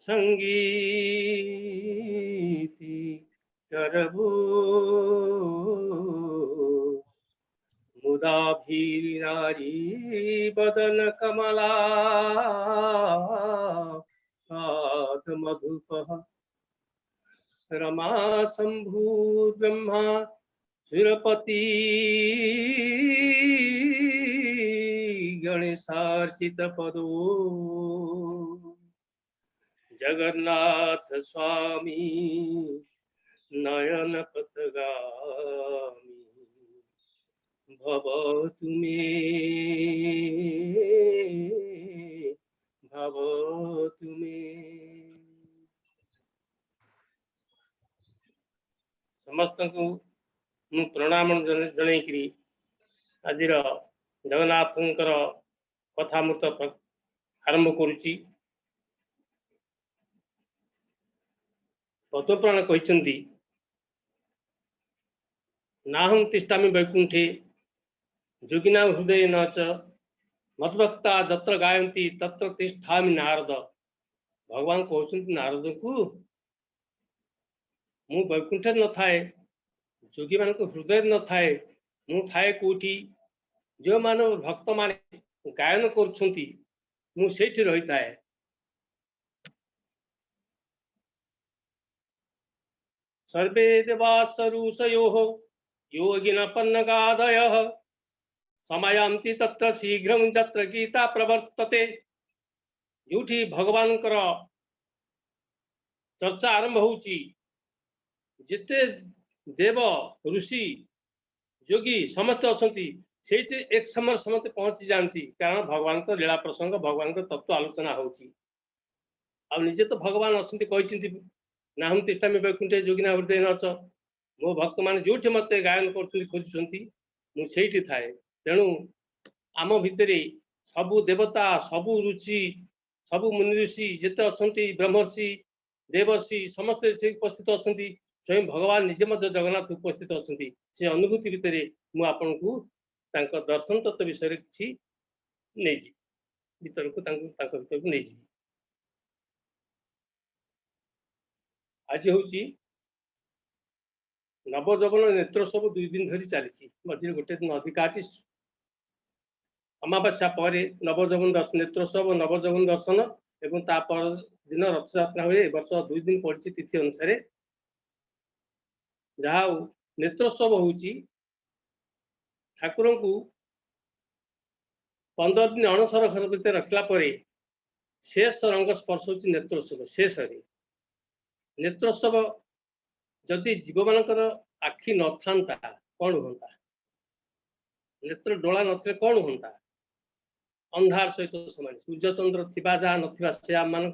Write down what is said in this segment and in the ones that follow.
संगीति करबो मुदा भीर नारी बदन कमला मधुपः रमा शंभु ब्रह्मा सुरपति गणेशार्चित पदो जगन्नाथ स्वामी नयन पथगामी भवतु मे भवतु मे। समस्त को प्रणाम जनईकरी आज जगन्नाथ कथामृत आरंभ करुच्ची। पद्मपुराण कहते नाहं तिष्ठामि वैकुंठे जोगिना हृदय न च मद्भक्ता जत्र गायन्ति तत्र तिष्ठामि नारद। भगवान कहते नारद को मु वैकुंठ न थाए जोगी मान हृदय न थाए मु थाए कोठी जो मान भक्त माने गायन करुछंती मु सेठी रही थाए। सर्वे देवासरुषयोः योगिनपन्नगादयः समायान्ति तत्र शीघ्रं यत्र गीता प्रवर्तते। जोठी भगवान चर्चा आरंभ होउची जिते देव ऋषि योगी समस्त अछंती सेठी एक समय समस्त पहुंची जानती कारण भगवान को लीला प्रसंग भगवान को तत्व आलोचना होउची। आ निजे तो भगवान अछंती कहिचिंती नाहं तिष्ठामि वैकुंठे जोगिना हृदय न च मो भक्त मान जोठी मते गायन करछंती खोजुछंती मु सेठी थाए। तेणु आम भितरे सबु देवता सबु रुचि सबु मुनि ऋषि जेते अछंती ब्रह्मर्षि देवर्षि समस्त उपस्थित अछंती स्वयं भगवान निजे मध्य जगन्नाथ उपस्थित अछंती। से अनुभूति भितरे मु आपन को तांको दर्शन तत्व विषय किछि नै जी भीतर को तांको भीतर को नै जी। आज हूँ नवजवन नेत्रोत्सव 2 दिन धरी चली मझे गोटे दिन अधिका अच्छी अमावास्या पर नवजवन नेत्रोत्सव नवजवन दर्शन एवं तापर दिन रथयात्रा हुए। वर्ष 2 दिन पड़ी तिथि अनुसार जहा नेत्रोत्सव हूँ ठाकुर को 15 दिन अणसर घर भर रखला शेष रंग स्पर्श हूँ नेत्रोत्सव। शेष नेत्रोत्सव जदि जीव मानकर आखि न था कौन होता नेत्र डोला नथिले कौन होता अंधार सहित समान सूर्य चंद्र थिबा जहाँ नथिबा से आम मान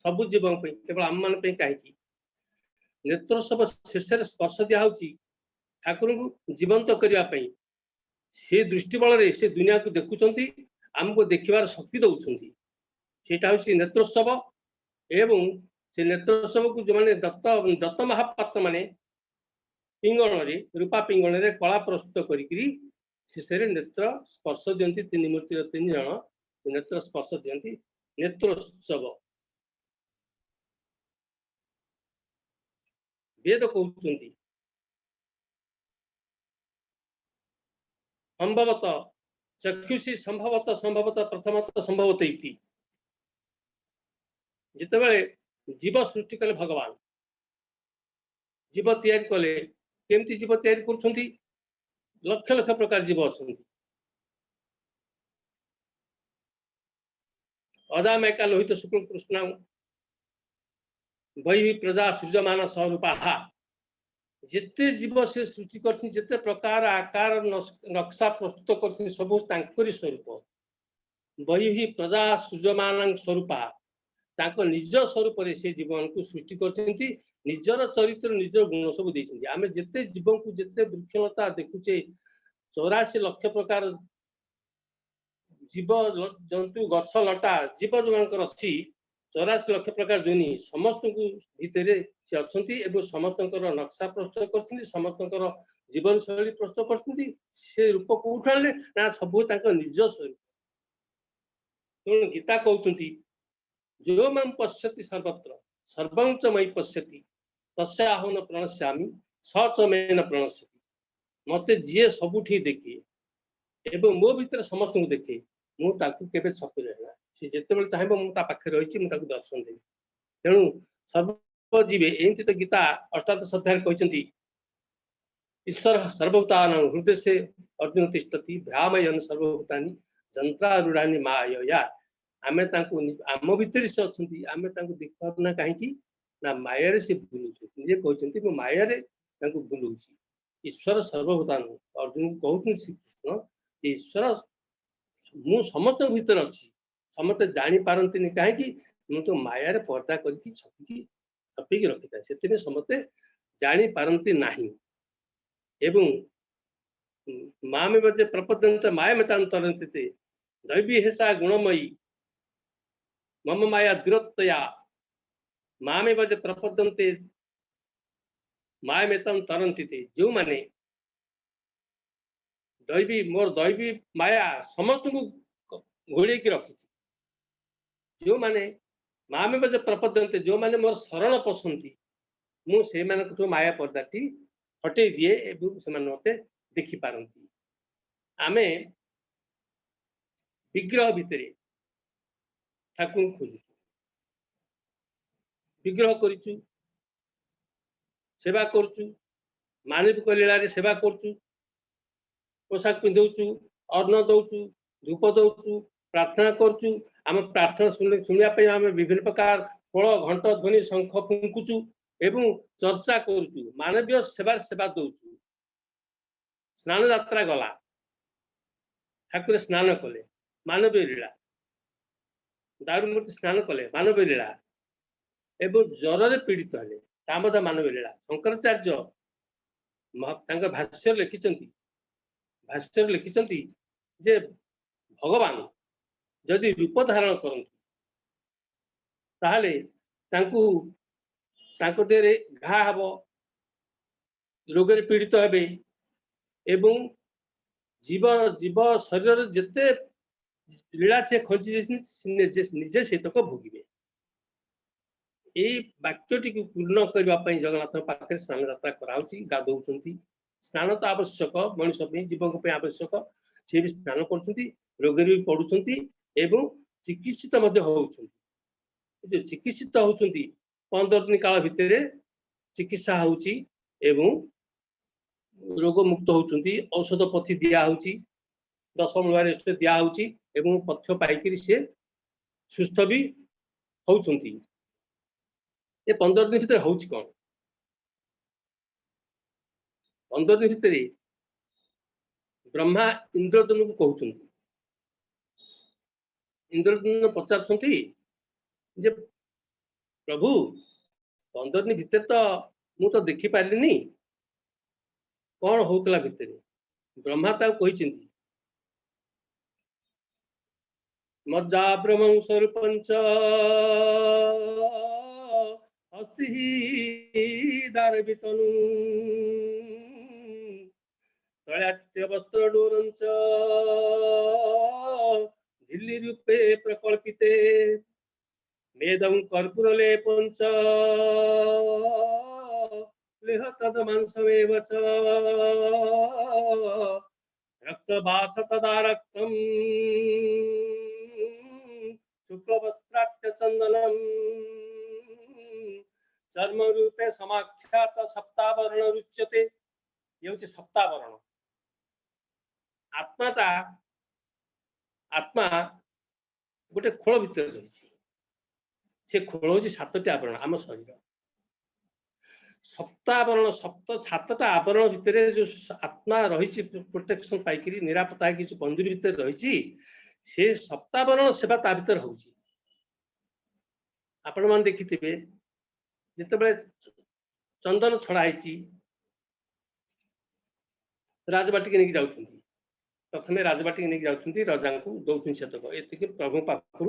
सबु जीव केवल आम मान कहीं नेत्रोत्सव शेष स्पर्श दिया ठाकुर को जीवंत करने से दृष्टि बल से दुनिया को देखुंट आमको देखार शक्ति दौरान सेटा हूँ नेत्रोत्सव। एवं से नेत्रोत्सव को जो मैंने दत्त महापात्र माने पिंगण रूपा पिंगण कला प्रस्तुत करी शेष नेत्र स्पर्श दियंती 3 मूर्ति 3 जन नेत्र स्पर्श दियंती नेत्रोत्सव। वेद कहते संभवत चक्षुषी संभवत प्रथमत संभवत जितेबाला जीव सृष्टि कले भगवान जीव तैयारी कले केमती जीव तैयारी कर लक्ष लक्ष प्रकार जीव अच्छा अजामेका लोहित शुक्ल कृष्ण वही प्रजा सृजमान स्वरूपा जिते जीव से सृष्टि करते प्रकार आकार नक्शा प्रस्तुत कर सब स्वरूप वही प्रजा सृजमान स्वरूपा निज स्वरूप से जीवन को सृष्टि करछंती निजर चरित्र निजर गुण सब देछंती। आमे जेते जीवन को जेते वृक्षलता देखुचे 84 लाख प्रकार जीव जंतु गछ लटा जीव जो अच्छी 84 लाख प्रकार जोनि समस्त को भितर से अच्छी एवं समस्त नक्शा प्रस्तुत कर समस्त जीवन शैली प्रस्तुत कर रूप कौट आने ना सब निज स्वरूप ତେଣୁ ଗୀତା କହୁଛନ୍ତି जो मां पश्यति सर्वत्र सर्वं च मयि पश्यति तस्याहं न प्रणश्यामि स च मे न प्रणश्यति। मते जीए सबुठी देखे एवं मो भीतर समस्त को देखे मु ताकू केबे छपि रहना से जेतेबेले चाहेबो मु ता पाखे रहिछि मु ताकू दर्शन देबी। तेणु सर्व जीवे एंति तो गीता अष्टादश अध्याय कहते ईश्वर सर्वभूतानां हृदय से अर्जुन तिष्ठति भ्रामयन् सर्वभूतानि जंत्रारूढ़ानि मायया। आमे तांको आम भीतर से अछंती आमे तांको देख पारना काहेकि ना माया रे से बुलुछु निजे कहचंती मो माया रे तांको बुलुछि। ईश्वर सर्वभूतानां अर्जुन कहउछन श्री कृष्ण ईश्वर मु समस्त भीतर अछि समस्त जानि पारंतिनि काहेकि मु तो माया रे पर्दा करके छपिकी रखिता सेतिने समस्त जानि पारंति नाही। एवं मामे बजे प्रपदंत माया मतांतरंति ते दैवी हेसा गुणमयी मम माया दुरत्तया मामे बजे प्रपदंते माया मेतम तरंति ते जो माने दैवी मोर दैवी माया समस्त को घोड़ी की रखी जो माने मामे बजे प्रपदंते जो माने मोर शरण पसंती मु से माने को माया पर्दाटी हटे दिए एवं से माने मते देखि पारंती। आमे विग्रह भितरे ठाकुर खोजु विग्रह करिचु सेवा करचु मानविक लीला रे सेवा करचु पोशाक पिंधौचु अन्न दौचु धूप दौचु प्रार्थना करचु आम प्रार्थना शुणा आम विभिन्न प्रकार फल घंट ध्वनि शंख फुंकुचु एवं चर्चा करुचु मानवीय सेवा दौचु। स्नान यात्रा गला ठाकुर स्नान कले मानवीय लीला दारुमूर्ति स्नान कले मानवीय लीला एवं ज्वर पीड़ित हेले ता मानवीय लीला। शंकराचार्य भाष्य लिखिछंती जे भगवान जदि रूप धारण करंतु ताहले तांको देहरे घा हबो रोग रे पीड़ित हेबे एवं जीव जीव शरीर जेते लीला से खोजी निजे से तक भोगिबे। यही वाक्यटी को पूर्ण करने जगन्नाथ पाखे स्नान यात्रा कराउची गाधौचंती। स्नान तो आवश्यक मनुष्य जीवन आवश्यक सी भी स्नान कर रोग भी पड़ुंट एवं चिकित्सित जो चिकित्सित होती 15 दिन काल भितर चिकित्सा होची एवं रोग मुक्त होती औषध पथी दिया होची 10 मूल दिया होची एवं पथ्य पाइक सी सुस्थ भी होती। ये 15 दिन भितर होची कौन 15 दिन भितर ब्रह्मा इंद्रदन को कहते इंद्रदन पचार जे प्रभु 15 दिन भितर तो मु तो देखि पारिनी कौन होतला भितर ब्रह्मा कही मज्जा ब्रह्म स्वरूपंच अस्ति दारवितनु तळ्यात्य वस्त्र डोरंच दिल्ली रूपे प्रकल्पिते मेदं कर्पूर लेपंच लेह तद मांसमेव च रक्तभास तदा रक्तम् शुक्लवस्त्राट्य चंदनम चर्म रूपे समाख्यात सप्तावरण रुच्यते। ये सप्तावरण आत्मा गोटे खोल भितर रही से खोल हूँ 7टी आवरण आम शरीर सप्तावरण सप्त 7टा आवरण भितर जो आत्मा रही प्रोटेक्शन पाइक निरापत्ता कि पंजुरी भितर रही से सप्तावरण सेवा ता भीतर होची। आपण मान देखिथिबे जितेबले चंदन छड़ा राजबाटी नहीं जाऊँ प्रथम राजबाटी नहीं जाऊँ रजा को दौन सेतक ये प्रभु पाखु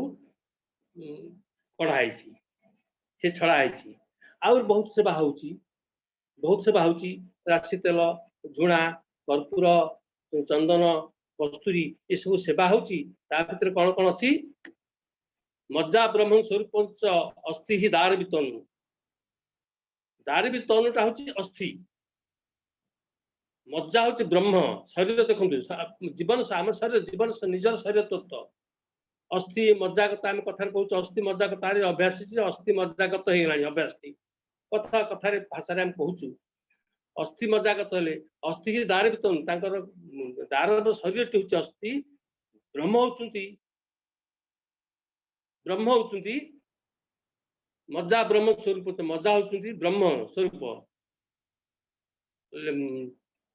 कढ़ाई से छड़ाई आउ बहुत सेवा होची राशि तेल झुणा कर्पूर चंदन कस्तूरी ये सब सेवा होची ता भीतर कौन कौन अच्छी मज्जा ब्रह्म स्वरूप अस्थि ही दारवी तनु तनुटा हूँ अस्थि मज्जा हूँ ब्रह्म शरीर देखो जीवन आम शरीर जीवन निजर शरीर तत्व अस्थि मज्जागत आम कथा कहूँ अस्थि मज्जागत अभ्यास अस्थि मज्जागत हो अभ्यास कथा कथार भाषा कहूँ अस्थि मज्जागत हेले अस्थि ही दार तनु दार शरीर हूँ अस्थि ब्रह्म होती मज्जा ब्रह्म स्वरूप मज्जा होती ब्रह्म स्वरूप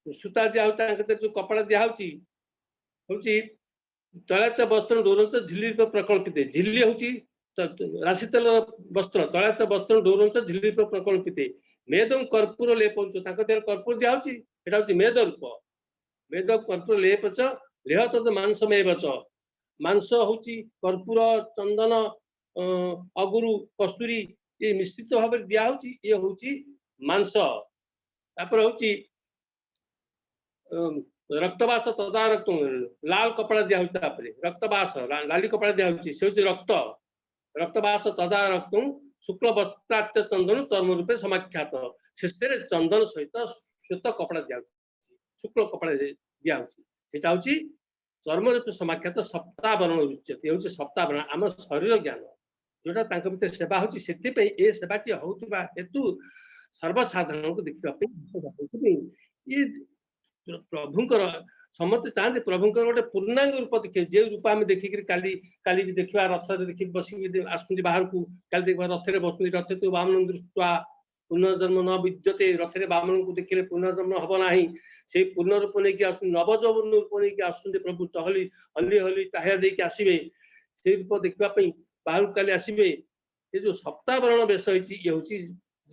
सूता दिया जो कपड़ा दिखाई तैलत वस्त्र डोरंत झिल्ली प्रकल्पित झिल्ली हूँ राशि तेल वस्त्र तैलत वस्त्र डोरंत झिल्ली प्रकल्पित मेदम कर्पूर लेपंच देह कर्पूर दिखाई मेद रूप मेद कर्पूर लेप च लेह तद मांसमेव च मांस हूँ कर्पूर चंदन अगुरु कस्तूरी ये मिश्रित भाव में दिया ये हूँ मांस तापर हूँ रक्तवास तदा रक्त लाल कपड़ा दिया रक्तवास लाली कपड़ा दिया से रक्त रक्तवास तदा रक्त शुक्ल वस्त्रात चंदन चर्म रूपे समाख्यात शेष चंदन सहित श्वेत कपड़ा दिया शुक्ल कपड़ा दिया हूँ चर्म रूपे समाख्यात सप्तावरण उच्यते हूँ सप्तावरण आम शरीर ज्ञान जोटा भीतर सेवा हूँ से सेवाटी होता हेतु सर्वसाधारण को देखा ये प्रभुंकर समस्त चाहते प्रभुंकर गोटे पूर्णांग रूप देखिए जो रूप आम देखिक काली भी देखा रथ देखिए बस आसुँच बाहर को काली देखा रथ बस रथ तो बामन दृष्टा पुनर्जन्म न विद्यते रथ बामन को देखिए पुनर्जन्म हम ना से पूर्ण रूप नहीं आस नवजौवन रूप नहीं आसुँच प्रभु टहली हली हली टाहिया देके आसवे से रूप देखापी बाहर काली आसवे ये जो सप्तावरण बेश ये हूँ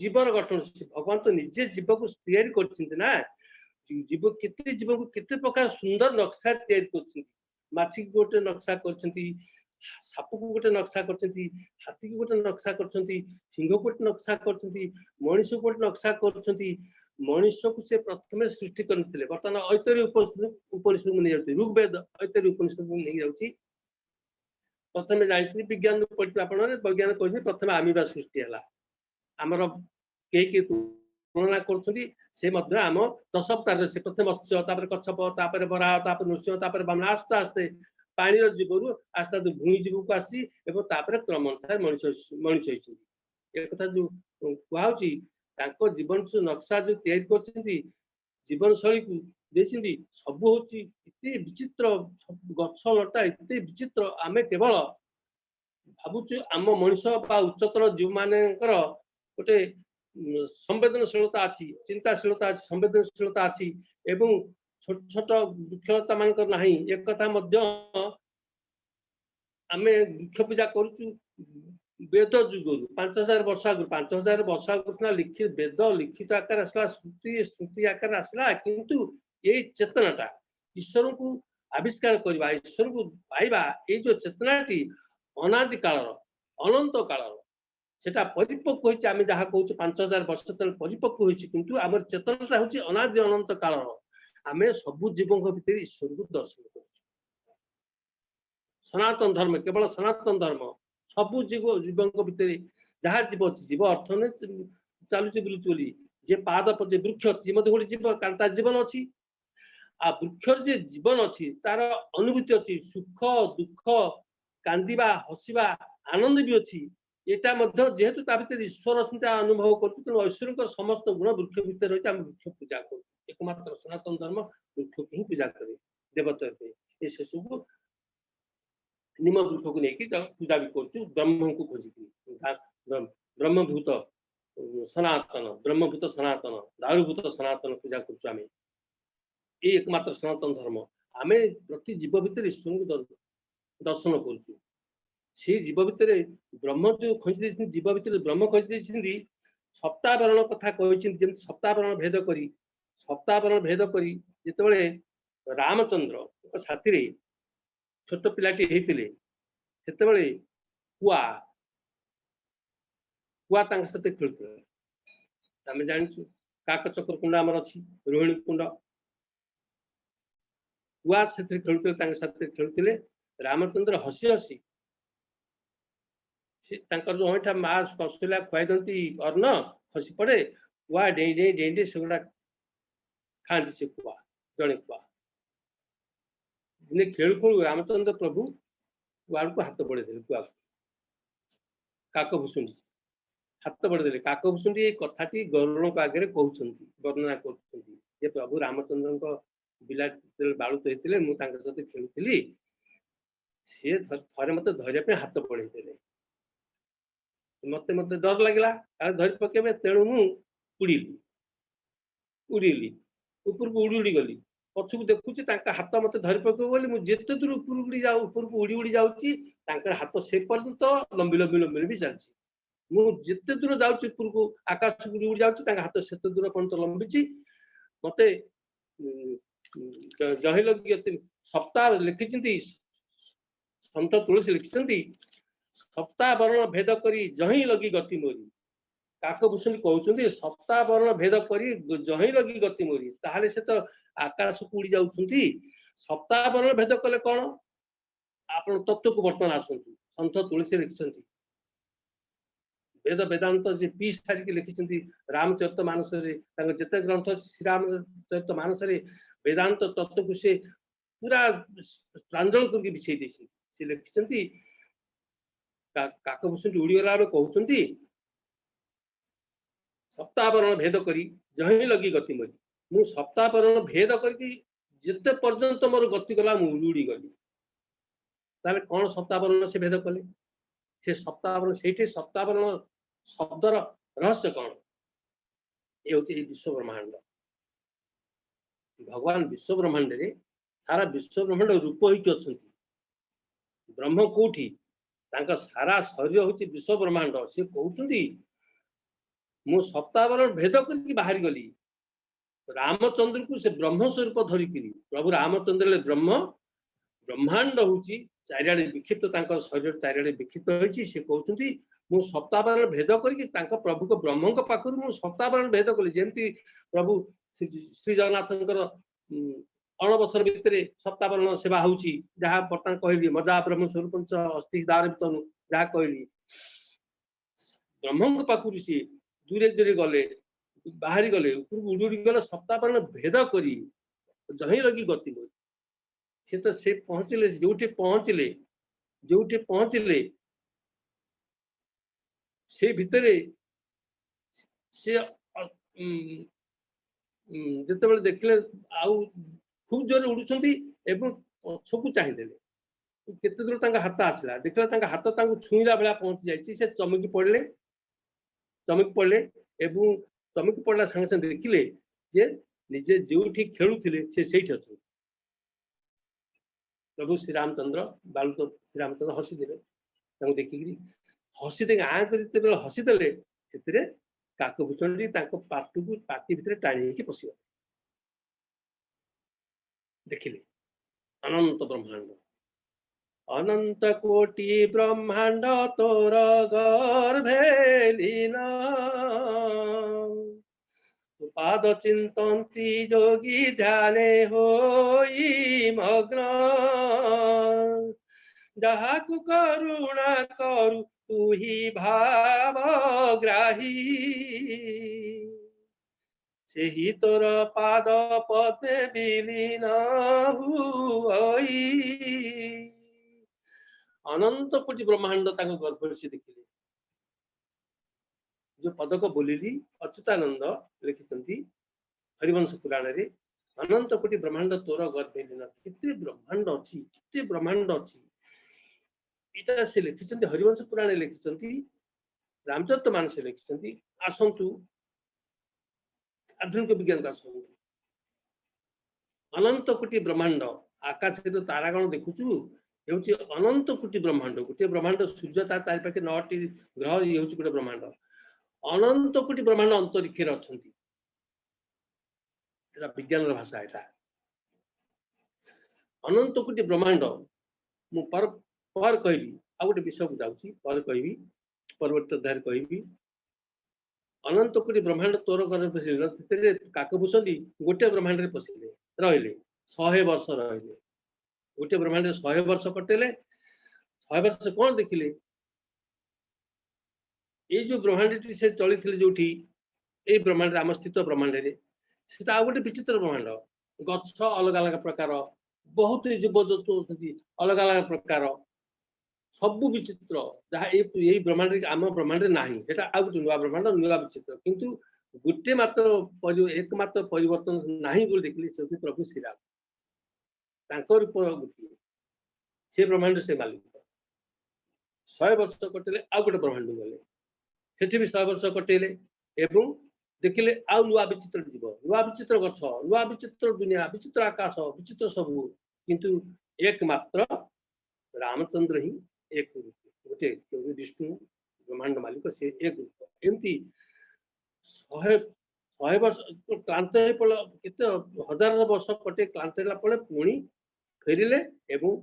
जीवन गठन भगवान तो निजे जीव को तैयारी कर जीव केते जीव को केते प्रकार सुंदर नक्शा तैयारी कर माछी गोटे नक्शा कर साप को गोटे नक्शा कर हाथी को गोटे नक्शा कर सिंह को गोटे नक्शा कर मनीष को गोटे नक्शा कर मनीष को से प्रथम सृष्टि करते बर्तमान ऐतरीय उपनिषद को नहीं जाती ऋग्वेद ऐतरीय उपनिषद को नहीं जाती प्रथम जानते विज्ञान पढ़े वैज्ञान कहते प्रथम आमिबा सृष्टि है आमर कई तुलना कर आम 10 अवतार से प्रथम मत्स्य कच्छप बराह नृसिंह बामन आस्ते आस्ते पानी जीवर आस्ते आस्ते भूई जीव को आसी क्रम अनुसार मनीष एक जो कहु जीवन नक्शा जो तैयारी जीवन शैली को देखते सब हूँ इतने विचित्र गछ लटा इतने विचित्र आम केवल भावुँ आम मनीष उच्चतर जीव मान गोटे संवेदनशीलता अच्छी चिंताशीलता अच्छी संवेदनशीलता अच्छी एवं छोट छोट वृक्षलता मान ना एक कथा आम वृक्ष पूजा करुचु वेद जुगर 5000 वर्ष आगु 5000 वर्ष आगु लिखित वेद लिखित आकार आसला स्मृति आकार आसला किंतु ये चेतनाटा ईश्वर को आविष्कार करवा ईश्वर को पाइबा ये जो चेतनाटी अनादि काल अनंत काल सेटा परिपक्व होइछि आमे जहा कहूँ 5000 वर्ष तले परिपक्व होइछि किंतु आमर चेतनाटा होछि अनादि अनंत काल आमे सबु जीवों भीतर ईश्वर को दर्शन करूछु सनातन धर्म केवल सनातन धर्म सबु जीवों भीतर जहा जीव अछि जीव अर्थ ने चालुछि बुलुछि जे पाद जे वृक्ष अछि मते गोटे जीव कांता जीवन अछि आ वृक्षर जे जीवन अछि तार अनुभूति अछि सुख दुख कांदिबा हसिबा आनंद भी अछि एटा जेहेतु भीतर ईश्वर चिंता अनुभव कर ऐश्वर्य समस्त गुण वृक्ष भीतर रही वृक्ष पूजा कर एकमात्र सनातन धर्म वृक्ष को ही पूजा करे देवता ये सब निम वृक्ष को लेकिन पूजा भी कर ब्रह्म को खोजिक ब्रह्मभूत सनातन दारुभूत सनातन पूजा कर एकमात्र सनातन धर्म आम प्रति जीव भीतर ईश्वर को दर्शन कर से जीव भितर ब्रह्म जो खोजी जीव भितर ब्रह्म खोजी सप्तावरण कथा कहते सप्तावरण भेद करी जिते रामचंद्र साथी छोट पिलाटी होते कुआ सहित खेलुते आम जाचु काक चक्र कुंड आमर अच्छी रोहिणी कुंड कुआ से खेलुते खेलुते रामचंद्र हसी हसी जो अठा माँ कौशल्या खुआई दिखती अन्न खसी पड़े कुआ डे डे डे डे से गुड़ा खाती से कुआ जड़े कुआ दिने खेल खेल रामचंद्र प्रभु कुआ को हाथ बढ़े दे कुआ काक भूषुंडी हाथ बढ़े दे काक भूषुंडी ये कथाटी गरुड़ को आगे कहते वर्णना कर प्रभु रामचंद्र बिला बालुत होते मुझे सहित खेलुली सी थे मत धरने हाथ बढ़े दे मत मत डर लगला धरी पकेबे तेणु मु उड़िली उड़िली ऊपर को उड़ी उड़ी गली पछक देखुची हाथ मत धरी पकेबे बोली मु जेते दूर ऊपर उड़ी जाऊ ऊपर को उड़ी उड़ी जाउची हाथ से पर्यंत लंबी लंबी लंबी भी चलची मु जेते दूर जाउची ऊपर को आकाश को उड़ी उड़ी जाउची हाथ सेते दूर पर्यंत लंबीची मते जही लगी सप्ताह लिखिचंती संत तुलसी लिखिचंती सप्ताह वर्ण भेद करी जही लगी गति मोरी काकभूषण कहते सप्ताह वर्ण भेद करी जही लगी गति मोरी ताहले से तो आकाश को उड़ी जाउछंती सप्ताह वर्ण भेद कले कौन आपण तत्व को वर्तमान आसंतु संत तुलसी लिखिचंती वेद वेदांत जे पी सारी लिखिचंती रामचरित मानस रे जेते ग्रंथ श्री रामचरित मानस रे वेदांत तत्व को से पूरा प्रांजल करके बिछे देसी से लिखिचंती काकभूषण उड़ीगला कहते सप्ताह वर्ण भेद करी जही लगी गति मोरी मु सप्ताह वर्ण भेद करके जिते पर्यंत मोर गति गला उड़ी गली ताले कौन सप्ताह वर्ण से भेद कले से सप्ताह वर्ण से सप्ताह वर्ण शब्दर रहस्य कौन ये होती विश्व ब्रह्मांड भगवान विश्व ब्रह्मांड रे सारा विश्व ब्रह्मांड रूप होती अच्छा ब्रह्म कोठी सारा शरीर होची विश्व ब्रह्मांड से कहते मु सप्ताह वर्ण भेद करके बाहरी गली रामचंद्र को से ब्रह्म स्वरूप धरिकी प्रभु रामचंद्र ब्रह्म ब्रह्मांड होची चारिआडे विक्षिप्त शरीर चारिआडे विक्षिप्त होची से कहते मु सप्ताह वर्ण भेद करके प्रभु को ब्रह्म पाखु मु सप्ताह वर्ण भेद कली जेमती प्रभु श्री जगन्नाथंकर 9 वर्ष भितर सप्ताह वर्ण सेवा होची जहाँ बर्तमान कहली मजा ब्रह्म स्वरूप अस्थि दारितनु जहाँ कहली ब्रह्म पाखु सी दूरे दूरे गले बाहरी गले उड़ी उड़ी गले सप्ताह वर्ण भेद करी जही लगी गति मोरी से तो से पहुंचले जोठी पहुंचले से भितरे से जिते बड़े देखले आउ खूब जोर उड़ुचंती एवं पछकू चाहिदेले केते दूर हाथ आसला देखला हाथ छुईला बेला पहुंची जाइए से चमकी पड़े एवं चमकी पड़ला संगे संगे देखिले जे निजे जोठी खेलुथिले से सेठी अछि प्रभु श्री रामचंद्र बालुत श्री रामचंद्र हसीदे देखिक हसी दे आ कर हसीदे से काकभूषण पार्टी भितर टाणी पशिग देखिले अनंत ब्रह्मांड अनंत कोटि ब्रह्मांड तोर गर्भे लीना पाद चिंतन्ति योगी ध्याने होई मग्न जहा को करुणा करु तू ही भावग्राही से ही तोर पाद पद्मे विलीन हुई अनंत कोटि ब्रह्मांड गर्भ से देखिले जो पदक बोलिली अच्युतानंद लिखिं हरिवंश पुराण रे अनंत कोटि ब्रह्मांड तोर गर्भे लीन केते ब्रह्मांड अच्छी केते ब्रह्मांड अच्छी इटा से लिखिं हरिवंश पुराण लिखिं रामचरित मानस लिखिं आसतु आधुनिक विज्ञान आसतु अनंत कोटि ब्रह्मांड आकाश तो तारागण देखुचु ये अनंत कोटि ब्रह्मांड गोटे ब्रह्मांड सूर्य तार चारिपाखे 9टी ग्रह ये गोटे ब्रह्मांड अनंत कोटि ब्रह्मांड अंतरिक्ष अच्छा विज्ञान भाषा यहाँ अनंत कोटि ब्रह्मांड मु पर कहली आ गोटे विषय को जाऊँगी पर कहबी परवर्ती अध्याय कहबी अनंत कोटि ब्रह्मांड तोर घर काकभूषण गोटे ब्रह्मांड में पशिले रहिले 100 वर्ष रहिले गोटे ब्रह्मांड 100 वर्ष कटेले 100 वर्ष कौन देखिले ये जो ब्रह्मांड से चली जो ये ब्रह्मांड आम स्थित ब्रह्मांड से आ गए विचित्र ब्रह्मांड गछ अलग अलग प्रकार बहुत जीव जंतु अलग अलग प्रकार सब विचित्र जहाँ यही ब्रह्मांड आम ब्रह्मांड ना आ गए नुआ ब्रह्मांड नुआ विचित्र किंतु गोटे मात्र एकमात्र परिवर्तन नहीं बोल देखिए से प्रभु श्रीराम रूप गोटे से ब्रह्मांड से मालिक 100 वर्ष कटेले आ गोटे ब्रह्मांड गले सेठी भी 100 वर्ष कटेले एवं देखिले आ नुआ विचित्र जीव नुआ विचित्र गछ नुआ विचित्र दुनिया विचित्र आकाश विचित्र सबू किंतु एकमात्र रामचंद्र ही एक रूप गोटे विष्णु ब्रह्मांड मालिक से एक रूप एमती 100 वर्ष क्लांत केते हजार वर्ष कटे क्लांत पड़े पुणी फेरिले एवं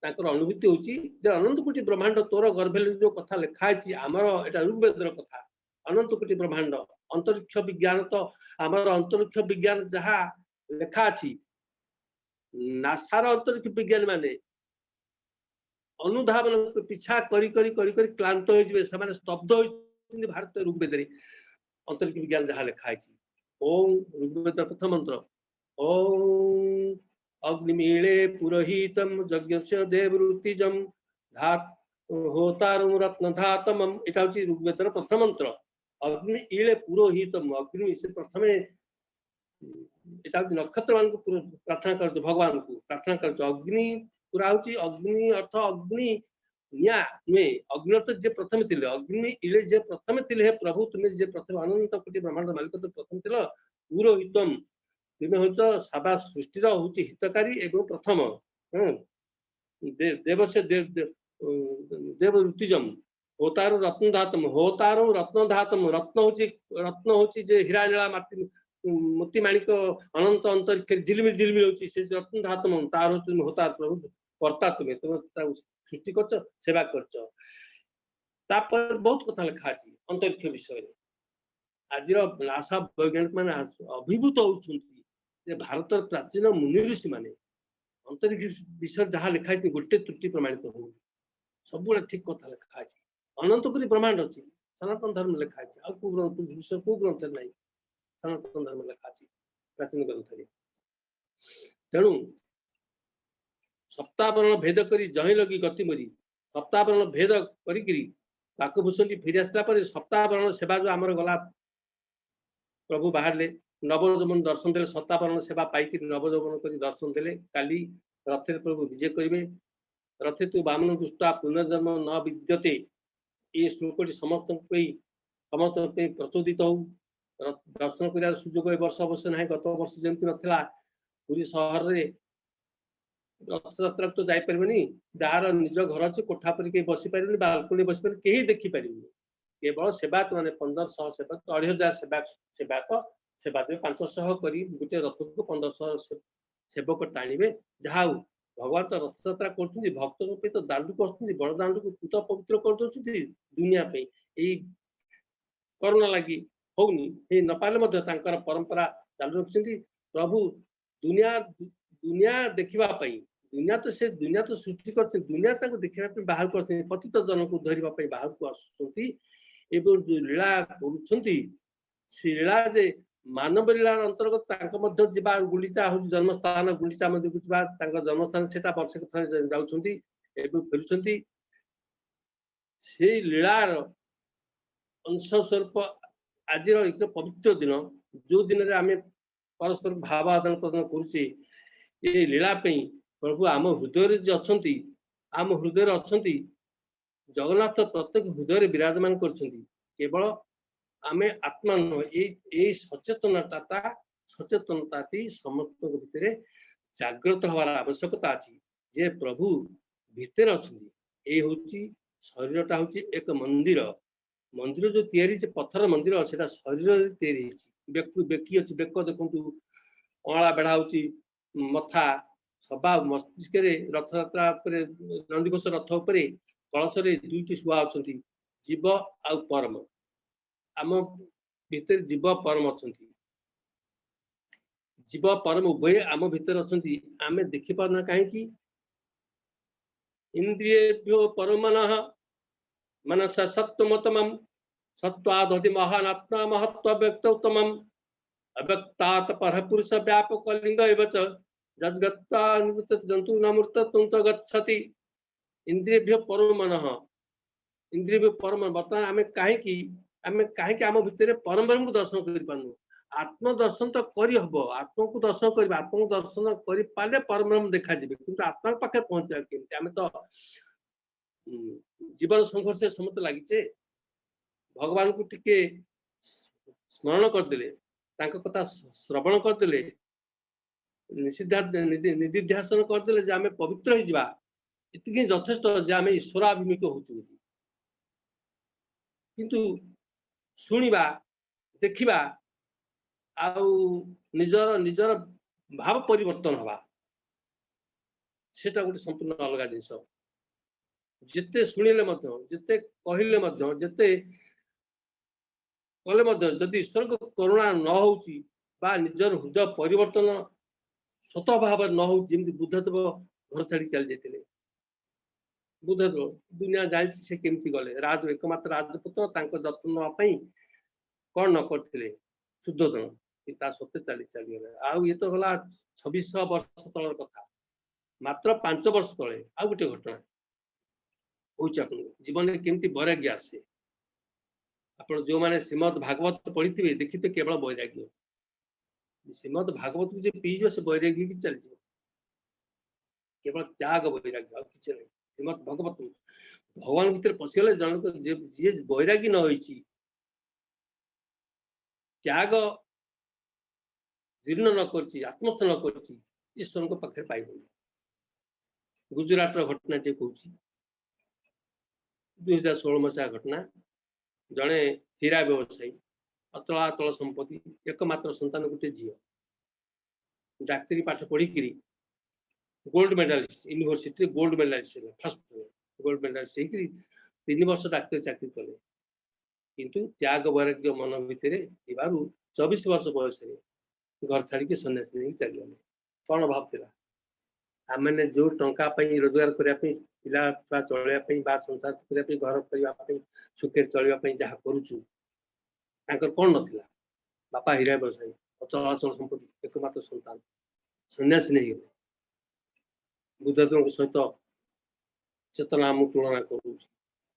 अनुभूति होची अनंत कोटि ब्रह्मांड तोर गर्भे जो कथा लिखाई आमर एटा ऋग्वेदर कथा अनंत कोटि ब्रह्मांड अंतरिक्ष विज्ञान तो आमर अंतरिक्ष विज्ञान जहाँ लिखा अछि नासार अंतरिक्ष विज्ञान माने अनुधावन पिछा करी करी करी करी क्लांत हो जिवे से स्तब्ध हो भारत ऋग्वेद अंतरिक्ष विज्ञान जहाँ लिखाई ओम ऋग्वेद प्रथम मंत्र ओम अग्निमीळे पुरोहितम यज्ञस्य देवृतिजम धात होतारं रत्नधातमम एटा होची ऋग्वेदर प्रथम मंत्र अग्नि ईळे पुरोहितम अग्नि से प्रथमे एटा नक्षत्र मान को प्रार्थना करतो भगवान को प्रार्थना करतो अग्नि पूरा होची अग्नि अर्थ अग्नि निया नुए अग्नि अर्थ जे प्रथम थिले अग्नि ईळे जे प्रथम थिले हे प्रभु तुम्हें जे प्रथम अनंत कोटि ब्रह्मांड मालिक तो प्रथम थिले पुरोहितम तुम्हें हो सारा सृष्टि हूँ हितकारी एवं प्रथम देव से देव ऋतिजम होतारो रत्नधातम होतारो रत्नधातम रत्न हूँ जे हीरा नीला मोती माणिक अनंत अंतरिक्ष झिलमिल झिलमिल होची से रत्नधातम तार तुम होतार प्रभु कर्ता तुम्हें तुम सृष्टि कर सेवा कर बहुत कथा लिखा अछि अंतरिक्ष विषय आज नासा वैज्ञानिक मैंने अभिभूत होती भारत प्राचीन मुनि ऋषि माने अंतरिक्ष विषय जहाँ लिखाई गोटे त्रुटि प्रमाणित हो सब ठीक कथा लिखाई अनंत कोटि ब्रह्मांड अच्छी सनातन धर्म लिखाई विषय को ग्रंथ ना सनातन धर्म लिखाई प्राचीन ग्रंथ तेणु सप्तावरण भेद करी जही लगी गति मरी सप्तावरण भेद करीभूषण फेरी आसला सप्तावरण सेवा जो आमर गला प्रभु बाहर नवजौवन दर्शन देले सत्तावरण सेवा पाई नवजौवन कर दर्शन देले काली रथे प्रभु विजय करेंगे रथे तु बामन दुष्टा पुनर्जन्म न विद्यते ये श्लोक समस्त प्रचोदित हो दर्शन कर सुजोग वर्ष अवश्य ना गत वर्ष जमी नाला पूरी सहर में रथ यात्रा तो जापरि जार निज घर अच्छे कोठा पर कहीं बसी पारे बालकोनी बसी पारे कहीं देखिपारे केवल सेवाक मैंने 1500 सेवक 2500 सेवक सेवा देवे 500 करी गोटे रथ को 1500 सेवक टाणिबे जहाँ भगवान तो रथ यात्रा कर भक्त तो दांडू कर बड़ दांडू को पूत पवित्र कर दुनिया करोना लगी होनी न पारे परंपरा चालू रखिंट प्रभु दुनिया दुनिया देखा दुनिया तो से दुनिया तो सृष्टि कर दुनिया देखा बाहर कर पतित जन को धरने बाहर को आसुँच जो लीला करीला जे मानव लीला अंतर्गत गुंडीचा हूँ जन्मस्थान गुंडीचा मंदिर को जन्मस्थान से वर्षक थर जाऊँगी फेरुंट से लीलार अंश स्वरूप आज एक पवित्र दिन जो दिन में आम परस्पर भाव आदान प्रदान करुचे ये लीला प्रभु आम हृदय अच्छा आम हृदय अच्छा जगन्नाथ प्रत्येक हृदय विराजमान केवल आमे आत्मा नुह सचेतनता समस्त भितर जागृत हमार आवश्यकता अच्छी जे प्रभु भितर अच्छा ये हूँ शरीरटा हूँ एक मंदिर मंदिर जो तैयारी पत्थर मंदिर से शरीर तैयारी बेकी अच्छी बेक देखु अला बेढ़ा हूँ मथा सभा मस्तिष्क रथ यात्रा नंदीघोष रथ उपर कलश दुईटी शुआ अच्छा जीव आ परम आम भितर जीव परम अच्छा जीव परम उभय आम भितर अच्छा आम देखिपारना कहीं इंद्रियेभ्यो परमनः मनस सत्वमोत्तमम् सत्वादधि महान आत्मा महत्व व्यक्तोत्तमम् अव्यक्तात् परपुरुष व्यापक लिंग एव च यद्गत्वा निवृत्त जंतु नमृतत्वं च गच्छति इंद्रियभ्य परम मनः इंद्रिय परम बर्तमान आमे कहीं आम भितर परम ब्रह्म को दर्शन कर पानु आत्म दर्शन तो करी हबो आत्मा को दर्शन कर आत्मा को दर्शन कर पाले परम ब्रह्म देखा जिबे किंतु आत्मा पाखे पहुंचा केमती आमे तो जीवन संघर्ष समस्त लागिचे भगवान को टिके स्मरण करदेले तांको कथा श्रवण करदेले निधिध्यासन करदेले जे आमे पवित्र हो जिबा इतके यथेष्ट जे आमे ईश्वराभिमुख होचु किंतु सुनिबा देखिबा आउ निजर निजर भाव परिवर्तन हवा सेटा गोटे संपूर्ण अलग जिनिस जिते शुणिले जिते कहले जिते कले जदि ईश्वर को करुणा न होउची बा निजर हृदय परिवर्तन स्वतः भाव न हो जमी बुद्धदेव घर छाड़ी चली जाते बुद्धदेव दुनिया जानी से केमती गले राज एकमात्र राजपुत्र जत्न नापी कौन न करते शुद्धोधन सत्य चली चलीगले आउ ये तो गला 2600 वर्ष तलर कथा मात्र 5 वर्ष तले आ गोटे घटना कहूँ जीवन में केमती वैराग्य आसे आप जो मैंने श्रीमद भागवत पढ़ी देखी तो केवल वैराग्य श्रीमद भागवत को पीज से वैराग्य की चल केवल त्याग वैराग्य कि नहीं श्रीमद भागवत भगवान भीतर पशिगले जन को जी वैराग्य न होइची त्याग जीर्ण न करची आत्मस्थ न करची ईश्वर को पाखे पाइबनी गुजरात घटना टे कहूँ 2016 मसीहा घटना जड़े हीरा व्यवसायी अतलातल संपत्ति एकमात्र संतान गोटे झी डाक्तरी पाठ पढ़ी gold medalist university gold medalist first gold medalist 3 वर्ष डाक्तरी चाकरी कले किंतु त्याग वैराग्य मन भितर 24 वर्ष बयस घर छाड़ी सन्यास नहीं चलीगले कौन भावला आमने जो टंका रोजगार करने पिला छुआ चलने संसार करने घर करने सुखे चलने जहाँ करुचु कौन नाला बापा हीरा व्यवसायी अचलाचल संपत्ति एकमात्र संतान सन्यास नहीं गले बुद्धदेव सहित चेतना आम तुलना करूँ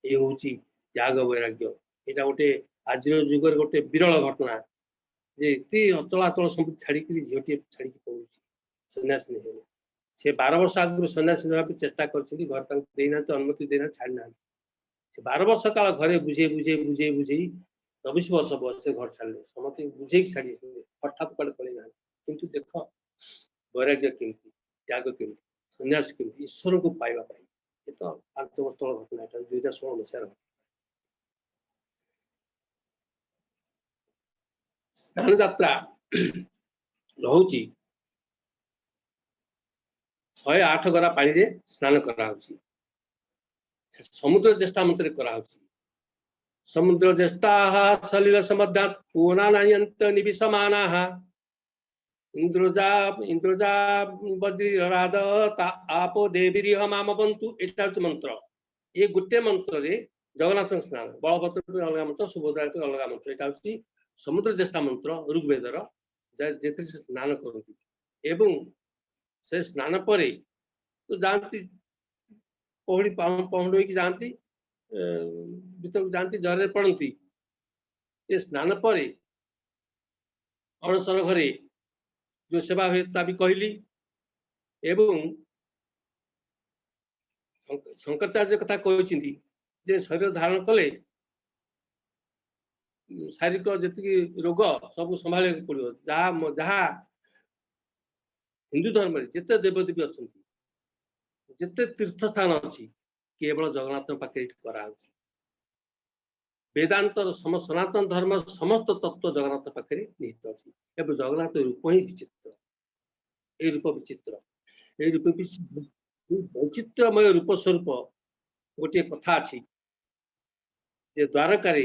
त्याग वैराग्य यहाँ गोटे आज जुग गोटे विरल घटना जे इतनी अचलाचल संपत्ति छाड़ी झीटे छाड़ी पड़ू सन्यास नहीं गले से 12 वर्ष आगु सन्यास नापी चेष्टा कर अनुमति देना छाड़ी ना 12 वर्ष काल घरे बुझे बुझे बुझे बुझे 24 वर्ष बयस घर छाड़े समस्त बुझे छाड़ी हठात कड़े पड़े ना किंतु देख वैराग्य केमती त्याग केमती सन्यास केमती ईश्वर को पाइबा ये तो 5 वर्ष तल घटना 2016 मसीहार स्नान यात्रा रहुची 108 गरा पानी रे स्नान करा समुद्र ज्येष्ठा मंत्र करा समुद्र ज्येष्ठा सलिल समध्या पूर्णानयंत निविशमाना इंद्रजा इंद्रजा वज्रराद आपो देवी माम बंतु एटा मंत्र ये गोटे मंत्र रे जगन्नाथ स्नान बलभद्र अलग मंत्र सुभद्रा अलग मंत्र यहाँ समुद्र ज्येष्ठा मंत्र ऋग्वेदर जे स्नान करती से स्नान पर तो जाती पहुड़ी पहुड़ जाती भीतर जाती जरे पड़ती ये स्नान पर अणसर घरे जो सेवा हुए ता भी कहली एवं शंकराचार्य कथा कहते जे शरीर धारण कले शारीरिक जी रोग सब संभाल पड़ो जहाँ हिंदू धर्म में जिते देवदेवी अच्छा जिते तीर्थ स्थान अच्छी केवल जगन्नाथ पाखे करा वेदांत सनातन धर्म समस्त तत्व जगन्नाथ पाखे निहित अच्छी एवं जगन्नाथ रूप ही विचित्र ये रूप विचित्र ये रूप वैचित्रमय रूप स्वरूप गोटे कथा अच्छी द्वारकार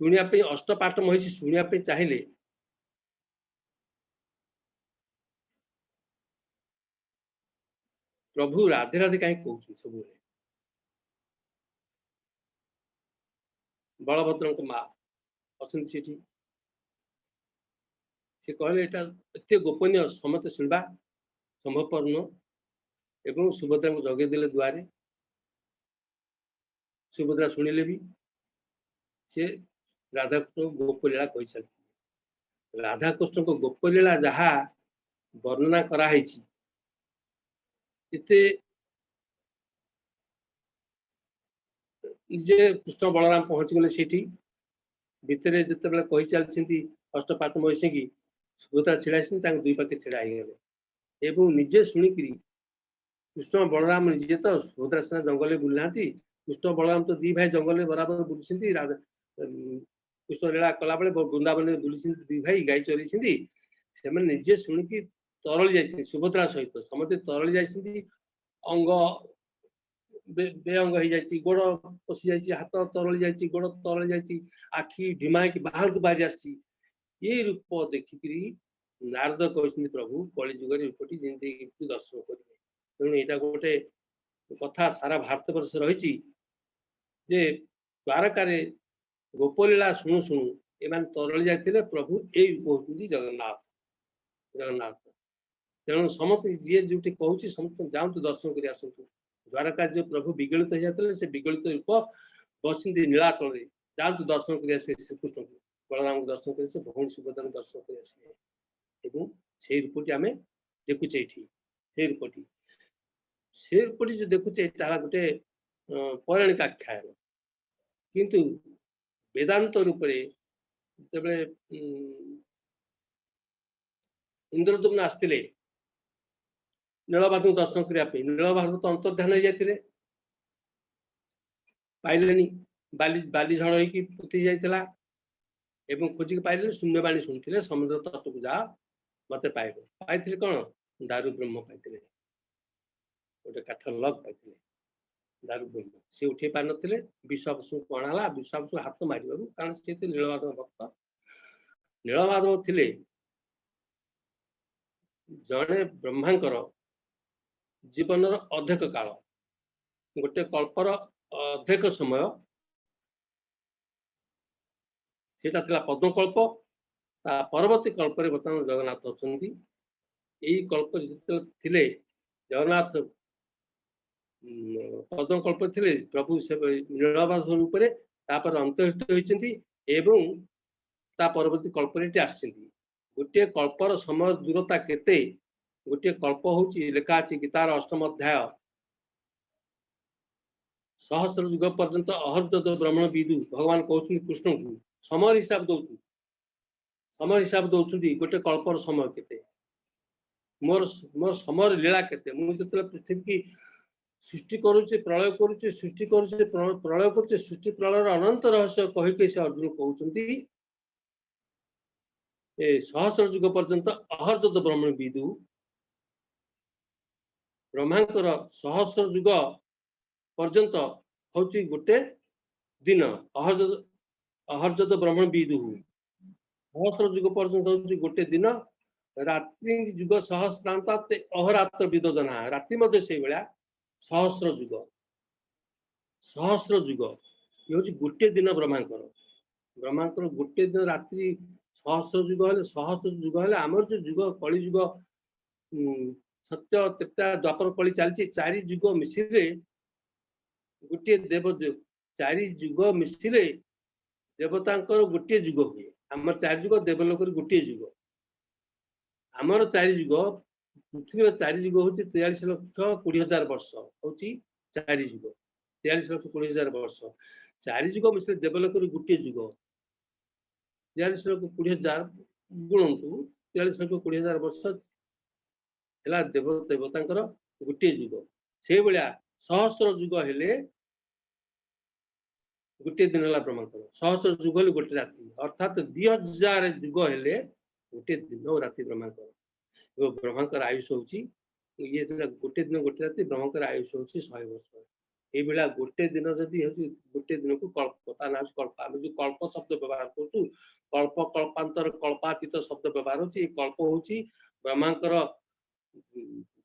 शुणा अष्टपाठ महिषी शुणा चाहिए प्रभु राधे राधे कहीं कहूँ सब बलभद्र माँ अच्छा से कहले एटा एत गोपनीय समस्त शुणा संभवपर नुह एवं सुभद्रा को जगेदेले दुआरे सुभद्रा शुणिले भी से राधाकृष्ण गोपलीला कही सारी राधाकृष्ण को गोपलीला जहाँ वर्णना कराई जे कृष्ण बलराम पहुंच गले सेठी भितरे जिते कही चलती अष्टपाट महिषी की सुभद्रा छिड़ा दुई पाखे छिड़ा गले एवं निजे शुणिकी कृष्ण बलराम निजे तो सुभद्रा सीना जंगल बुलना कृष्ण बलराम तो दी भाई जंगल बराबर बुलूँ कृष्ण लीला कला बेले वृंदावन बुली दी भाई गाई चरी से निजे शुणिकी तरली जा सुभद्रा सहित समस्त तरली जा अंग बेअंग हो जाए गोड़ पशि जाए हाथ तरली जाए गोड़ तरली जाए आखि ढिमाई बाहर को बाहरी आई रूप देखिकी नारद कहते प्रभु कलिजुगर रूपटी जमी दर्शन करेंगे तेणु यहाँ गोटे कथा सारा भारत वर्ष रही द्वारकार गोपलीला शुणु शुणु एम तरली जाते प्रभु यही कहते जगन्नाथ जगन्नाथ तेणु समस्त जी जो कहूँ समस्त जातु दर्शन कर आसतु द्वारका जो प्रभु विगलित हो जाते से विगलित रूप बस नीलाचल जातु दर्शन कर श्रीकृष्ण को बलराम को दर्शन कर भौणी सुभद्रा को दर्शन कर से रूपटी आम देखुचे ये रूपटी से रूपटी जो देखुचे तारा गोटे पौराणिक आख्यान किंतु वेदांत रूप से इंद्रदुम्न आसते नीलभानु दर्शन करने नीलभानु तो अंतर्धान हो जाते पाइले बाली बाली झड़ होती पोती जाता खोजिक पाइले शून्यवाणी शुणुते समुद्र तट को जा मत पाइब पाई कौन दारु ब्रह्म पाई गोटे काठ लग पाई दारु ब्रह्म सी उठे पार नी विश्वास को अणाला विश्वास को हाथ मार कारण सी तो नीलमाधव भक्त नीलमाधव थे जड़े ब्रह्मांकर जीवन अधिक काल गोटे कल्पर अधिक समय से पद्मकल्प परवर्ती कल्प बर्तमान जगन्नाथ अच्छा यही कल्प थे जगन्नाथ पद्मकल्प थे प्रभु से नीलमाधव रूप अंतर्हित होती परवर्ती कल्प आसती गोटे कल्पर समय दूरता केते गोटे कल्प हूँ लेखा अच्छी गीतार अष्टम अध्याय सहस्र युग पर्यंत अहर्जद ब्रह्मण विदु भगवान कहते कृष्ण को समय हिसाब दौरान गोटे कल्पर समय केते मोर मोर समय लीला केते मुझे पृथ्वी की सृष्टि करुचे प्रलय करुचे सृष्टि करुचे प्रलय करुचे सृष्टि प्रलय अनंत रहस्य कहीकि से अर्जुन कहते सहस्र युग पर्यंत अहर्जद ब्रह्मण विदु ब्रह्मांकर सहस्र युग पर्यंत हूँ गोटे दिन अहर्जद ब्रह्मण विदु सहस्र युग पर्यंत हूँ गोटे दिन रात्रि युग सहस्रांत अहरात्र विदोजना राति मध्य से भाया सहस्र युग ये हूँ गोटे दिन ब्रह्मांकर गोटे दिन रात्रि सहस्र युग है आमर जो युग कली युग सत्य त्रेता द्वापर कली चलती चारि युग मिश्रे गोटे देव चारि युग मिश्रे देवता गोटे युग हुए आमर चारि युग देवलोक गोटे युग आमर चारि युग पृथ्वी चारि युग हूँ 43,20,000 वर्ष हूँ चारि युग 43,20,000 वर्ष चारि युग मिश्रे देवलोक गोटे युग 43,20,000 गुणु 43,20,000 वर्ष है देवता गोटे युग से भाया सहस्र युग हेले गोटे दिन है ब्रह्मांकर सहस्र युग हेले गोटे राति अर्थात 2000 युग हेले गोटे दिन और राति ब्रह्मांकर ब्रह्मांकर आयुष हूँ ये गोटे दिन गोटे राति ब्रह्मांकर आयुष हूँ 100 वर्ष ये गोटे दिन जदि गोटे दिन को कल्प ना कल्प आम जो कल्प शब्द व्यवहार करूँ कल्प कल्पांतर कल्पातीत शब्द व्यवहार हो कल्प हूँ ब्रह्मांकर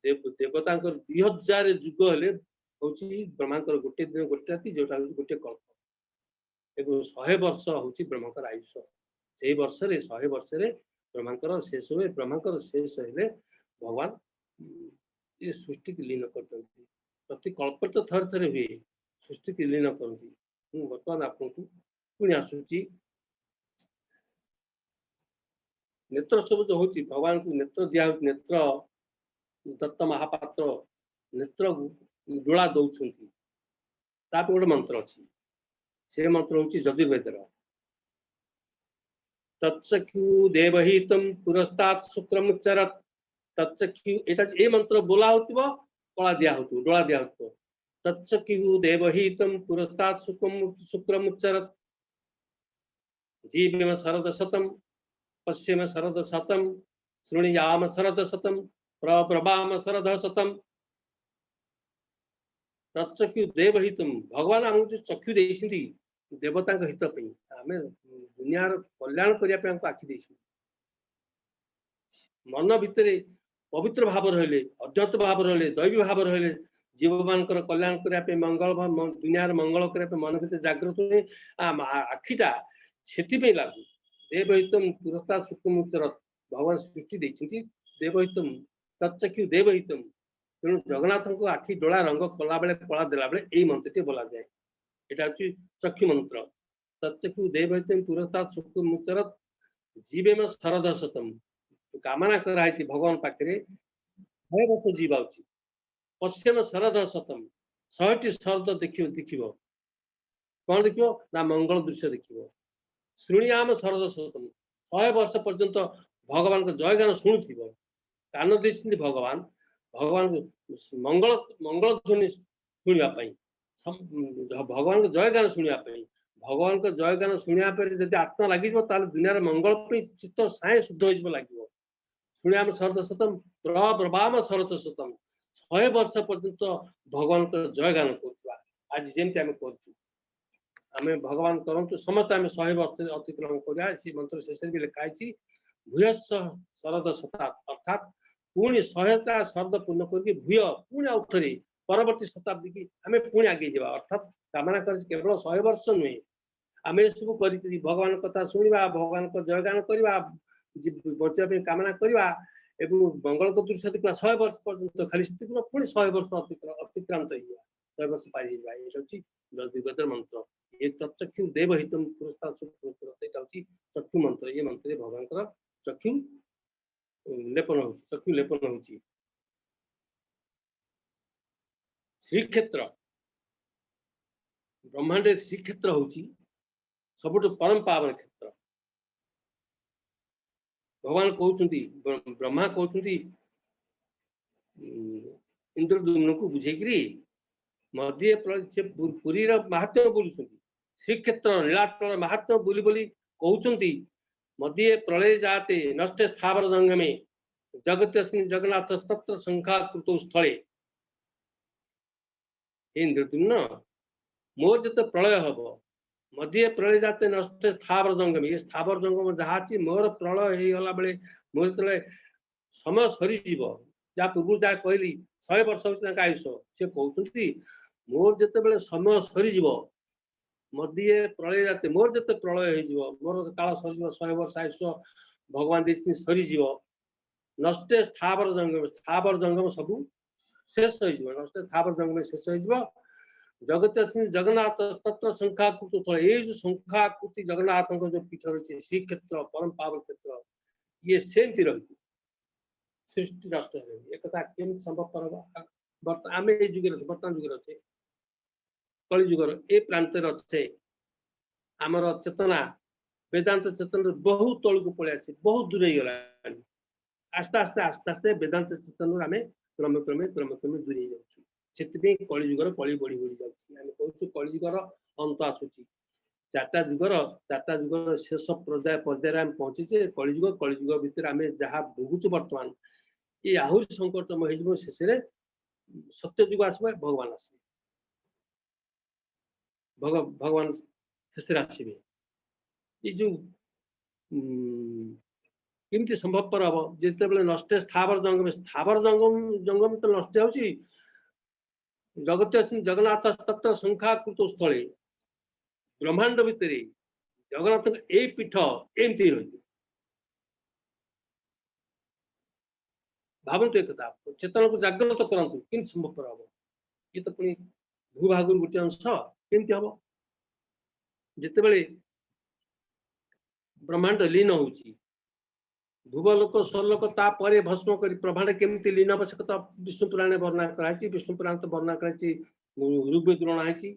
देवता 2000 युग हेले हूँ ब्रह्मांकर गोटे दिन गोटे राति जोटा गोटे कल्प एवं 100 वर्ष होची ब्रह्मकर आयुष से वर्ष रे 100 वर्ष रे ब्रह्मकर शेष हुए ब्रह्मकर शेष हेले भगवान ये सृष्टि की लीन करते प्रति कल्प तो थर थर हुए सृष्टि की लीन करती बर्तमान आपको पुणी आसूची नेत्र सब जो होची भगवान को नेत्र दिया नेत्र दत्त महापात्र नेत्र डोला दौरान गोटे मंत्र अच्छी से मंत्र हूँ यजुर्वेदर तत्सख्यु देवहितम पुरस्तात् शुक्रमुच्चरत् तत्सख्यु एटा ए मंत्र बोला होतिबो कला दिया होतो डोला दिया होतो तत्सख्यु देवहितम पुरस्तात् शुक्रमुच्चरत् जीवेम शरद शतम पश्चिम शरद शतम श्रुणियाम शरद शतम प्रप्रभाम शरद शतम तत्चक्षु देवहितम भगवान आम जो चक्षु देइसिंदी देवता हित पे आम दुनिया कल्याण करने आखि दे मन भितर पवित्र भाव रहिले अध्यत भाव रहिले दैवी भाव रहिले जीव मान कल्याण करने मंगल दुनिया मंगल करने मन भर जागृत आखिटा से लागू देवहितम पुरस्तात् शुक्रमुच्चरत् भगवान सृष्टि देइछिंती देवहितम तत्चक्षु देवहितम तेणु जगन्नाथ को आखि डोला रंग कला बेले कला देला बेले एई मंत्रटी बोला जाए एटा होची चक्षु मंत्र तत्चक्षु देवहितम पुरस्तात् शुक्रमुच्चरत् जीवेम शरद शतम कामना कराई भगवान पाखे 100 वर्ष जीवा पश्चिम शरद शतम 100टी शरद देखिबो कौन देखिबो ना मंगल दृश्य देखिबो श्रुणियाम शरद शतम 100 वर्ष पर्यंत भगवान को जयगान शुणुथिबो कान देइछिंती भगवान भगवान मंगल मंगल ध्वनि शुणा भगवान को जयगान शुणा भगवान को जयगान शुणा जब आत्मा लगे दुनिया मंगल चित्त साए शुद्ध हो लगे शुणाम शरद शतम प्रभाम शरद शतम 100 वर्ष पर्यंत भगवान को जयगान कर आज जमी आम कर भगवान करतु समस्त आम 100 वर्ष अतिक्रमण करा मंत्र शेष भी लिखाई भूयस शरद शताब्द अर्थात पुणी 100टा शब्द पूर्ण करके भूय पुणी आउ थे परवर्ती शताब्दी की आम पुणी आगे जावा अर्थात कामना कर केवल 100 वर्ष नुहे आम सब कर भगवान कथा शुणा भगवान को जयगान करवा बचापी कामना करवा एवं मंगल को दृश्य देखा 100 वर्ष पर्यंत खाली पुणी 100 वर्ष अतिक्रांत 100 वर्ष पारी यजुर्वेद मंत्र ये तत्चक्षु देवहितम पुरस्तात् चक्षु मंत्र ये मंत्र भगवान चक्षु लेपन हो चक्षु लेपन हो श्रीक्षेत्र ब्रह्मांड श्रीक्षेत्र हूँ सबुठ परम पावन क्षेत्र भगवान कहते ब्रह्मा कहते इंद्रद्युम्न को बुझेकरी मध्य पुरी महात्म्य बोलुं श्रीक्षेत्र नीलाचल महात्म्य बोली बोली कहते मध्य प्रलय जाते नष्टे स्थावर जंगमे जगत जगन्नाथ तत्र संख्याकृत स्थले इंद्रद्युम्न मोर जते प्रलय हम मध्य प्रलय जाते नष्टे स्थावर जंगम ये स्थावर जंगम जहाँ मोर प्रलय हो गला बेले मोर जो समय सरीज जहाँ पूर्व जहाँ कहली 100 वर्ष हो आयुष से कहते मोर जिते समय सरीज मध्य प्रलय जाते मोर जिते प्रलय हो मोर काल सर 100 वर्ष आयुष भगवान दे सरीज नष्टे स्थावर जंगम सब शेष हो नष्टे स्थावर जंगम शेष हो जगत जगन्नाथ तत्र संख्याकृत स्थल ये जो संख्याकृति जगन्नाथ जो पीठ रही श्रीक्षेत्र परम पावन क्षेत्र ये सेमती रही सृष्टि राष्ट्र एक केम संभव आम युग बर्तमान जुगर अच्छे कली जुगर ए प्रांत अच्छे आमर चेतना वेदांत चेतन बहुत तौल को पलि आसी बहुत दूर हो गला आस्ते आस्ते आस्ते आस्ते वेदांत चेतन आम क्रमे क्रमे दूरे जाऊँ से कलिजुगर कली बढ़ी बढ़ी जाऊँ कलिजुगर अंत आसूची चार्टा जुगर शेष पर्यायर आम पहुंचे कलिजुग भितर आम जहाँ भोगुचु बर्तमान ये आहरी संकटमय हो शेष सत्य जुग आस भगवान आसवे भगवान शेष आसवे ये जो केमती संभवपर हम जिते नष्टे स्थावर जंगम तो नष्ट हो जगत जगन्नाथ तत्र संख्याकृत स्थले ब्रह्मांड भितर जगन्नाथ ए पीठ एमती रही भावतु एक चेतन को जागृत करंतु कि संभवपर हम ये तो पुणी भूभाग गोटे अंश केमती हम जिते ब्रह्मांड लीन होची भूवलोक स्वर्लोक तापर भस्म कर ब्रह्मांड केमती लीन आवश्यकता विष्णु पुराण वर्णना कराई विष्णु पुराण तो वर्णना कराई ऋग्वेद वर्णना है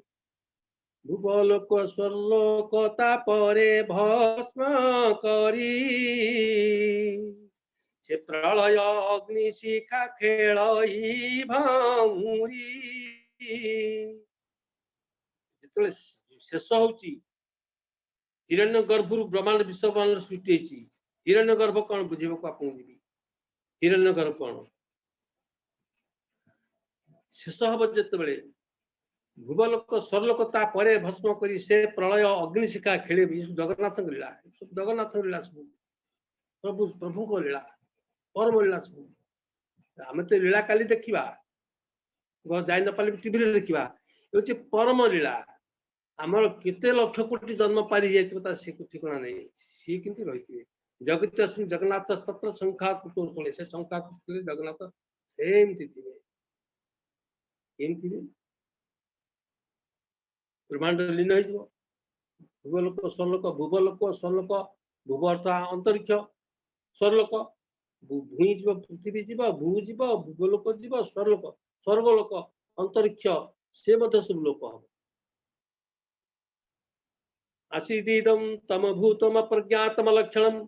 भूवलोक स्वर्लोक तापर भस्म करी से प्रलय अग्नि शिखा खेल भाऊरी जिते शेष होची हिरण्य गर्भरु ब्रह्मांड विश्व ब्रह्मांड सृष्टि होची हिरण्य गर्भ कौन बुझे आप हिरण्य गर्भ कौन शेष हम जिते भूवलोक स्वर्लोक तापर भस्म करी से प्रलय अग्निशिखा खेले जगन्नाथ लीला जगन्नाथ लीला सब प्रभु प्रभु को लीला परम लीला सब आम तो लीला काली देखा जाई न पारे टीवी देखा ये परम लीला आमर केते लक्ष कोटी जन्म पारी जाता से ठिकाना नहीं सी कि रही जगत जगन्नाथ तत्र संख्या कुतुले से संख्या कुतुले जगन्नाथ सेमती ब्रह्मांड लीन हो भूवलोक स्वर्लोक भूव अर्थ अंतरिक्ष स्वर्लोक भूई जीव पृथ्वी जीव भू जीव भूवलोक जीव स्वर्लोक स्वर्गलोक अंतरिक्ष से सब लोक हम आसीदीदम तम भूतम प्रज्ञातम लक्षणम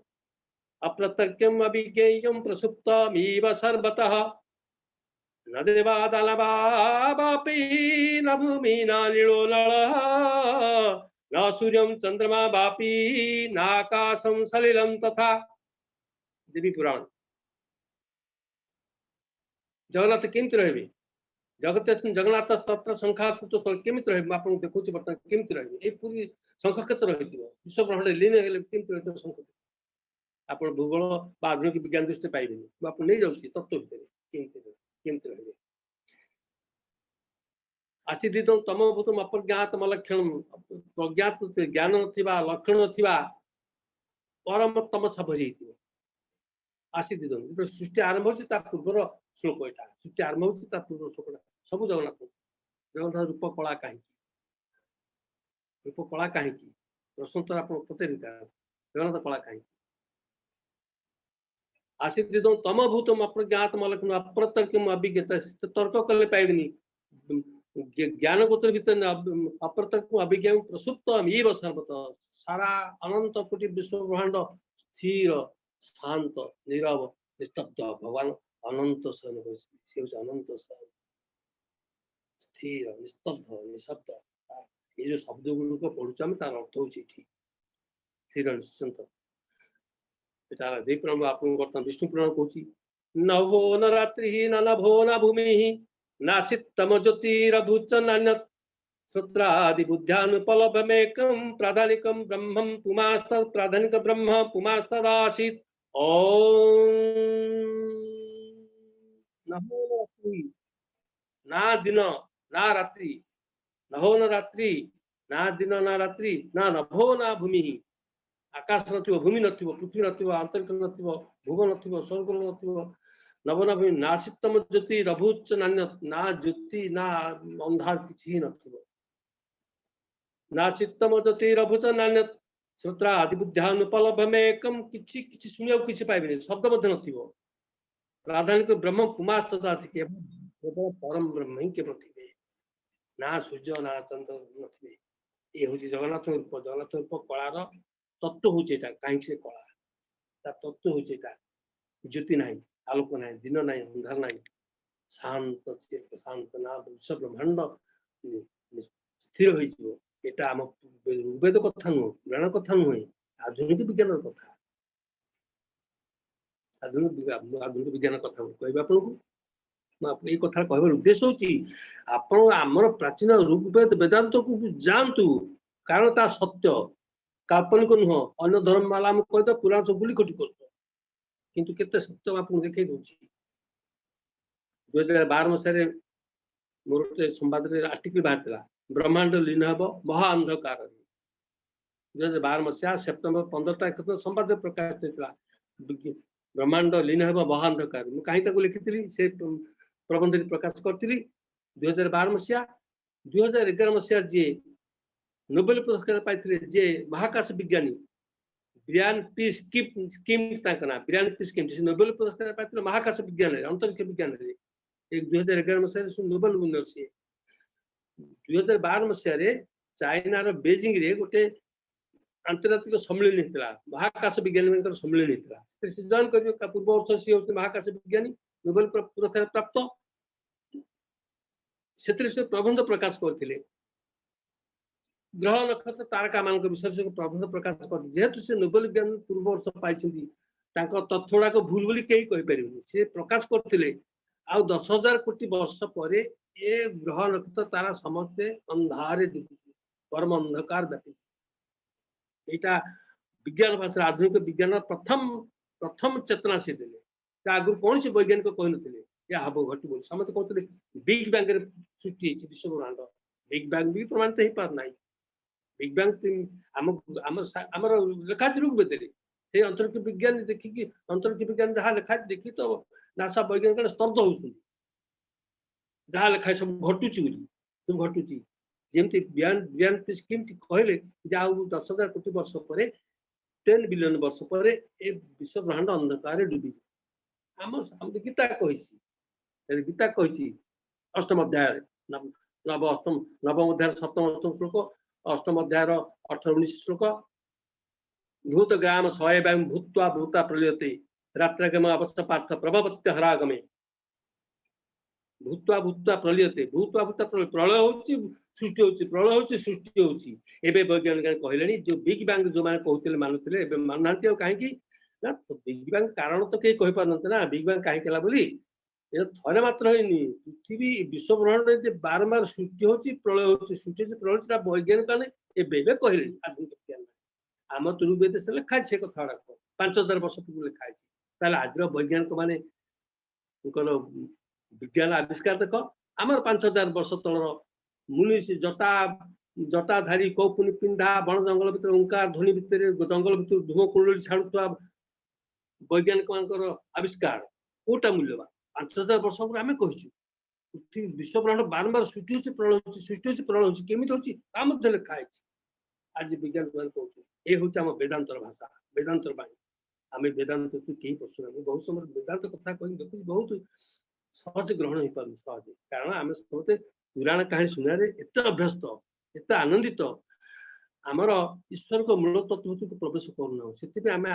अप्रत्यक्यम अभिज्ञेयम प्रसुप्तमिव सर्वतः न देवा दानवापि न भूमि न नीलो नलः न सूर्यं चंद्रमा वापि नाकाशं सलिलं तथा देवी पुराण जगन्नाथ केमती रहे जगत जगन्नाथ तत्र संख्या केमती रहे आप देखुँ बर्तमान केमती रहे ये पूरी शंख क्षेत्र रही विश्व ब्रह्मांड लीन केमती रही शंख आप भूगोल आधुनिक विज्ञान दृष्टि पाइबे आप नहीं जाऊँगी तत्व भितर केमती रहे आसीदित तम भूतम अप्रज्ञातम लक्षण प्रज्ञात ज्ञान नथिबा लक्षण नथिबा परम तमसा भरी आसीदित सृष्टि आरंभ होता पूर्वर श्लोक यहाँ सृष्टि आरंभ होता पूर्व श्लोक सब जगन्नाथ जगन्नाथ रूप कला कहीं रूप कला कहीं प्रश्न आप पचार जगन्नाथ कला कहीं आसीदित तम भूतम अप्रज्ञातम लक्षण अप्रतर्कम अभिज्ञता तर्क कले पाइबनी ज्ञान गोत्र भीतर अप्रतर्क अभिज्ञा प्रसुप्त अमीव सर्वतः सारा अनंत कोटि विश्व ब्रह्मांड स्थिर शांत नीरव निस्तब्ध भगवान अनंत सहन से अनंत सहन स्थिर निस्तब्ध निशब्द ये जो शब्द गुड़क पढ़ुचे तार अर्थ हो स्थिर निश्चिंत पुराण आप विष्णु पुराण कहूँ नभो न रात्रि न नभो न भूमि नासितम ज्योतिरभूच नान्यत् सूत्रादि बुद्ध्यानुपलभमेकं प्राधानिकं ब्रह्मं पुमास्त प्राधानिक ब्रह्म पुमास्तदासीत् ओम नभो ना दिन ना रात्रि नभो न रात्रि ना दिन ना रात्रि ना नभो ना भूमि आकाश नथिबो भूमि नथिबो पृथ्वी नथिबो अंतरिक्ष नथिबो भुव नथिबो स्वर्ग नथिबो नवना भूमि नासितम ज्योति रभुच नान्य ना ज्योति ना अंधार किसी नथिबो नासितम ज्योति रभुच नान्य श्रोत्रा आदि बुद्ध्यानुपलभमेकम किछि किछि सुनिया किछि पाइबे शब्द मध्य नथिबो प्राधानिक ब्रह्म पुमास्तदा केवल परम ब्रह्म ही केवल थिबे ना सूर्य ना चंद्र नथिबे ये होची जगन्नाथ रूप कलार तत्व होची एटा काहे से कला ता तत्व होची एटा ज्योति नाही आलोक ना दिन ना अंधार ना शांत शांत ना विश्व ब्रह्मांड स्थिर होता आम ऋग्वेद कथा नुह पुराण कथा नुहे आधुनिक विज्ञान कथा आधुनिक विज्ञान कथा कह आपको ये कथा कहबार उद्देश्य होची आमर प्राचीन ऋग्वेद वेदांत को जानतु कारण ता सत्य काल्पनिक नुह अन्य धर्म वाला कहते पुराण सब गुली खटी कर किंतु केते सत्य आपको देखै दउची 2012 मसीह मोर संवाद आर्टिकल बाहर ब्रह्मांड लीन हम महा अंधकार 2012 मसीहा सेप्टेम्बर 15 तारिख दिन संवाद प्रकाश होता ब्रह्मांड लीन हो महाअंधकार मुझे कहीं लिखी से प्रबंध प्रकाश करी 2012 मसीहा 2011 मसीहा जी नोबेल पुरस्कार पाई जे महाकाश विज्ञानी ब्रियान पी स्किम ना ब्रियान पी स्किम नोबेल पुरस्कार पाई महाकाश विज्ञान अंतरिक्ष विज्ञान 2011 मसीह नोबेल विनर सी 2012 मसीह चाइना बेजिंग रे गोटे आंतर्जातिक सम्मेलन होता महाकाश विज्ञानी सम्मेलन होता से जॉइन कर पूर्व वर्ष सी होती महाकाश विज्ञानी नोबेल पुरस्कार प्राप्त से प्रबंध प्रकाश करते ग्रह नक्षत्र तारका मान विषय से प्रबंध प्रकाश कर जेहेतु से नोबेल विज्ञान पूर्व वर्ष पाई तथ्य गुड़ाक भूल बोली कहीं कहीपर से प्रकाश करते आ 10,000 कोटी वर्ष पर ये ग्रह नक्षत्र तारा समस्ते अंधारे परम अंधकार व्यापी यहाँ विज्ञान भाषा आधुनिक विज्ञान प्रथम प्रथम चेतना से देले आगु कौन से वैज्ञानिक कही नुले या हम घटू बोली समस्त कहते बिग बैंग सृष्टि विश्व ब्रह्मांड बिग बैंग भी प्रमाणित हो पार ना बिग बैंग आम लेखा ऋग्वेद से अंतरिक्ष विज्ञान देखिकी अंतरिक्ष विज्ञान जहाँ लेखा देखी तो नासा वैज्ञानिक स्तब्ध होती जहाँ लेखा सब घटुची सब घटुची जमी बियान कहले 10,000 कोटी वर्ष पर 10 बिलियन वर्ष पर ए विश्व ब्रह्मांड अंधकार डूबी आम गीता कही गीता कही अष्टम अध्याय नवम अध्याय 7 8 श्लोक अष्टम अध्याय 18 19 श्लोक भूत ग्राम सयवायु भूत्वा भूता प्रलयते रात्रगम अवस्था पार्थ प्रभवत्य हरागमे भूत्वा भूत्वा प्रलयते भूत्वा भूता प्रलय होची सृष्टि होची प्रलय होची सृष्टि होची एबे वैज्ञानिक कहलेनी जो बिग बैंग जो माने कहउतले मानुतले एबे माननांती काहे कि ना बिग बैंग कारण तो के कहि पारनते ना बिग बैंग काहे केला बोली ये थरे मात्र होइनी पृथ्वी विश्व ब्रह्मांड जे बारंबार सृष्टि होची प्रलय होची सृष्टि होची प्रलय होची वैज्ञानिक माने एबे कहले आधुनिक विज्ञान आम तो ऋग्वेद से लिखा से कथा 5,000 वर्ष पूर्व लिखा है आज वैज्ञानिक माने विज्ञान आविष्कार देख आमर 5,000 वर्ष तलर मुनि जटा जटाधारी कौपुनी पिंधा बण जंगल भितर ओंकार ध्वनि भितर जंगल भितर धूम कुंडली छाड़ुवा वैज्ञानिक मान आविष्कार कोटा मूल्यवान 5,000 वर्ष आम कही पृथ्वी विश्व ब्रह्मांड बारंबार सृष्टि होची प्रलय होची सृष्टि होची प्रलय होची केमिति होची ता मध्ये लिखा है आज विज्ञान मान कहू ये हूँ आम वेदांतर भाषा वेदांतर बाणी आम वेदांत कहीं पशुना बहुत समय वेदांत कथा कह देखु बहुत सहज ग्रहण हो पार सहज कारण आम समझते पुराण कहानी शुणारे एत अभ्यस्त एत आनंदित आमर ईश्वर को मूल तत्व को प्रवेश करना से आम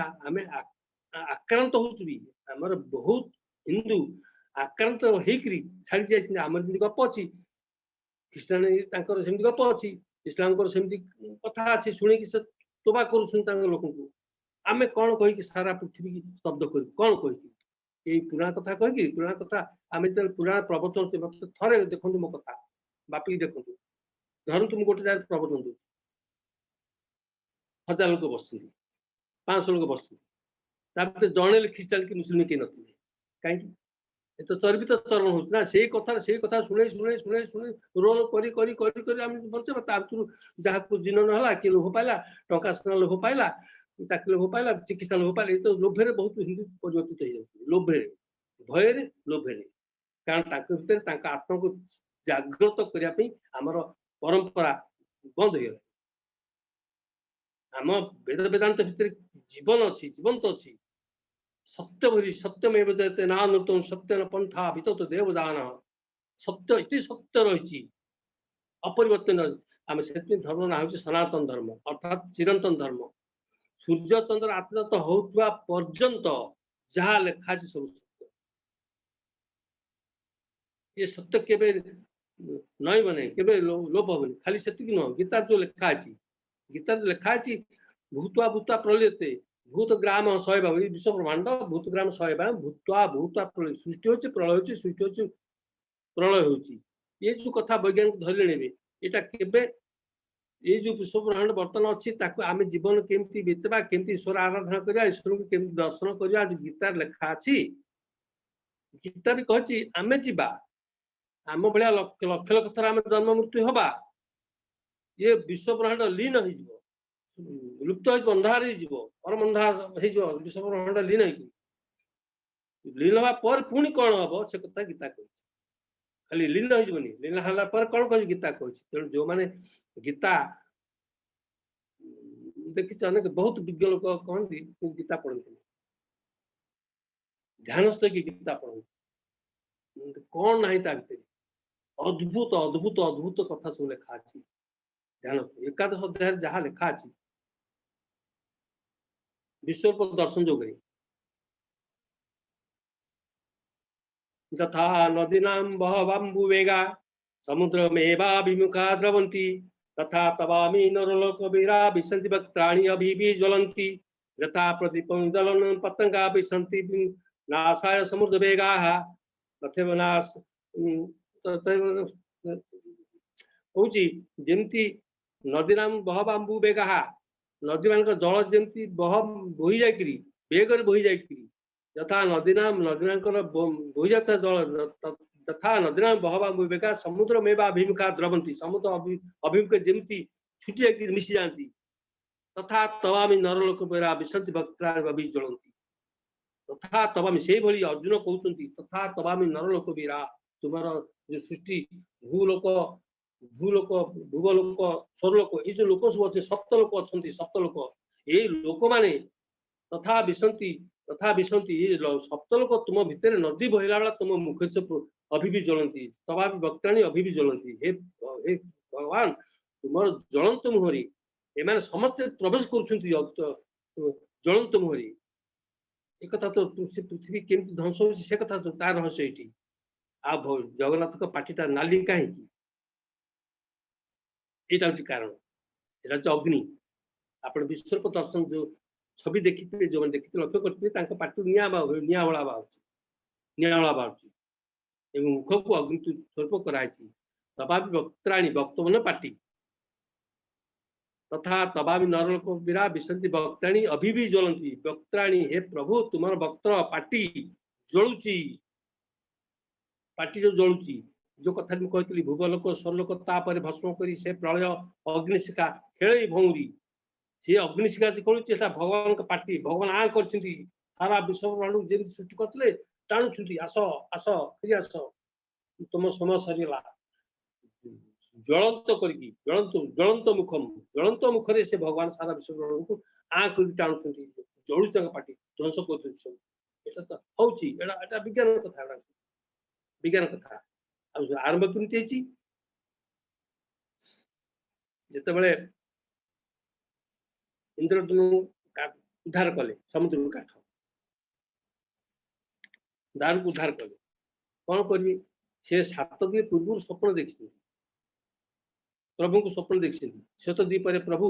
आक्रांत होमर बहुत हिंदू आक्रांत होकर छाड़ी जाए आम गप अच्छी ख्रीष्टान गप अच्छी इस्लाम कथा अच्छी शुणी से तोबा कर लोक आम कौन कहीकि सारा पृथ्वी की स्तब्ध कर कौन कहीकि ये पुराण कथा कहीकि पुराण कथा आम जो पुराण प्रवचन मत थे देखो मो कथा बापी देखो धरु तुम गोटे जगह प्रवचन दो 1,000 लोक बस 500 लोक बस जड़े ख्रीष्टान कि मुस्लिम कहीं नथिले कहीं तो चर्बित चरण होना से कथा शुणे शुणे शुणे शुणे रोल कर जहाँ जिन ना कि लोभ पाइला टंका स्ना लोभ पाइला चाकरी लोभ पाइला चिकित्सा लोभ पाइला तो लोभे बहुत हिंदू परिवर्तित हो जाती लोभे भय लोभे कारण भितर आत्मा को जागृत करने आमर परंपरा बंद हो आम वेद वेदांत भितर जीवन अच्छी जीवंत अच्छी सत्य भरी सत्यमेव जयते नानृतम सत्य न पंथा वितत देवदान सत्य इति सत्य रही अपरिवर्तन आम से धर्म ना हूँ सनातन धर्म अर्थात चिरंतन धर्म सूर्य चंद्र आत्मत होता पर्यंत जहाँ लिखा सब सत्य ये सत्य केबे नई बने केबे लोप हेनी खाली से नुह गीता जो लिखा भूतवा भूतवा प्रलयते भूत ग्राम शैवा विश्व ब्रह्मांड भूत ग्राम शैवा भूतवा भूतवा प्रलय सृष्टि होची प्रलय होची सृष्टि होची प्रलय होची ये जो कथा वैज्ञानिक धरले यहाँ केबे ये जो विश्व ब्रह्मांड बर्तमान अच्छी आम जीवन केमती बीतवा केमती ईश्वर आराधना करवा ईश्वर को केमती दर्शन करवा आज गीतार लिखा अच्छी गीता भी कही आम जीवा आम भाया लक्ष लक्ष थर आम जन्म मृत्यु हवा ये विश्व ब्रह्मांड लीन हो लुप्त अंधार परम अंधार विश्व ब्रह्मांड लीन लीन हवा पर पुणी कौन हम से कथा गीता कही खाली लीन होनी लीन हला पर कौन कह गीता कही तेणु जो मैंने गीता देखी अनेक बहुत विज्ञ लोक कहते गीता पढ़ते ध्यानस्थ की गीता पढ़ते कौन ना भर अद्भुत अद्भुत अद्भुत कथा सब लिखा ध्यान एकादश अध्याय जहाँ लिखा विश्व दर्शन जो यथा नदीनां बहवम्बुवेगा समुद्रमेवाभिमुखा द्रवन्ति तथा तवामि नरलोकवीरा विशन्ति वक्त्राणि अभिभि ज्वलन्ति यथा प्रदीपं ज्वलनं पतंगा विशन्ति नाशाय समुद्रवेगाः तथैव नाश तथैव होची जेमती नदीनां बहवम्बुवेगा नदी मान जल जमी बह बोही जाकरी बेगर बोही जाकरी यथा नदीना नदीना बोही जाता जल तथा नदीना बहवा बेगा समुद्र में अभिमुखा द्रवंती समुद्र अभिमुख जमी छुटी जाकर मिसी जाती तथा तवामी नरलोक पेरा विशंति भक्ता ज्वलंती तथा तवामी से भली अर्जुन कहते तथा तवामी नरलोक वीरा तुम जो सृष्टि भूलोक भूलोक भूवलोक स्वर्लोक ये जो लोक सब अच्छे सप्तलोक अच्छा सप्तलोक ये लोक माने तथा विशंति ये सप्तलोक तुम भितर नदी बहला बेला तुम मुख से अभी भी ज्वलंती तवा वक्ताणी अभी भी ज्वलंती हे भगवान तुम ज्वलंत मुहरी एम समस्त प्रवेश कर ज्वलंत मुहरी एक तो पृथ्वी केमती ध्वंस हो कथा तार रहस्य ये आ जगन्नाथ पार्टीटा नाली कहीं यहाँ हूँ कारण यहाँ हूँ अग्नि आप विश्व दर्शन जो छवि देखी जो मैंने देखी लक्ष्य करते पार्टी निआ निआहला बाहर मुख को अग्नि स्वरूप कराई तवापि वक्त्राणी वक्तव्य पार्टी तथा तवापि नरलोक वीरा विशंति वक्त्राणी अभी भी ज्वलंती वक्त्राणी हे प्रभु तुम वक्त्र पार्टी जलुची पार्टी जो जलुची जो कथा कहती भूवलोक स्वर्लोक तापर भस्म कर से प्रलय अग्निशिखा खेल भौरी सी अग्निशिखा कौन भगवान पार्टी भगवान आ कर सारा विश्व ब्रह्मांड जमी सृष्टि करते टाणुंट आस आस फिर आस तुम समय सरीगला ज्वलंत कर ज्वलंत मुखरे से भगवान सारा विश्व ब्रह्मांड को आ कर टाणुंट जलुच पार्टी ध्वंस कर विज्ञान कथा विज्ञान कथा आरंभ केमती जिते इंद्रद्युम्न उद्धार कले समुद्र काठ दारू को उद्धार कले कौन करेंगे से 7 दिन पूर्व स्वप्न देखी प्रभु को स्वप्न देखी 7 दिन पर प्रभु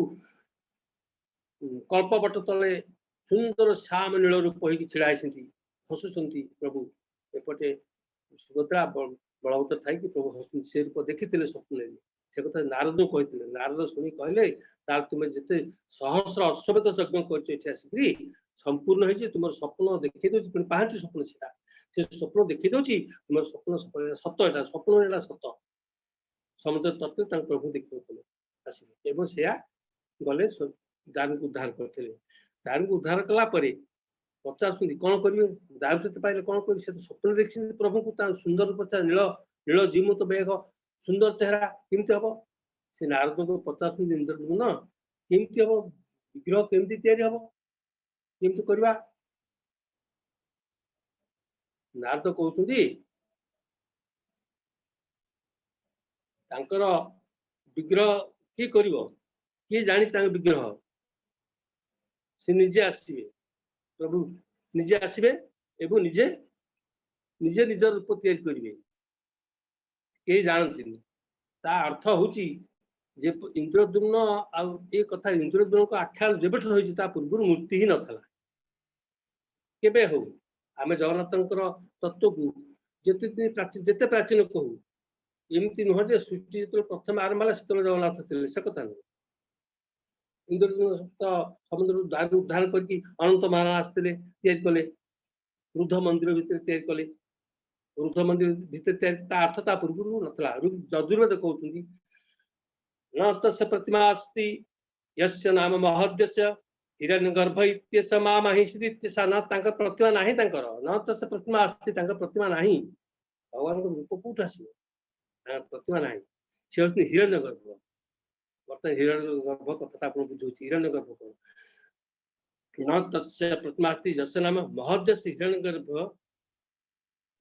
कल्पवट तले सुंदर श्याम नील रूप हो छिड़ा हसुंट प्रभु एपटे सुभद्रा बलवंत थी कि प्रभु हसन से रूप देखी स्वप्न से कथा नारद कहते नारद शुणी कहले तुम्हें जिते सहस्र अश्वमेध यज्ञ कर संपूर्ण हो तुम स्वप्न देखी दूसरी पांच स्वप्न से स्वप्न देखी दूसरी तुम स्वप्न सत एटा स्वप्न एटा सत समुद्र तत्व प्रभु देखते आसवे गले दारू को उद्धार करते दारू को उद्धार कलापर पचार कौन करेंगे दारू तो पाइले कौन कर स्वप्न देखी प्रभु को सुंदर रूप नील नील जीमुत बेग सुंदर चेहरा केमती हम से नारद को पचार इंद्रद्युम्न केमती हम विग्रह केमती तैयारी हम केमती करवा नारद कहते विग्रह किए कर किए जानी विग्रह से निजे आसवे प्रभु निजे आसवे एवं निजे निजे निज रूप तैयारी करेंगे कहीं जानती ता अर्थ हूँ इंद्रद्युम्न आ कथा इंद्रद्युम्न को आख्यान जब पूर्व मूर्ति ही नाला केबे हो आम जगन्नाथ तत्व को जिते प्राचीन कहू एमती नुह जे सृष्टि जो प्रथम आरंभ है से जगन्नाथ थे से कथा नुह इंद्रद्युम्न समुद्र दारू उद्धार करके अनंत महाराज आसते या कले वृद्ध मंदिर भितर या कले वृद्ध मंदिर भितर अर्थ पूर्व नाला यजुर्वेद कहते न तस्य प्रतिमा अस्ति यस्य नाम महद्यस्य हिरण्यगर्भ इत्यस्य मामहिषि इत्यसा न तांका प्रतिमा नाही तांकर न तो से प्रतिमा आस्ति तांका प्रतिमा नाही भगवान को रूप कोठ आसी प्रतिमा नाही से होती हिरण्यगर्भ वर्तमान हिरण्यगर्भ कथा आपन बुझुची हिरण्यगर्भ को न तस्य प्रतिमा आस्ति यस्य नाम महद्यस्य हिरण्यगर्भ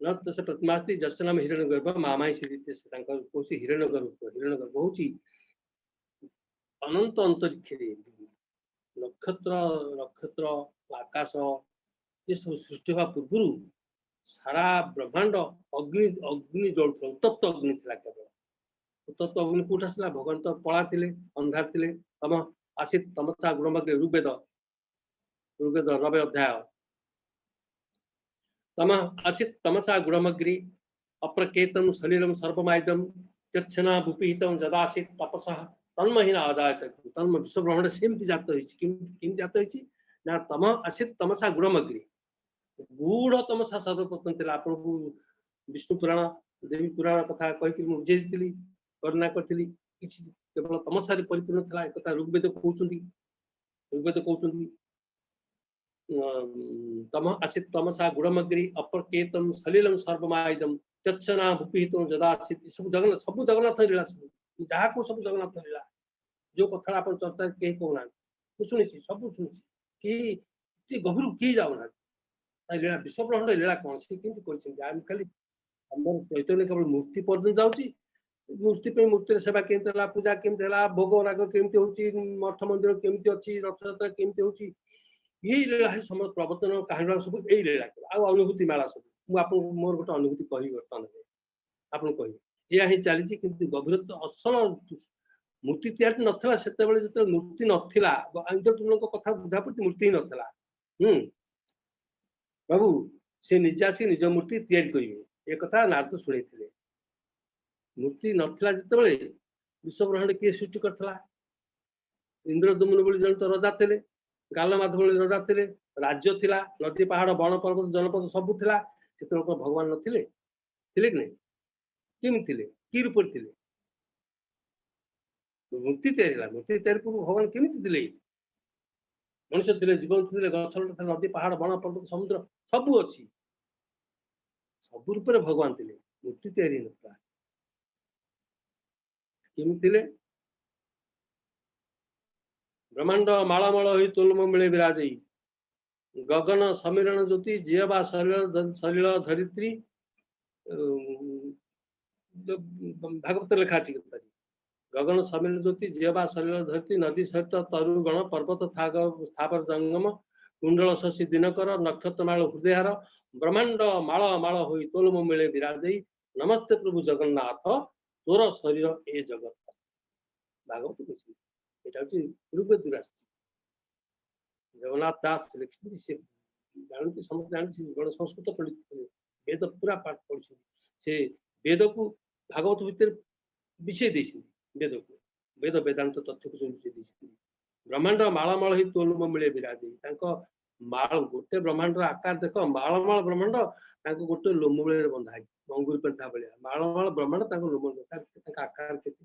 न तस्य प्रतिमा आस्ति यस्य नाम हिरण्यगर्भ मामहिषि इत्यस्य तांका कोसी हिरण्यगर्भ होची अनंत अंतरिक्ष नक्षत्र नक्षत्र आकाश ये सब सृष्टि हुआ पूर्व सारा ब्रह्मांड अग्नि अग्नि जलुଥିଲା उत्तप्त अग्नि थिला केवल उत्तप्त अग्नि कोठ आसला भगवान तो पळा थिले अंधार थिले तम आसित तमसा गुणमग्रे ऋग्वेद 9 अध्याय तम आसित तमसा गुणमग्री अप्रकेतम सलिलम सर्वमायदम यच्छना भूपिहितम जदासित तपसः तन्महीन आदायत तन्म विश्व ब्रह्मांड सेमती जात होइछि किम जात होइछि ना तम आसित तमसा गुणमग्री गूढ़ तमसा सर्वप्रथम थिला आपन को विष्णु पुराण देवी पुराण कथा कहि कि बुझे दिली वर्णना करथिली किछि केवल तमसा रे परिपूर्ण थिला एक कथा ऋग्वेद कहउचंदी तम आसित तमसा गुणमग्री अप्रकेतम सलिलम सर्वमायदम तत्सना भूपिहितम जदासित सब जगन्नाथ लीला सब जहा को सब जगन्नाथ लीला जो कथा अपन चर्चा के कहना सुनी सब सुनी कि गभीर की जाऊना लीला विश्व ब्रह्मांड लीला कौन से किंतु खाली हमर चैतन्य केवल मूर्ति पर्यंत जाउची मूर्ति पे मूर्ति सेवा केमती पूजा केमती भोग राग केमती होची मठ मंदिर केमती अच्छी रथयात्रा केमती होची यही लीला है समस्त प्रवर्तन कहानी सब यही लीला अनुभूति मेला सब मुझे मोर गोटे अनुभूति कही बर्तमान आपन कही या ही चली कि गभीर असल मूर्ति तैयारी नथिला सेतेबेले जते मूर्ति नथिला तुमको कथा बुझा पड़ती मूर्ति ही नथिला प्रभु से निज आसी निज मूर्ति तैयारी करिवे ए कथा नारद सुनैथिले मूर्ति नथिला जतेबेले विश्व ब्रह्मांड के सृष्टि करथला इंद्रदुम्न बोली जन तो राजा थिले गालमाध बोली राजा थिले राज्य थिला नदी पहाड़ वन पर्वत जनपद सब थिला सेते भगवान नथिले थिले कि नहीं केम थिले की रूप थिले मूर्ति तैयारी पूर्व भगवान केमिति थिले मनुष्य थिले जीवन थिले गछ लता नदी पहाड़ वन पर्वत समुद्र सब अछि सब रूप रे भगवान थिले मूर्ति तैयारी नथला केमिति थिले ब्रह्मांड मालामाल होई तुलम मिले विराजई गगन समीरण ज्योति जीवा सलिल धरित्री भागवत लिखा अछि गगन समीरण ज्योति जीवा सलिल धरित्री नदी सहित तरुगण पर्वत स्थावर जंगम कुंडल शशि दिनकर नक्षत्रमाल हृदयहार ब्रह्मांड माल माल होई तोलम मिले विराजई नमस्ते प्रभु जगन्नाथ तोर शरीर ए जगत भागवत कहछि एटा होछि ऋग्वेद जगन्नाथ दास लिखिथि से जानती समझ जानती गण संस्कृत पढ़ी वेद पूरा पाठ पढ़ी से वेद को भागवत भीतर विषय देछि वेद को वेद वेदांत तथ्य को विषय देछि ब्रह्मांड मालामाल ही तोलम मिले विराजे तांको माल गोटे ब्रह्मांड आकार देख मालामाल ब्रह्मांड तांको गोटे लोम बेले बंधा है मंगुर पंथा बलिया मालामाल ब्रह्मांड तांको लोम तांको आकार केते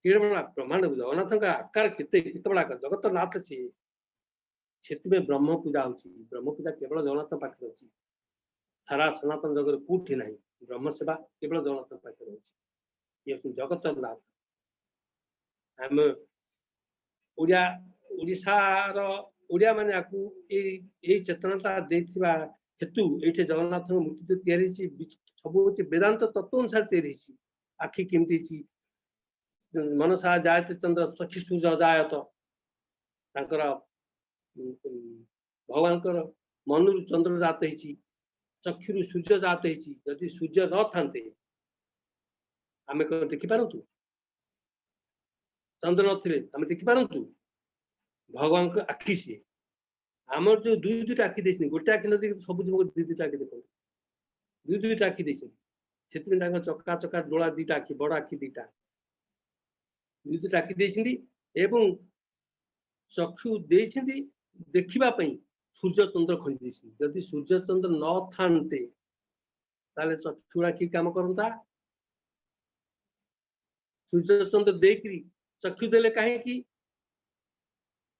ब्रह्मांड जगन्नाथ आकार केते बड़ा जगत नाथ से ब्रह्म पूजा होची ब्रह्म पूजा केवल जगन्नाथ पाखे होची सारा सनातन जगत कोठी नहीं ब्रह्म सेवा केवल जगन्नाथ पाखे होची ये जगत नाथ हम ओडिया ओडिशार ओडिया माने आकु ए चेतनाटा देथिबा हेतु एठे जगन्नाथ मूर्ति तैयारी सब वेदांत तत्व अनुसार तैयारी आखि केमती मनसा जायते चंद्र चक्षु सूर्य जायत तांकर भगवान मनु चंद्र जात चक्षु सूर्य जात जदि सूर्य न थांते आमे देखि पारंतु चंद्र नथिले आमे देखि पारंतु भगवान को आखि से आमर जो दुई दुईटा आखि देछनी गोटे आखि न देखि सब जीव दुई दुईटा आखि देखो दुई दुईटा आखि देछनी सेति तांका चक्का चक्का डोळा दुईटा आखि बड़ आखि दुईटा दुई दुईटा आखि देछनी एवं चक्षु देछनी देखिबा पई सूर्य चंद्र खंडी देछनी जदि सूर्य चंद्र न थांते ताले चक्षुरा की काम करंता सूर्य चंद्र देखि चक्षु देले काहे की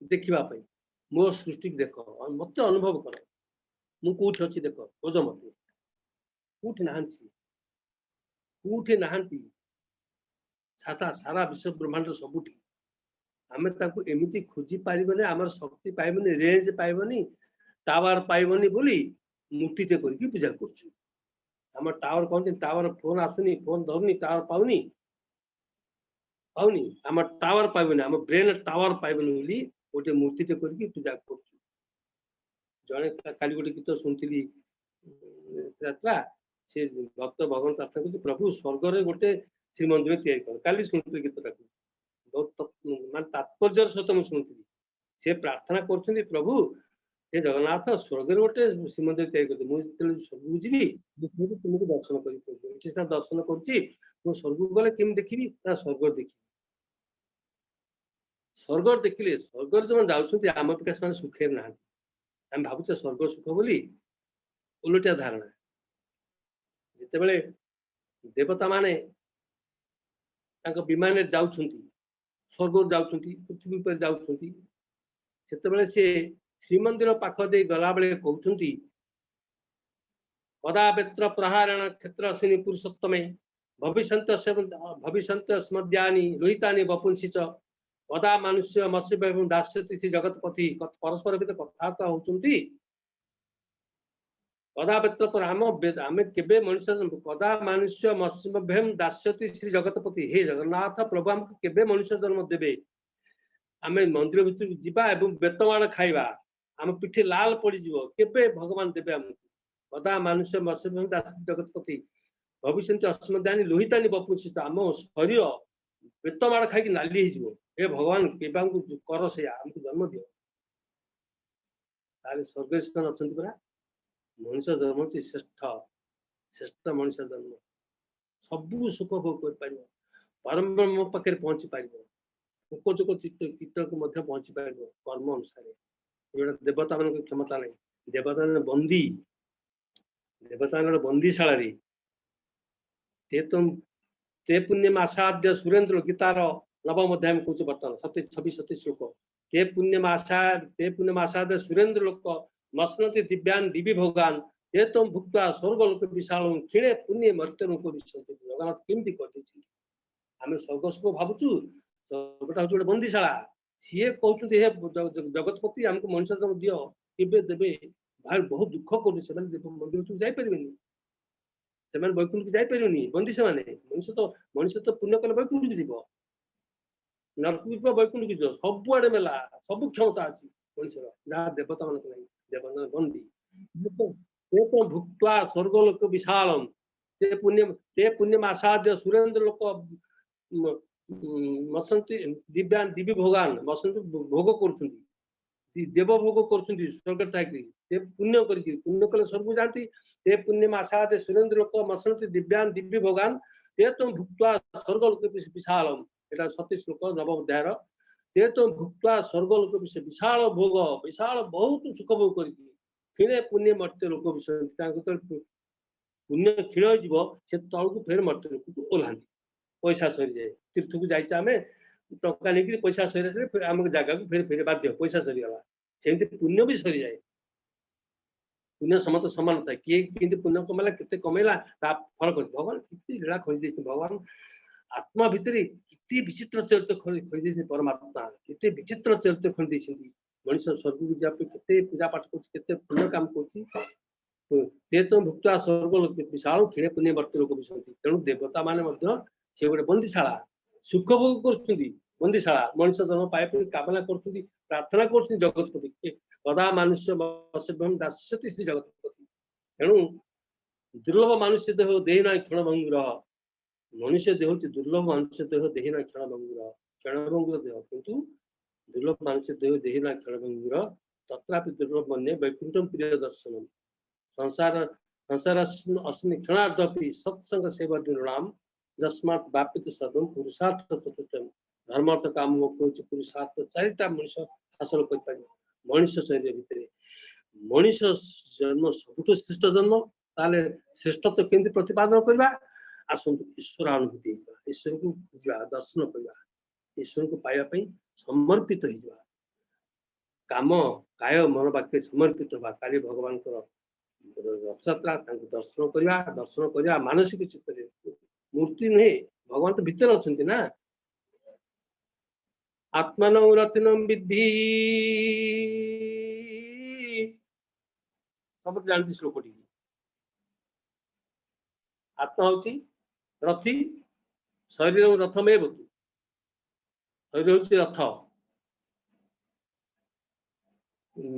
देखा मो सृष्टि देख मत अनुभव कर मु कौट अच्छी देख खोज मत कौटी नहांती सारा सारा विश्व ब्रह्मांड सबुठी आमे ताकू एमिति खोजी पारिबने आमर शक्ति पाइबनी रेंज पाइबनी टावर पाइबनी बोली मूर्तिते करके पूजा करछु आम टावर कहते टावर फोन आसुनी फोन धरुनी टावर पाउनी पाउनी आम टावर पाइबनी आम ब्रेन टावर पाइबनी बोली गोटे मूर्तिते करके पूजा करछु जने काली गोटे गीत सुनथिली यात्रा से भक्त भगवान प्रार्थना करछि प्रभु स्वर्ग रे गोटे श्रीमंदिर तैयारी कर काली सुनथिली गीतटा बहुत मान तात्पर्य सहित मुझे शुणी से प्रार्थना कर प्रभु हे जगन्नाथ स्वर्ग गोटे श्रीमंदिर तैयारी कर मुझे स्वर्ग जी तुमको दर्शन कर दर्शन कर स्वर्ग गले केम देखी स्वर्ग देखी स्वर्ग देखिले स्वर्ग जो जाऊँ आम अपेक्षा से सुखे ना आम भावुचे स्वर्ग सुख बोली उलटिया धारणा जिते बड़े देवता माने विमान जाऊँ स्वर्ग जाऊँ पृथ्वी पर जाते से श्रीमंदिर पाख दे गला बेले कहते कदा बेत्र प्रहारण क्षेत्र अश्विनी पुरुषोत्तमे भविष्य स्मद्यानि लोहितानि वपुंसी च कदा मनुष्य मत्स्य दास्यति श्री जगतपति परस्पर भीतर कथबार्ता होती कदा बेत्र पर आम केबे मनुष्य कदा मनुष्य मत्स्य दास्यति श्री जगतपति हे जगन्नाथ प्रभु आमको केबे मनुष्य जन्म देबे आम मंदिर भीतर जीवा एवं बेतमाण खाइबा आम पिठी लाल पड़ी जीवो केबे भगवान देबे आमको कदा मनुष्य मत्स्य दास्यति जगतपति भविष्य अस्मदानी लोहितानी वपुंसित आम शरीर बेतमाण खाई नाली हो हे भगवान केबा कर से आमको जन्म दियो ताले स्वर्ग अच्छा परा मनुष्य जन्म श्रेष्ठ श्रेष्ठ मनुष्य जन्म सबू सुख भोग कर परम ब्रह्म पाखे पहुंची पार पोकोचोक कीट को पहुंची पार कर्म अनुसार देवता मान क्षमता नहीं देवता बंदी देवता बंदीशाला ते पुण्यम आसाद्य सुरेन्द्र गीतार नवम अध्याय में कौच बर्तमान 26 श्लोक ते पुण्यम आसाद्य सुरेन्द्र लोक मस्नति दिव्यान दिव्य भोगान ये तुम भुक्ता स्वर्ग लोक विशाल क्षीणे पुण्य मर्त्य लोक जगन्नाथ केमती कर आम स्वर्ग सुख भावुचु स्वर्गटा हूँ गोटे बंदीशाला सी कहते हे जगतपति आमको मनुष्य जन्म दियो केबे देबे भाई बहुत दुख कर मंदिर तो जापर वैकुंठ की जापर बंदी से मनुष्य तो पुण्य कले वैकुंठ की जीव नरक की वैकुंठ की जीव सबुआड़े मेला सब क्षमता अच्छी मनुष्य जहाँ देवता मान नहीं देवता बंदी भुक्त्वा स्वर्ग लोक विशालम ते पुण्यम आसाद्य सुरेन्द्र लोक मसंती दिव्यान दिव्य भोगान मसंती भोग कर देव भोग कर स्वर्ग पुण्य कले स्वर्ग जाती ते पुण्यम आसाद्य सुरेन्द्र लोक मसंती दिव्यान दिव्य भोगान ते तुम भुक्त्वा स्वर्ग लोक विशालम एटा 27 श्लोक नवम अध्याय ते तुम भुक्त्वा स्वर्ग लोक विशाल भोग विशाल बहुत सुख भोग कर क्षीणे पुण्य मर्त्य लोक विषय पुण्य क्षीण हो तौक फेर मर्त्य लोक ओह्ला पैसा सरी जाए तीर्थ को जाए टका नहीं पैसा सरी आम जगह को फेर फेर बाध्य पैसा सरीगला सेमती पुण्य भी सरी जाए पुण्य समस्त समान था किए पुण्य कमेला के कमेला फल भगवान कितनी लीला खोजी भगवान आत्मा भितर कितने विचित्र चरित्र खोजी परमात्मा कितने विचित्र चरित्र खोजी मनुष्य स्वर्ग को जाए केते पूजा पाठ कर पुण्य काम कर भुक्ता स्वर्ग लोक विशाल क्षीणे पुण्य वर्त लोक विषय तेणु देवता माने से गोटे बंदीशाला सुख भोग कर बंदीशाला मनुष्य जन्म पाए कामना कर प्रार्थना कर जगतपति कदा मनुष्य दास्यति श्री जगतपति तेणु दुर्लभ मनुष्य देह देहिना क्षण भंगुर मनुष्य देह दुर्लभ मनुष्य देह देहिना क्षण भंगुर देह किंतु दुर्लभ मनुष्य देह देहिना क्षण भंगुर तत्रापि दुर्लभ मन्ये वैकुंठम प्रिय दर्शनम संसार अस्मिन् क्षणार्धपि सत्संग सेवा निर्णाम जस्मात् व्यापित सर्वम पुरुषार्थ चतुष्टयम धर्म अर्थ काम मोक्ष पुरुषार्थ चारिटा मनुष्य हासिल कर मनुष्य शरीर भितर मनुष्य जन्म सबुठ श्रेष्ठ जन्म ताले श्रेष्ठत्व केमती प्रतिपादन करवा आसतु ईश्वर अनुभूति ईश्वर को दर्शन करवा ईश्वर को पाइबा समर्पित हो काम काय मन वाक्य समर्पित होगा काली भगवान रथयात्रा दर्शन करवा दर्शन करवा मानसिक चित्त मूर्ति नुहे भगवान तो भीतर अच्छा ना आत्मन रत्नम विद्धि सब जानती श्लोकटी आत्मा हूँ रथी शरीर रथमेव तु शरीर हूँ रथ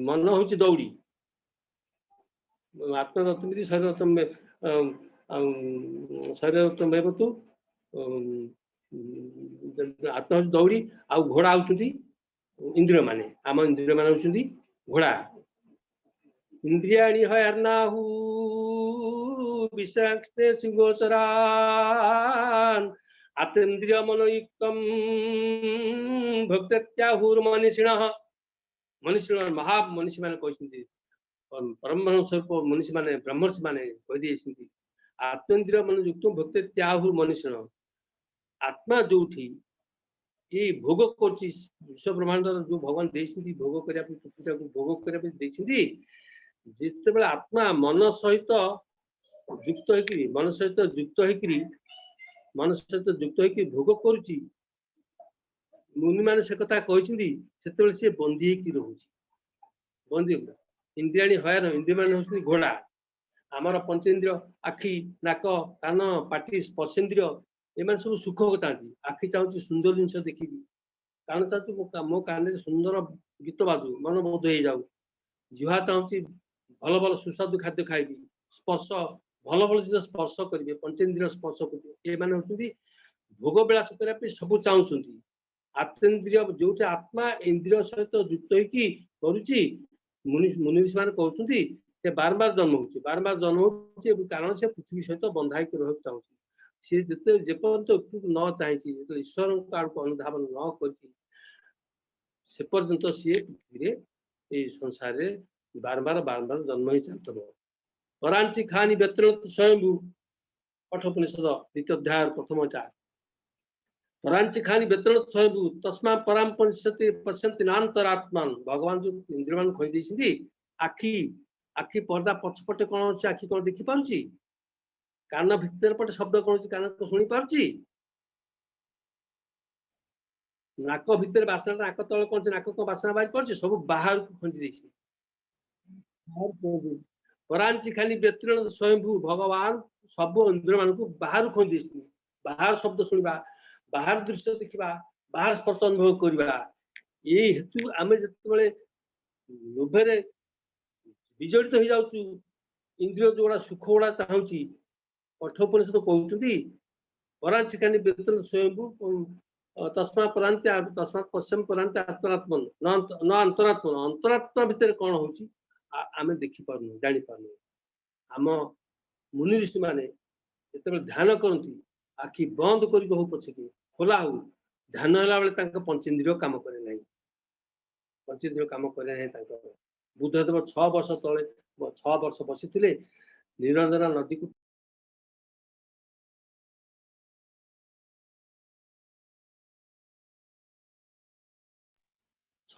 मन हूँ दौड़ी आत्मा रथ शरीर शरीर तु आत्मा हूँ दौड़ी आ घोड़ा हूँ इंद्रिय माने आम इंद्रिय मान हूँ घोड़ा इंद्रियाणि हयर्नाहु विषाक्ते सिंहोचरान् आतेन्द्रिय मनोयुक्तम भक्त्याहुर्मनीषिणः मनीषी महा मनीषी मैंने कहते परम स्वरूप मनीषी मैंने ब्रह्मर्षि मैंने कही आत्मेन्द्रिय मनोयुक्त भक्त्याहुर मनीषिण आत्मा जो ये भोग कर विश्व ब्रह्मांड जो भगवान भोग करने भोग करने जिते आत्मा मन सहित युक्त मन सहित युक्त मन सहित युक्त भोग करुच्ची मुनि मान से कथा कहते सी बंदी रोचे बंदी इंद्रियाणी हयान इंद्रिय मान हूँ घोड़ा आमर पंचेन्द्रिय आखि नाक कान पाटी स्पर्शेन्द्रिय एम सब सुख चाहती आखि चाहूँ सुंदर जिन देखी कान चाहती मो कान सुंदर गीत बाजू मन बोध हो जाऊ जुहा चाहूँ भल भल सुस्वादु खाद्य खाइबी स्पर्श भल भल जिन स्पर्श करेंगे पंचेन्द्रिय स्पर्श करेंगे ये भोग विलास करने सब चाहूँ आत्मेन्द्रिय जो आत्मा इंद्रिय सहित युक्त होरुची मुनि मान कहते बारंबार जन्म हो कारण से पृथ्वी सहित बंधा चाहिए सी जिते जेपर्यंत उपयुक्त न चाहिए ईश्वर आड़ को अनुधावन न कर पर्यंत सी पृथ्वी संसार में बारंबार बारंबार जन्म ही चलते परांची खानी व्यतीत स्वयंभू कठोपनिषद द्वितीय अध्याय प्रथम चार परांची खानी व्यतीत स्वयंभू तस्मा पराम पश्यंती नान्तरात्मा भगवान जो इंद्रिय खोई आखि आखि पर्दा पछपटे कौन अच्छे आखि कौन देखी पार्टी कान भितर पटे शब्द कौन कान तो शुणी पार्टी नाक भितर बासना नाक तले कौन नाक को बासना बाहर पार्टी सब बाहर को खंजी परांची खाली व्यतीत स्वयंभू भगवान सब इंद्रिय मान बाहर खोजी बाहर शब्द शुणा बाहर दृश्य देखा बाहर स्पर्श अनुभव करवा ये हेतु आम जो लोभे विजड़ित हो जाऊँ इंद्रिय जो सुख गुड़ा चाहूँ कठोपनिषद कहते परांची खाली व्यतीत स्वयंभू तस्मा परांत्या तस्मा पश्चिम परांत्या आत्मरात्मन न अंतरात्मन अंतरात्मा भितर कौन हो आमे देखी पारनु जानी पारनु आम मुनि ऋषि माने जिते ध्यान करती आखि बंद कर हो पछे खोला हो ध्यान होला बेले पंचेन्द्रिय काम करे नहीं पंचेन्द्रिय काम करे नहीं बुद्धदेव 6 वर्ष तले 6 वर्ष बसी निरंजना नदी को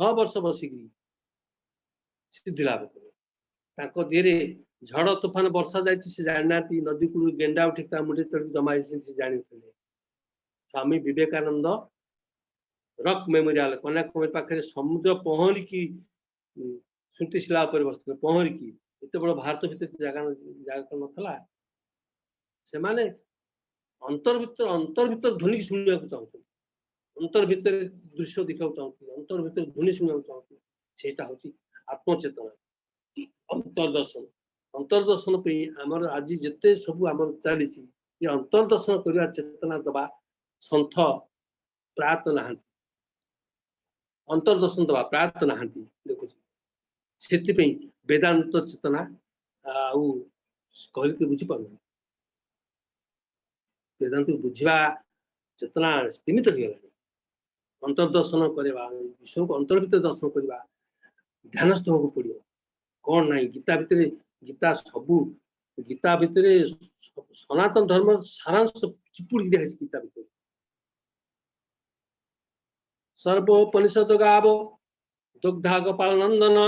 6 वर्ष बसिक सिद्धि लाभ कले देहरे झड़ तूफान वर्षा जाना नदी कूल गेंडा उठी मुंडे चढ़ जमा जानी स्वामी विवेकानंद रॉक मेमोरियल कन्याकुमारी पाखे समुद्र पहरिकी स्मृतिशिला बस पहरिकी एत बड़ भारत भितर जगह नाला से माने अंतर भीतर ध्वनि शुणा चाहते अंतर भीतर दृश्य देखा चाहते अंतर भीतर ध्वनि शुणा चाहते सेटा हूँ आत्मचेतना अंतर्दर्शन आमर आज जिते सब आम चली ये अंतर्दर्शन करने चेतना दबा सन्थ प्रायत ना अंतर्दर्शन दबा प्रायत ना देखु से वेदांत चेतना कहते बुझीपार वेदांत बुझा चेतना सीमित हो गला अंतर्दर्शन करवा विश्व को अंतर्भितर दर्शन करवा ध्यानस्थ होगा पड़ो कौन ना गीता भितर गीता सबू गीता भितर सनातन धर्म सारांश चिपुड़ी दिखाई गीता भितर सर्वोपनिषद गावो दुग्धा गोपाल नंदन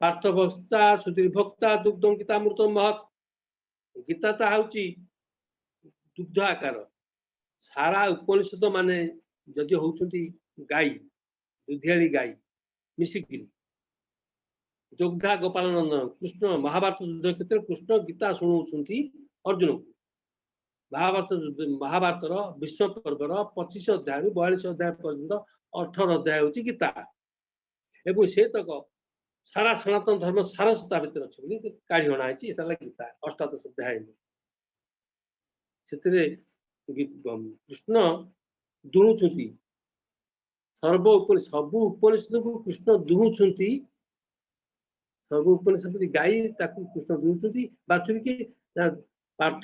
पार्थ भक्ता सुधीर भक्ता दुग्धम गीतामृत महत। गीता ता हूँ दुग्ध आकार सारा उपनिषद माने जदि होउछंती गाई दुधियाड़ी गाई मिसिकी दुग्धा गोपाल नंदन कृष्ण महाभारत युद्ध क्षेत्र कृष्ण गीता शुणाउछंती अर्जुन को। महाभारतर विश्व पर्वर 25 अध्याय 42 अध्याय पर्यंत 18 अध्याय होची गीता एवं से तक सारा सनातन धर्म सारसता भितर अच्छी काढ़ी अणा गीता अष्टादश अध्याय से कृष्ण दुहुंती सबु उपनिषद को कृष्ण दुहुंती सब उपनिषद गाई कृष्ण दुहुंती बाछुरी के पार्थ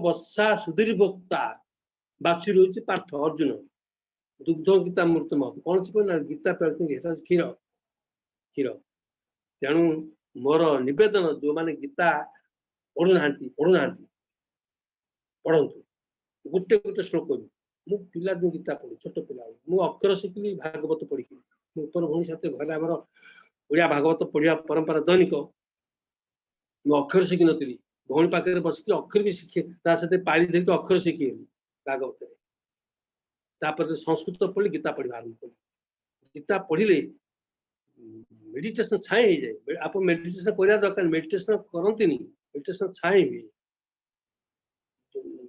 वर्षा सुधीर भोक्ता बाछुरी होची पार्थ अर्जुन दुग्ध गीता मृत मह कौन सी ना गीता क्षीर क्षीर तेणु मोर निवेदन जो माने गीता पढ़ुना पढ़ंतु गोटे गोटे श्लोक मु पिला दिन गीता पढ़ी छोट पिला मु अक्षर शिखली भागवत पढ़ी उपर भूमि साथ घर आम ओडिया भागवत पढ़िया परंपरा दैनिक मु अक्षर शिखी नी भौणी पाखे बसिक अक्षर भी शिखे पाली धरिक अक्षर शिखी भागवत संस्कृत पढ़ी गीता पढ़ा आरंभ कली गीता पढ़ले मेडिटेशन छाए हो जाए आप मेडिटेशन करने दरकार मेडिटेशन करती मेडिटेशन छाए हुए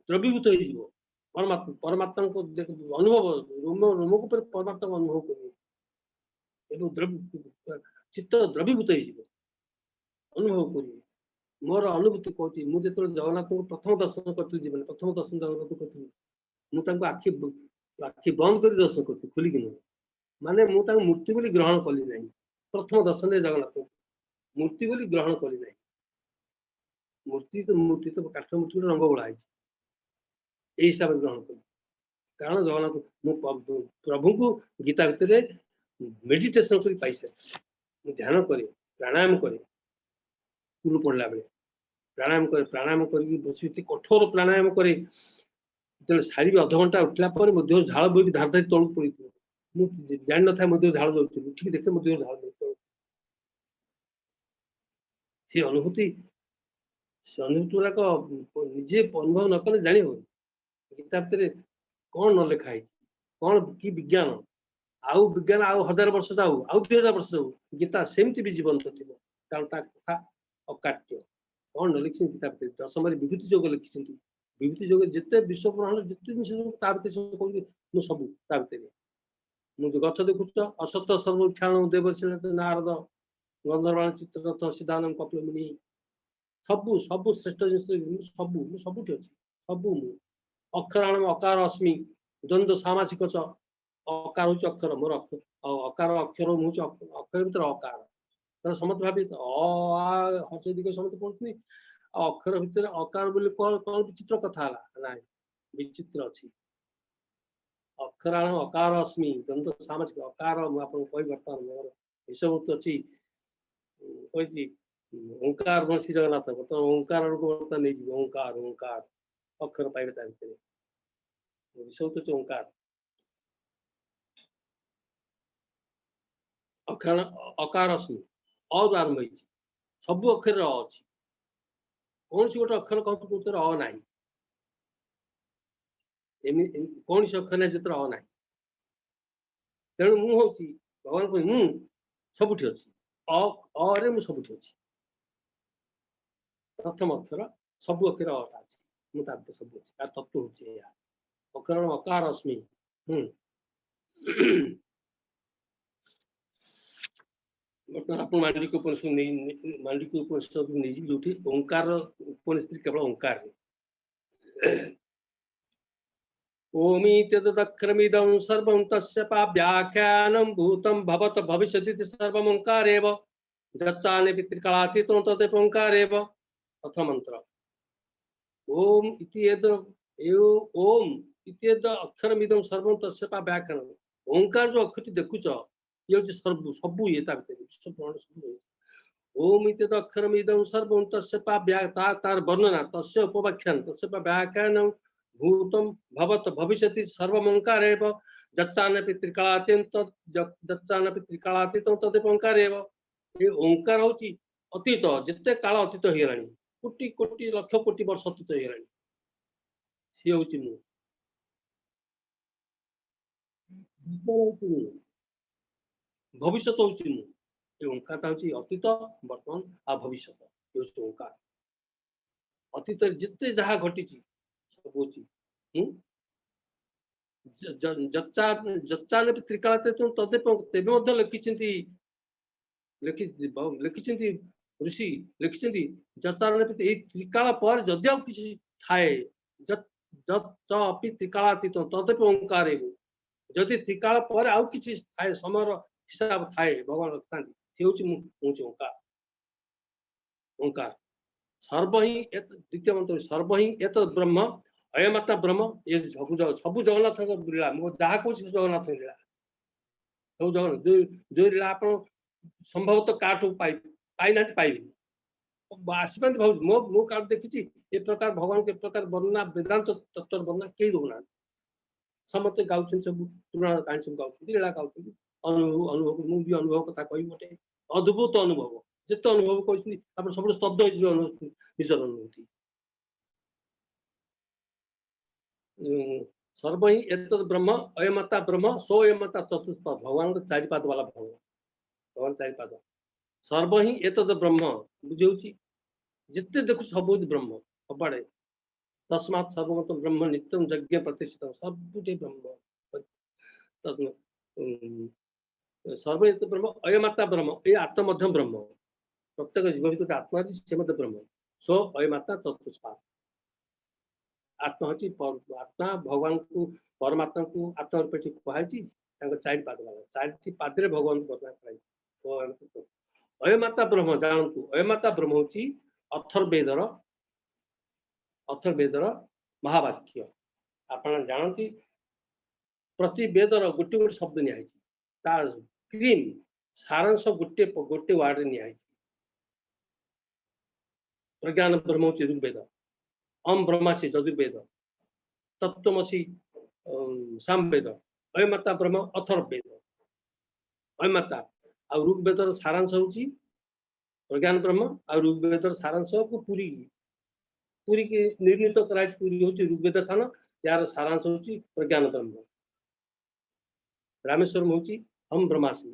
द्रवीभूत हो परमात्मा परमात्मा को अनुभव रोम रोम को परमात्मा को अनुभव करेंगे चित्त द्रवीभूत हो अनुभव करेंगे मोर अनुभूति कहती मुझे जगन्नाथ को प्रथम दर्शन करी जीवन प्रथम दर्शन जगन्नाथ करी मुझे आखि आखि बंद कर दर्शन करी खोलिक नुह माने मुझे मूर्ति बोली ग्रहण कली ना प्रथम दर्शन जगन्नाथ मूर्ति बोली ग्रहण कली ना मूर्ति तो काठ मूर्ति रंग बोड़ा हिसाब से ग्रहण कली कारण जगन्नाथ प्रभु को गीता भितर मेडिटेशन कर पाई सारी ध्यान करे प्राणायाम करे स्कूल पढ़ला बेले प्राणायाम कर बस कठोर प्राणायाम करे सारी अध घंटा उठला झाड़ बोई धार धारी तलू पड़ी मुझे जान न था झाड़ जाऊँ उठिक देखे झाड़ से अनुभूति गुड़ाक निजे अनुभव न कले जानी हो गीता भितर कौन न लिखाई कौन कि विज्ञान आउ विज्ञान आउ 1000 वर्ष जाऊ आउ 2000 वर्ष जाऊ गीता सेमती भी जीवंत थी कारण कथा अकाट्य कौन न लिखी गीता भितर दशम विभूति जोग लिखी विभूति जोग जिते विश्व ब्रह्मांड जिते जिन सब मुझे गच देखुच असत सर्वक्षाण देवशील नारद गंधर्वाण चित्ररथ सिद्धानंद कपिल मुनि सबू सबू श्रेष्ठ जिन सबू सबुठी अच्छी सबू मु अक्षराण अकार अस्मि द्वंद्व सामासिक अकार हूँ अक्षर मोर अकार अक्षर हूँ अक्षर भर अकार समस्त भावी हस दिखे समस्त पढ़ुनी अक्षर भितर अकार बोली कौन कौन विचित्र कथा ना विचित्र अच्छी अक्षराण अकार अस्मि द्वंद्व सामासिक अकार मुझे कही बर्तमान मोर हिसाब अच्छी कही ओंकार श्री जगन्नाथ बर्तमान ओंकार को बर्तमान नहीं ओंकार ओंकार अक्षर पाइबे ता भितर विषय तो ओंकार अक्षर अकार अस्मि अ आरंभ हो सब अक्षर अच्छी कौन सी गोटे अक्षर कहते अ ना कौन सी अक्षर ना जो अ ना तेणु मुझे भगवान को मु सबुठी अच्छी अरे मु सबुठी अच्छी प्रथम अक्षर सब अक्षर अटा अच्छी मुझे सब अच्छी तार तत्व हूँ अक्षर अकार अस्मि बर्तमान आप मांडलिक उपनिषद मांडलिक उपनिषद नहीं जो ओंकार उपनिषद केवल ओंकार ओमित्यदक्षरमिदं सर्वं तस्य व्याख्यानं भूतं भवत भविष्यति सर्वम् ओंकार एव जच्चाने पितृकालातीतं तदेव ओंकार एव प्रथम मंत्र ओम इति यद ओम इति यद अक्षरमिदं सर्वं तस्य व्याख्यानं ओंकार जो अक्षर देखुच ये हूँ सर्व सबू ये ओम इत्यद अक्षरमिदं सर्वं तस्य तार वर्णना तस्य उपव्याख्यान तस्य व्याख्यानं भूतं भवत भविष्यति सर्वम् ओंकार एव जच्चानपि त्रिकालातीतं जच्चानपि त्रिकालातीतं तदेव ओंकार एव। ये ओंकार होची अतीत जिते काल अतीत हेलानी कोटि कोटि लक्ष कोटि वर्ष अतीत हेलानी सी होची मु भविष्य होची मु ये ओंकार होची अतीत वर्तमान आ भविष्य ये होची ओंकार अतीत जिते जहाँ घटी सब होची जच्चानपि त्रिकालातीतं तदेव तेबे ମଧ୍ୟ लिखिछन्ति ऋषि लिखिछन्ति जच्चानपि ए त्रिकाल पर जदि आ किछि थाए जच्चापि त्रिकालातीतं तदेव ओंकार एव जदि त्रिकाल पर आउ किछि थाए समर हिसाब थाए भगवान रखतांति से होछि ओंकार ओंकार सर्व ही द्वितीय मंत्र सर्व ही एत ब्रह्म अयमात्मा ब्रह्म ये सब जगन्नाथ लीला मो जहाँ कौन जगन्नाथ लीला सब जगन्नाथ जो लीला आप संभवतः काठू पाई ना पाइबे आसपास मो मो काट देखी ए प्रकार भगवान के प्रकार वर्णना वेदांत तत्व वर्णना कई दौना समस्त गाँव सब पुराण कहानी सब गाँव लीला गाँव अनुभव अनुभव मुझे अनुभव कथा कही गोटे अद्भुत अनुभव जिते अनुभव कर सब स्तब्ध हो निजर अनुभूति सर्व ही एत ब्रह्म अयमात्मा ब्रह्म सो अयमात्मा तत्व भगवान चारिपाद वाला भगवान चारिपाद सर्व ही एत ब्रह्म बुझे जिते देखु सब ब्रह्म सबड़े तस्मात् सर्वगत ब्रह्म नित्यम यज्ञ प्रतिष्ठित सबुठे ब्रह्म सर्व एत ब्रह्म अयमात्मा ब्रह्म ये आत्मा मध्य ब्रह्म प्रत्येक जीव भीतर आत्मा से मध्य ब्रह्म सो अयमात्मा तत्व आत्मा हूँ आत्मा भगवान को परमात्मा को आत्मा रूप कहुई चारि पाद वाला चारि पादे भगवान को वर्णना अयमात्मा ब्रह्म जानतु अयमात्मा ब्रह्म हूँ अथर्वेदर महावाक्य आप जानती प्रति वेदर गोटे गोटे शब्द निहाई क्रीम सारांश गोटे गोटे वार्ड निहाई प्रज्ञान ब्रह्म हूँ ऋग्वेद अम ब्रह्मासी यजुर्वेद तत्वमसी सामवेद अयमात्मा ब्रह्म अथर्ववेद अयमात्मा आ ऋग्वेदर सारांश होची प्रज्ञान ब्रह्म आ ऋग्वेदर सारांश को पूरी पूरी के निर्णीत कराई पूरी होची ऋग्वेद स्थान यार सारांश होची प्रज्ञान ब्रह्म रामेश्वरम होची हम ब्रह्मासी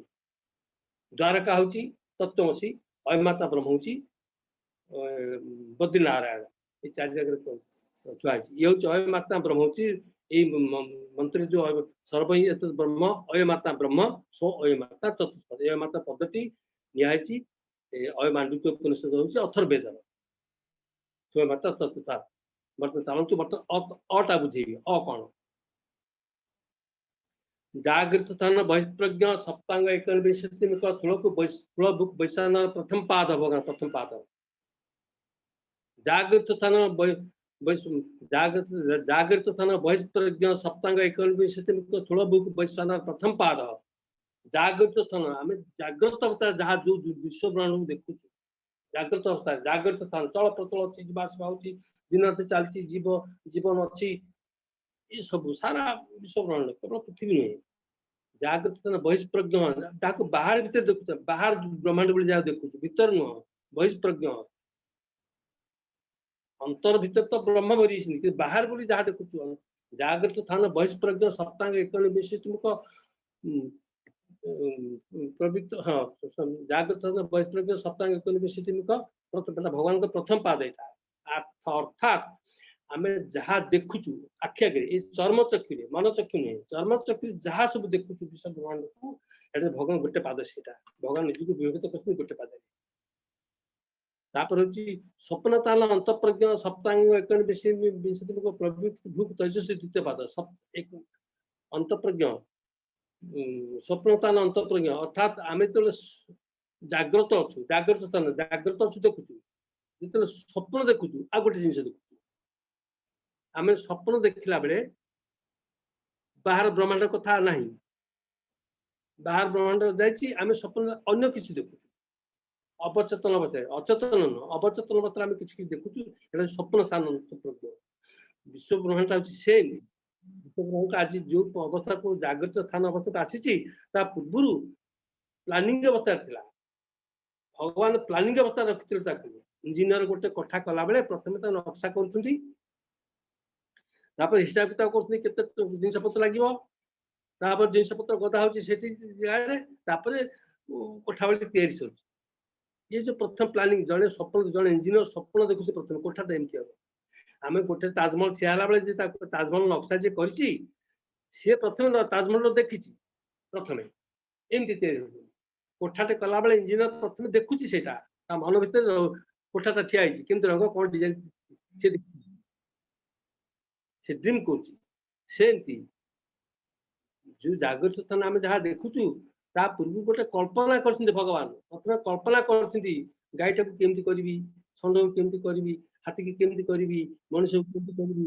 द्वारका होची तत्वमसी अयमात्मा ब्रह्म होची बद्रीनारायण ये चार जगह ये अयमात्मा ब्रह्म मंत्र जो सर्व ही ब्रह्म अयमात्मा ब्रह्म सो अयमात्मा चतुष्पद अयमात्मा पद्धति निहाई अयमांडुक्य उपनिषद होची अथर्ववेद सो अयमात्मा चतुष्पद बर्तमान चलतु बर्तमान अटा बुझेबी अ कौन जागृत स्थान बहिप्रज्ञ सप्तांग एकविंशतिक स्थूल वैशान प्रथम पाद भगवान प्रथम पाद जागृत स्थान जागृत स्थान बहिप्रज्ञ सप्तांग एकविंशतिक स्थूल वैशान प्रथम पाद जागृत स्थान आम जागृत अवस्था जहाँ जो विश्व ब्रह्मांड देखु जागृत अवस्था जागृत स्थान चल प्रचल अच्छी जीवासवा दिन रात चलती जीव जीवन अच्छी ये सब सारा विश्व ब्रह्मांड केवल पृथ्वी नुहे जागृत स्थान बहिप्रज्ञ जहाँ बाहर भीतर देखु बाहर ब्रह्मांड बोली जहाँ देखु भीतर नुह बहिप्रज्ञ अंतर भीतर तो ब्रह्म भरी बाहर बोली जहाँ देखु जागृत स्थान बहिप्रज्ञ सप्तांग एकविंशतिक प्रवृत्त हाँ जागृत स्थान बहिप्रज्ञ सप्तांग एकविंशतिक भगवान का प्रथम पाद यहाँ अर्थात आम जहाँ देखुचु आखि आगे चर्म चक्षु मन चक्षु नुहे चर्म चक्षु जहाँ सब देखुचु विश्व ब्रह्मांड को भगवान गोटे पाद से भगवान निजक विभक्त कर गोटे पाद स्वप्न ताल अंत प्रज्ञ सप्तांग एकविंशतिक प्रवृत्ति भूक तेजस्वी द्वितीय पाद अंत प्रज्ञ स्वप्न ताल अंत प्रज्ञ अर्थात आम जो जागृत अच्छु जागृत अच्छु देखुचु जो स्वप्न देखुचु आ गोटे जिन देखुचु आम स्वप्न देखला बेले बाहर ब्रह्मांड कथा ना बाहर ब्रह्मांड जाइए आम स्वप्न अन्य किसी देखुचु अवचेतन अवस्था अचेतन अवचेतन अवस्था आम किसी देखुचु स्वप्न स्थान प्रज्ञ विश्व ब्रह्मांड से आज जो अवस्था को जागृत स्थान अवस्था आसी पूर्व प्लानिंग अवस्था थिला भगवान प्लानिंग अवस्था रखिथिले ताकू इंजीनियर गोटे कठा कला बेले प्रथम नक्शा करुछंती तापर हिसाब किताब करछंती केते जिनिस पत्र लागिवो तापर जिनिस पत्र गदा होची सेठी जारे तापर कोठा वाली तयारी सर ये जो प्रथम प्लानिंग जने सपन जने इंजीनियर सपन देखुचे प्रथम कोठा एमती हम आमे गोटे ताजमहल छियाला बेले जे ताजमहल नक्शा जे करछि से प्रथम ताजमहल देखिछि प्रथमे एमती तयारी हो कोठाटे कला बेले इंजीनियर प्रथम देखुछि सेटा ता मन भीतर कोठाटा ठिया हिछि किंतु रंग कोन डिजाइन से ड्रीम कोछि सेंती जो जागृत स्थान आमे जहा देखुछु ता पूर्व गोटे कल्पना करछिन भगवान प्रथम कल्पना करछिन गायटा को केमती करबी संड को केमती करबी हाथी की केमती करबी मनुष्य को केमती करबी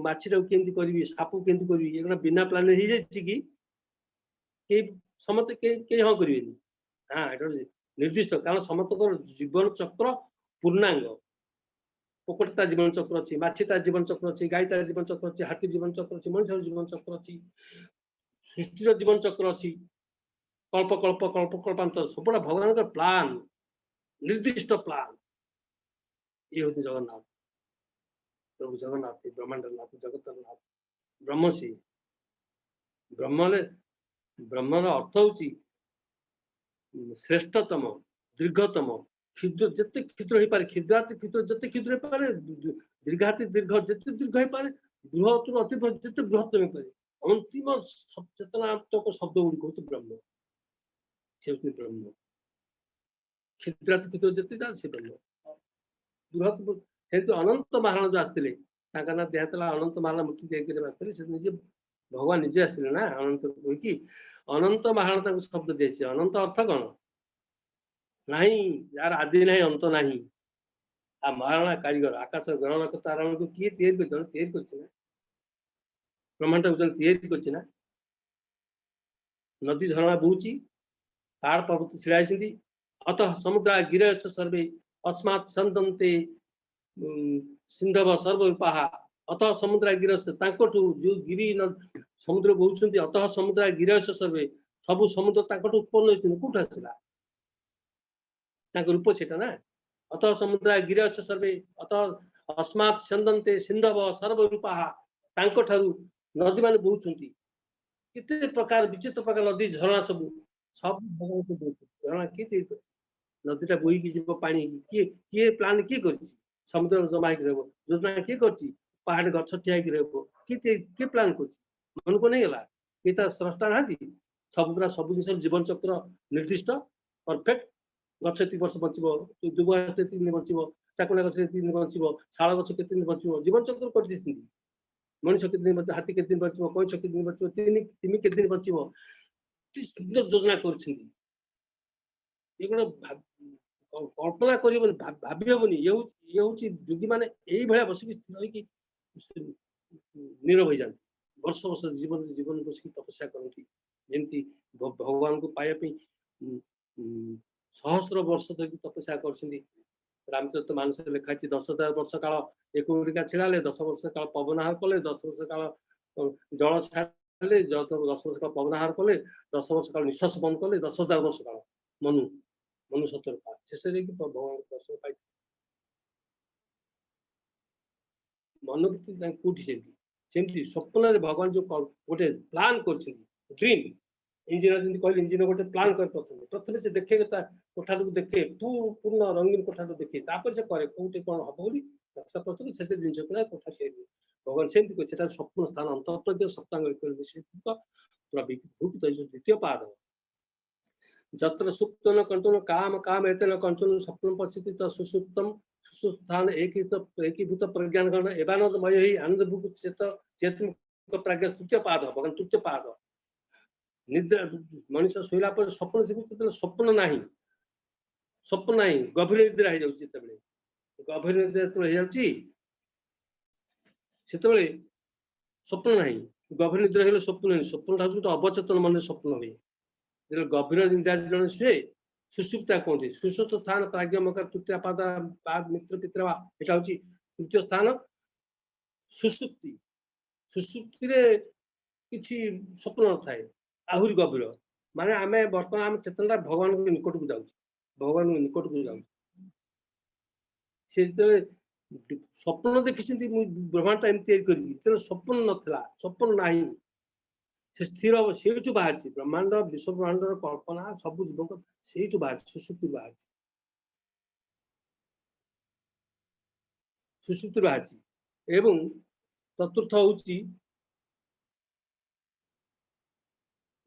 माछीटा को केमती करबी साप को केमती करबी एगना बिना प्लान रे हिजे कि के समते के हां करबेनी हां एटा निर्दिष्ट कारण समतकर जीवन चक्र पूर्णांग पोकटा जीवन चक्र अछि माछीता जीवन चक्र अछि गायता जीवन चक्र अछि हाथी जीवन चक्र अछि मनुष्य जीवन चक्र अछि सृष्टि जीवन चक्र अछि कल्प कल्प कल्प कल्पांतर सबटा भगवान का प्लान निर्दिष्ट प्लान ये होती जगन्नाथ प्रभु जगन्नाथ ब्रह्मांड नाथ जगत नाथ ब्रह्मसी ब्रह्मले ब्रह्मर अर्थ होची श्रेष्ठतम दीर्घतम क्षुद्र जिते क्षुद्र हो पारे क्षुद्राति क्षुद्र जिते क्षुद्र हो पारे दीर्घाति दीर्घ जिते दीर्घ हो पारे बृहत अति जिते बृहत हो पारे अंतिम चेतनात्मक शब्द गुड़ी हूँ ब्रह्म से ब्रह्म क्षुद्राति क्षुद्र जिते जा से ब्रह्म बृहत से अनंत महाराणा जो आसते ना देहला अनंत महाराणा मूर्ति देखिए आसते से निजे भगवान निजे आसते ना अनंत कहीकि अनंत महाराणा शब्द दिए अनंत अर्थ कौन नहीं यार आदि नहीं अंत नहीं आ महाराणा कारीगर आकाश ग्रहण तारण को किए तैयारी कर ब्रह्मांड तैयारी कर नदी झरणा बहुची पहाड़ पर्वत छिड़ाई अतः समुद्र गिर सर्वे अस्मात् संदंते सिंधव सर्वरूपाः अतः समुद्र गिर जो गिरी समुद्र बहुचंती अतः समुद्र गिर सर्वे सब समुद्र उत्पन्न होती कौट आसला रूप से ना अतः समुद्र गिर सर्वे अतः अस्मात् संदंते सिंधव सर्वरूपाः नदी मान बहुचंती कितने प्रकार विचित्र प्रकार नदी झरणा सब झरणा किए नदीटा बोईकी जीव पानी किए किए प्लान किए कर समुद्र जमा योजना किए कर पहाड़ गछ ठिया किए प्लान कर मन को नहीं गला किए स्रष्टा ना सब पूरा सब जिन जीवन चक्र निर्दिष्ट परफेक्ट गछ ये वर्ष बचो दुब गछ 3 दिन बचो चाकुड़ा गछ 3 दिन बचो शाल गछ के 3 दिन बचो जीवन चक्र कर मनुष्य के दिन बचो हाथी के दिन बचो कईछ के दिन बचो तिमी के दिन बचो सुंदर योजना कर कल्पना करनी ये हूँ जोगी मैंने यही भाया बसिक स्थिर नीरव हो जाती वर्ष वर्ष जीवन जीवन बसिक तपस्या करती जमी भगवान को पाइबा सहस्र वर्ष धरिक तपस्या कर रामचरित मानस लिखाई 10,000 वर्ष काल एक छिड़ाले 10 वर्ष काल पवनहार कले 10 वर्ष काल जल छाड़े 10 वर्ष काल पवनहार कले 10 वर्ष काल निश्वास बंद कले 10,000 वर्ष काल मनु मनु सतर शेष भगवान दर्शन पाई मन कौटी स्वप्न भगवान जो गोटे प्लान कर ड्रीम इंजीनियर कहले इंजीनियर गोटे प्लान कर प्रथम से देखे कोठा को देखे पूर्ण रंगीन कोठा को देखे तापर से करे कोटे कौन हम बोली नक्शा प्रथम शेष जिन कोठा भगवान से स्वप्न स्थान अंतर्प्रज्ञ सप्तांग द्वितीय पाद जत्र सुप्तन कंचन काम काम एतेन कंचन स्वप्न पश्यति सुसुप्तम सुसुप्तान एकीभूत प्रज्ञान गण एवानंदमय ही आनंद भूत चेत चेतन प्रज्ञा तृतीय पाद भगवान तृतीय पाद निद्रा मनुष्य शोला पर स्वप्न देखते स्वप्न ना स्वप्न ना गभीर निद्रा हो जाए गभीर निद्रा से स्वप्न ना गभीर निद्रा हो स्वप्न नहीं स्वप्न गोटे अवचेतन मन स्वप्न हुए गभीर निद्रा जन शुए सुसुप्ता कहते सुसुप्त स्थान प्राज्ञ मकार तृतीय पाद पाद मित्र पित्र यहाँ हूँ तृतीय स्थान सुसुप्ति सुसुप्ति रे किछि स्वप्न न थाए आहुरी गभीर माने आमे वर्तमान आम चेतना भगवान के निकट को जाउछ भगवान के निकट को जाउछ से स्वप्न देखि ब्रह्मांड एमती कर स्वप्न नथला स्वप्न नाही से स्थिर से बाहर ब्रह्मांड विश्व ब्रह्मांड कल्पना सब जीव से बाहर सुसुप्ति बाहर सुसुप्ति बाहर एवं चतुर्थ होची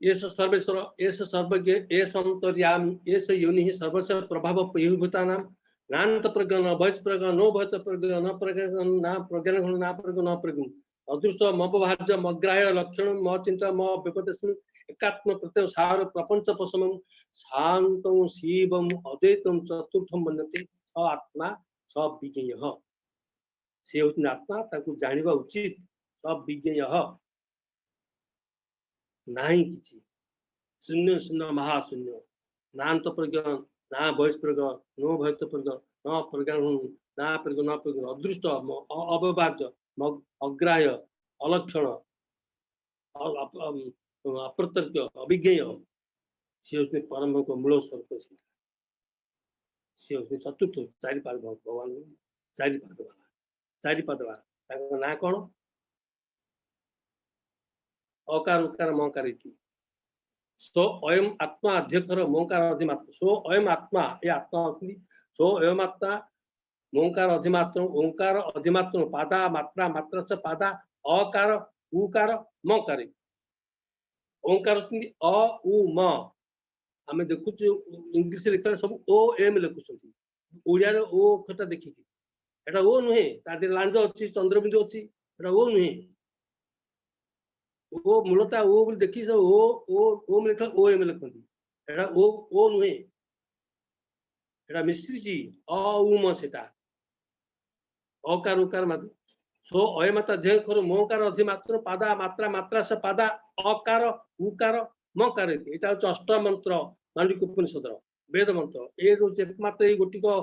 एस सर्वेश्वर एस सर्वज्ञ एस अंतर्यामी एस योनि सर्वस्व प्रभाव पयुभूतानां नान्त प्रज्ञ न वयस प्रज्ञ नो भयत प्रज्ञ न प्रज्ञ ना प्रज्ञान गुण ना प्रज्ञ न प्रज्ञ अदृष्ट मपभाज्य मग्राह्य लक्षण म चिंता म विपदस्मिन् एकात्म प्रत्यय सार प्रपंच पशमं शांतं शिवं अद्वैतं चतुर्थं मन्यते स आत्मा स विज्ञेयः से होती आत्मा ताकू जानिबा उचित स विज्ञेयः नाही किछि शून्य शून्य महाशून्य नान्त प्रज्ञ ना वयस प्रज्ञ नो भयत प्रज्ञ न प्रज्ञान ना प्रज्ञ न प्रज्ञ अदृष्ट अव्यवाच्य अग्राह्य अलक्षण अप्रत्यक्ष अभिज्ञेय से उसने परम को मूल स्वरूप से उसने चतुर्थ चारि पाद भगवान चारि पाद वाला ना कौन अकार उकार मकार सो अयम आत्मा अध्यक्षर मोकार अधिमात्र सो अयम आत्मा ये आत्मा होती सो अयम आत्मा मोकार अधिमात्र ओंकार अधिमात्र पादा मात्रा मात्रा से पादा अकार उकार मकार ओंकार होती अ उ म आमे देखु इंग्लिश लिखा सब ओ एम लिखुछंती ओडिया रे ओ खटा देखि एटा ओ नुहे तादे लांज अछि चंद्रबिंदु अछि एटा ओ नुहे ओ मूलता ओ बोल देखि से ओ में लिखा ओ एम लिखंती एटा ओ नुहे एटा मिस्त्री जी अ उ म सेटा अकार उकार मात्र सो अयमता ध्यय कर मोकार अधिमात्र पादा मात्रा मात्रा से पादा अकार उकार मकार एटा हो अष्ट मंत्र मांडलिक उपनिषद वेद मंत्र ए होचे एकमात्र ए गोटी को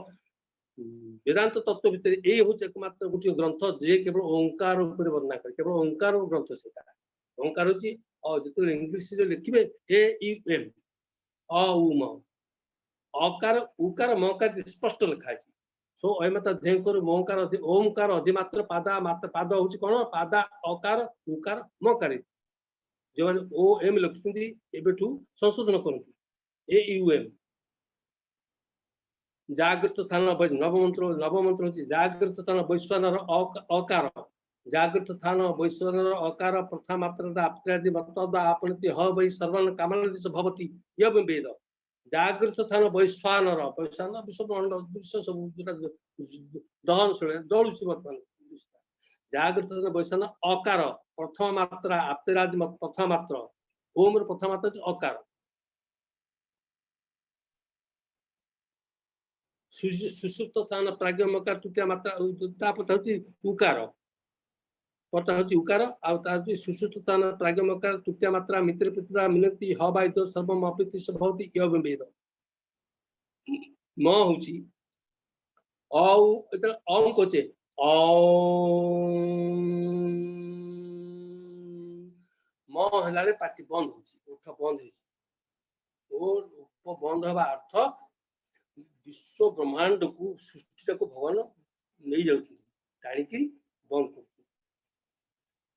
वेदांत तत्व भितर ए होचे एकमात्र गोटी ग्रंथ जे केवल ओंकार ऊपर वर्णना करे केवल ओंकार ग्रंथ सेटा ओंकार होची और जतो इंग्लिश रे लिखिबे ए यू एम अ उ म अकार उकार मकार स्पष्ट लिखा है सो अयमता ध्यय कर मोकार ओंकार अधिमात्र पादा मात्र पाद होची कोन पादा अकार उकार मकार जो माने ओ एम लिखुंदी एबेठू संशोधन करंती ए यू एम जागृत थान नव मंत्र होची जागृत थान वैश्वानर अकार जागृत थान वैश्वानर अकार प्रथा मात्र आपत्रादि मतदा आपनति ह वै सर्वन कामनदिस भवति यम वेद जागृत थान वैश्वानर वैश्वानर विश्व ब्रह्मांड दृश्य सब दहन सुने जलुची वर्तमान जागृत थान वैश्वानर अकार प्रथम मात्रा आपत्रादि प्रथम मात्र ओम र प्रथम मात्रा अकार सुसुप्त थान प्राज्ञ मकार तृतीय मात्रा तापता होची उकार पता होची उकार आ ता होची सुसुप्त थान प्राज्ञ मकार तृतीय मात्रा मित्र पित्रा मिनति ह बाइतो सर्वम अपिति स भवति यम वेद म होची औ एत औ कोचे औ म हलाले पाटी बंद होची उठ बंद होची ओ बंद हवा अर्थ विश्व ब्रह्मांड को सृष्टि को भगवान नहीं जाउछी टाणी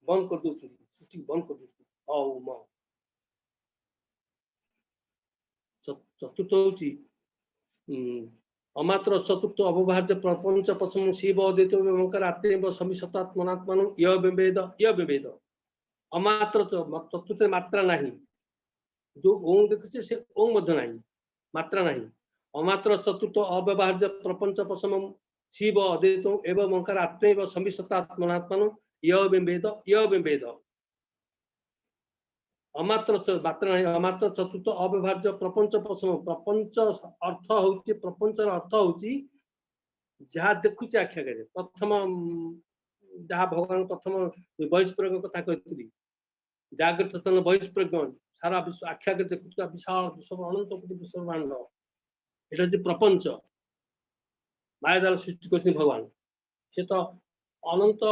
बंद कर दउछी सृष्टि बंद कर दउछी औ म चतुर्थ होची अमात्र चतुर्थ अवभाज्य प्रपंच पसम शिव अद्वैत ओंकार आत्मेव समिशतात्मनात्मन य विवेद अमात्र चतुर्थ मात्रा नहीं जो ओम देखुचे से ओम मध्य नहीं मात्रा नहीं अमात्र चतुर्थ अव्यवहार्य प्रपंच पसम शिव अद्वैत एवं ओंकार आत्मेव समिशतात्मनात्मन य विवेद अमात्र मात्रा नहीं अमात्र चतुर्थ अव्यवहार्य प्रपंच पसम प्रपंच अर्थ होची प्रपंच अर्थ होची जहा देखुचे आख्या करे प्रथम जहा भगवान प्रथम बहिष्प्रज्ञ कथा कहती जागृत तन बहिष्प्रज्ञ सारा विश्व आख्या करे देखुचा विशाल विश्व अनंत कोटि विश्व ब्रह्मांड এটা যে প্রপঞ্চ মায়া দ্বারা সৃষ্টি করেছেন ভগবান সে তো অনন্ত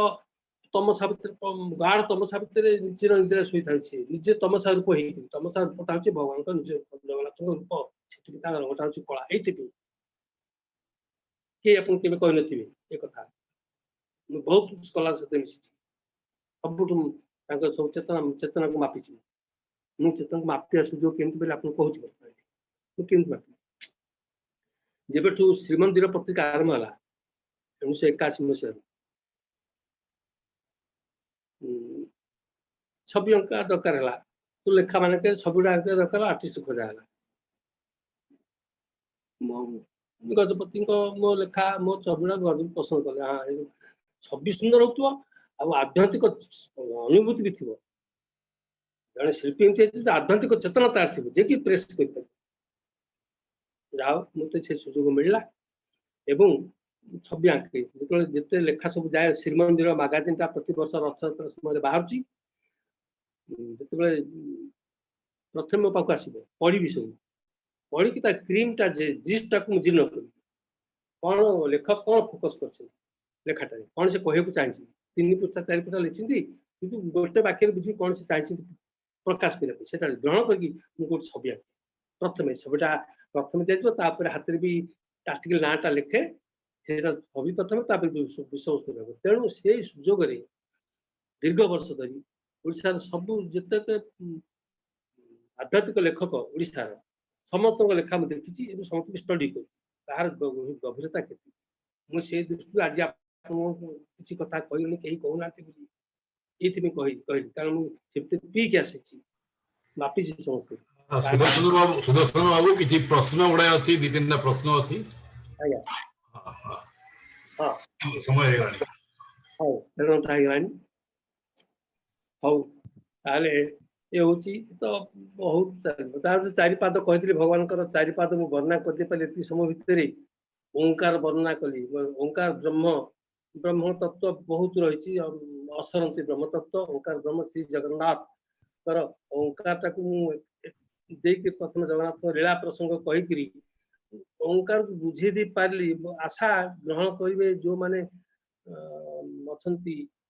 तमसा गाढ़ तमसा भितर निजे निद्रा शोई था निजे तमसा रूप हो तमसा रूपटा हूँ भगवान निज जगन्नाथ रूप रंगटा हूँ कला ये किए आप कही नी ये कथा बहुत कला सहित मिसी सब सब चेतना चेतना को मापी मुझे चेतना को मापिया सुजोग केमती आप कहूँ मुझे मापी जब श्रीमंदिर पत्रिका आरंभ है 1981 मसीह छवि अंका दरकार है तो लेखा मान के छविटा दरकार आर्टिस्ट खोजा है गजपति मो लेखा मो छविटा गजपति पसंद कले हाँ छवि सुंदर हो आध्यात्मिक अनुभूति भी थी जड़े शिल्पी आध्यात्मिक चेतना तार थी जे कि प्रेस कर जाओ मत से सुजोग मिलला एवं छवि आंकी जो जिते लेखा सब जाए श्रीमंदिर मैगजीन टा प्रति वर्ष रथयात्रा समय बाहर जिते प्रथम मो पाक आसो पढ़ी सब पढ़ी क्रीम टा जिसटा को जीर्ण कर कौन लेखक कौन फोकस कर लेखाटा कौन से कहू चाहिए 3 पृष्ठा 4 पृष्ठा लिखी कि गोटे वाक्य बुझी कौन से चाहिए प्रकाश करने ग्रहण करके मुझे छवि आंकी प्रथम छविटा प्रथम दिखाई हाथ में भी आर्टिकल नाटा लिखे छवि प्रथम विषय वस्तु तेणु से सुजोग दीर्घ वर्ष धरी ओडार सब जिते आध्यात्मिक लेखक ओडार समस्त लेखा मुझे देखी समस्त स्टडी कर गभीरता के मुझे दृष्टि आज किसी कथा कहनी कहीं कहूना ये कहली कारण मुझे पीक आसी मापी समस्त सुदर्शन बाबू किसी प्रश्न गुड़ा अच्छी 2-3 प्रश्न अच्छी समय ये हूँ तो बहुत चारिपाद कही भगवान चारिपाद मुझे वर्णना कर समय भितर ओंकार वर्णना कली ओंकार ब्रह्म ब्रह्म तत्व बहुत रही असरंती ब्रह्म तत्व ओंकार ब्रह्म श्री जगन्नाथ ओंकार टाक प्रथम जगन्नाथ लीला प्रसंग कहीकि ओंकार को बुझे दे पारि आशा ग्रहण करेंगे जो माने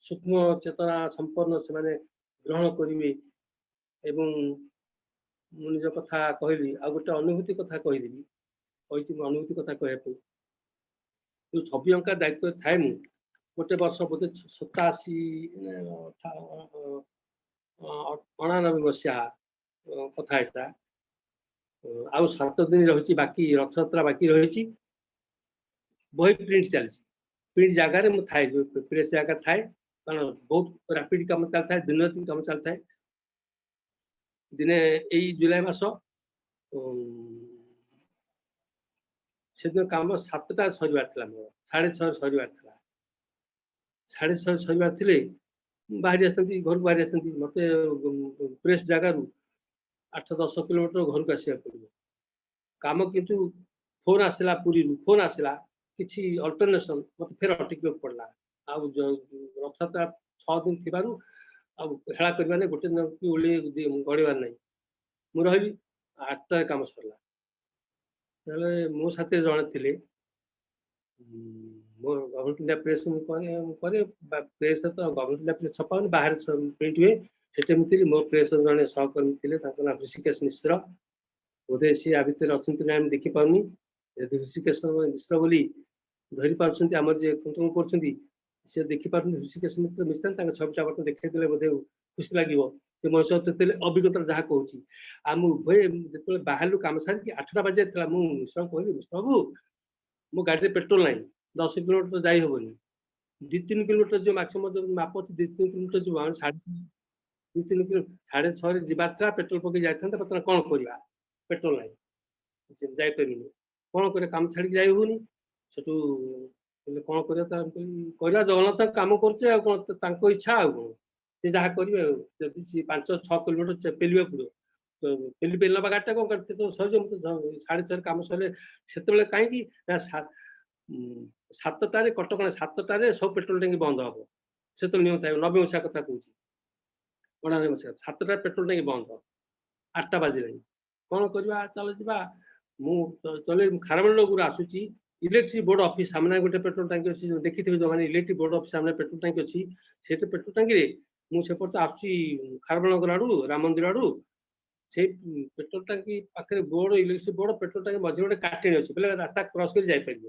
सूक्ष्म चेतना संपन्न से माने ग्रहण करेंगे एवं निज कथा कहली आ गोटे अनुभूति कथा कहीदेवी कही अनुभूति कथा कहूँ जो छवि अंका दायित्व थाए मु गोटे वर्ष बोधे 87-98 मसीहा कथा यहाँ आउ 7 दिन रही बाकी रथयात्रा बाकी रही बही प्रिंट चलती प्रिंट जगार थाए जो प्रेस जगह थाए कारण बहुत रैपिड कम चलता है दिन रात कम चलता है दिने यही जुलाई मास से दिन कम 7टा सर 6:30 सर 6:30 सर बाहरी आसती घर को बाहरी आसती मत प्रेस जगार 8-10 किलोमीटर घर को आसा पड़ो कम किंतु फोन आसला पुरी फोन आसला किसी अल्टरनेशन मत फिर अटक पड़ा आ रथयात्रा 6 दिन थी हेला करवा गोटे दिन की ओली गड़बार ना मुझे रही 8टार कम सरला मो साथ जड़े थे मो गवर्नमेंट इंडिया प्रेस प्रेस तो गवर्नमेंट इंडिया प्रेस छपा बाहर प्रिंट हुए से मो प्रेस जड़े सहकर्मी थे ना ऋषिकेश मिश्र बोधे सी आ भर अच्छा देखी पानी ऋषिकेश मिश्र बोली धरी पार्टी आम जे कर देखी पार्टी ऋषिकेश मिश्र मिश्र छविटा बर्तन देखते बोधे खुशी लगे मो सहित अभिज्ञता जहाँ कहूँ आम उभय जो बाहर कम सारी 8टा बजे मिश्र कहली मिश्र बाबू मो गाड़ी पेट्रोल ना 10 किलोमीटर जाई हेनी 2-3 किलोमीटर जो मैक्सिमम जो माप अच्छी 2-3 किलोमीटर जो 2-3 किलो 6:30 जीवार पेट्रोल पकई जाता बर्तमान कौन करवा पेट्रोल ना जापर कौन कर कम छाड़ी जाऊनी से कौन कर जगन्नाथ कम कर इच्छा आ कौन से जहाँ करेंगे जब 5-6 किलोमीटर पेलिया पड़ो पेली पेल गाड़ी कौन कर सर 6:30 कम सर से कहीं 7टार कटक 7टार सब पेट्रोल टैंकी बंद हम से नियम था 90 मसीहा कथा कहूँ 98 मसीहा 7टार पेट्रोल टैंकी बंद 8टा बाजिला कौन करवा चल जा चल खारमंडल गुरु आसूची इलेक्ट्रिक बोर्ड ऑफिस सामने गोटे पेट्रोल टांकी अच्छी देखिए जो मैंने इलेक्ट्रिक बोर्ड ऑफिस सामने पेट्रोल टांकी अच्छी से पेट्रोल टांकी मुझे आसुची खारबल आड़ू राम मंदिर आड़ू से पेट्रोल टांकी पाखे बोर्ड इलेक्ट्रिक बोर्ड पेट्रोल टांकी मझे गोटे काटेणी अच्छे पे रास्ता क्रॉस कर जापर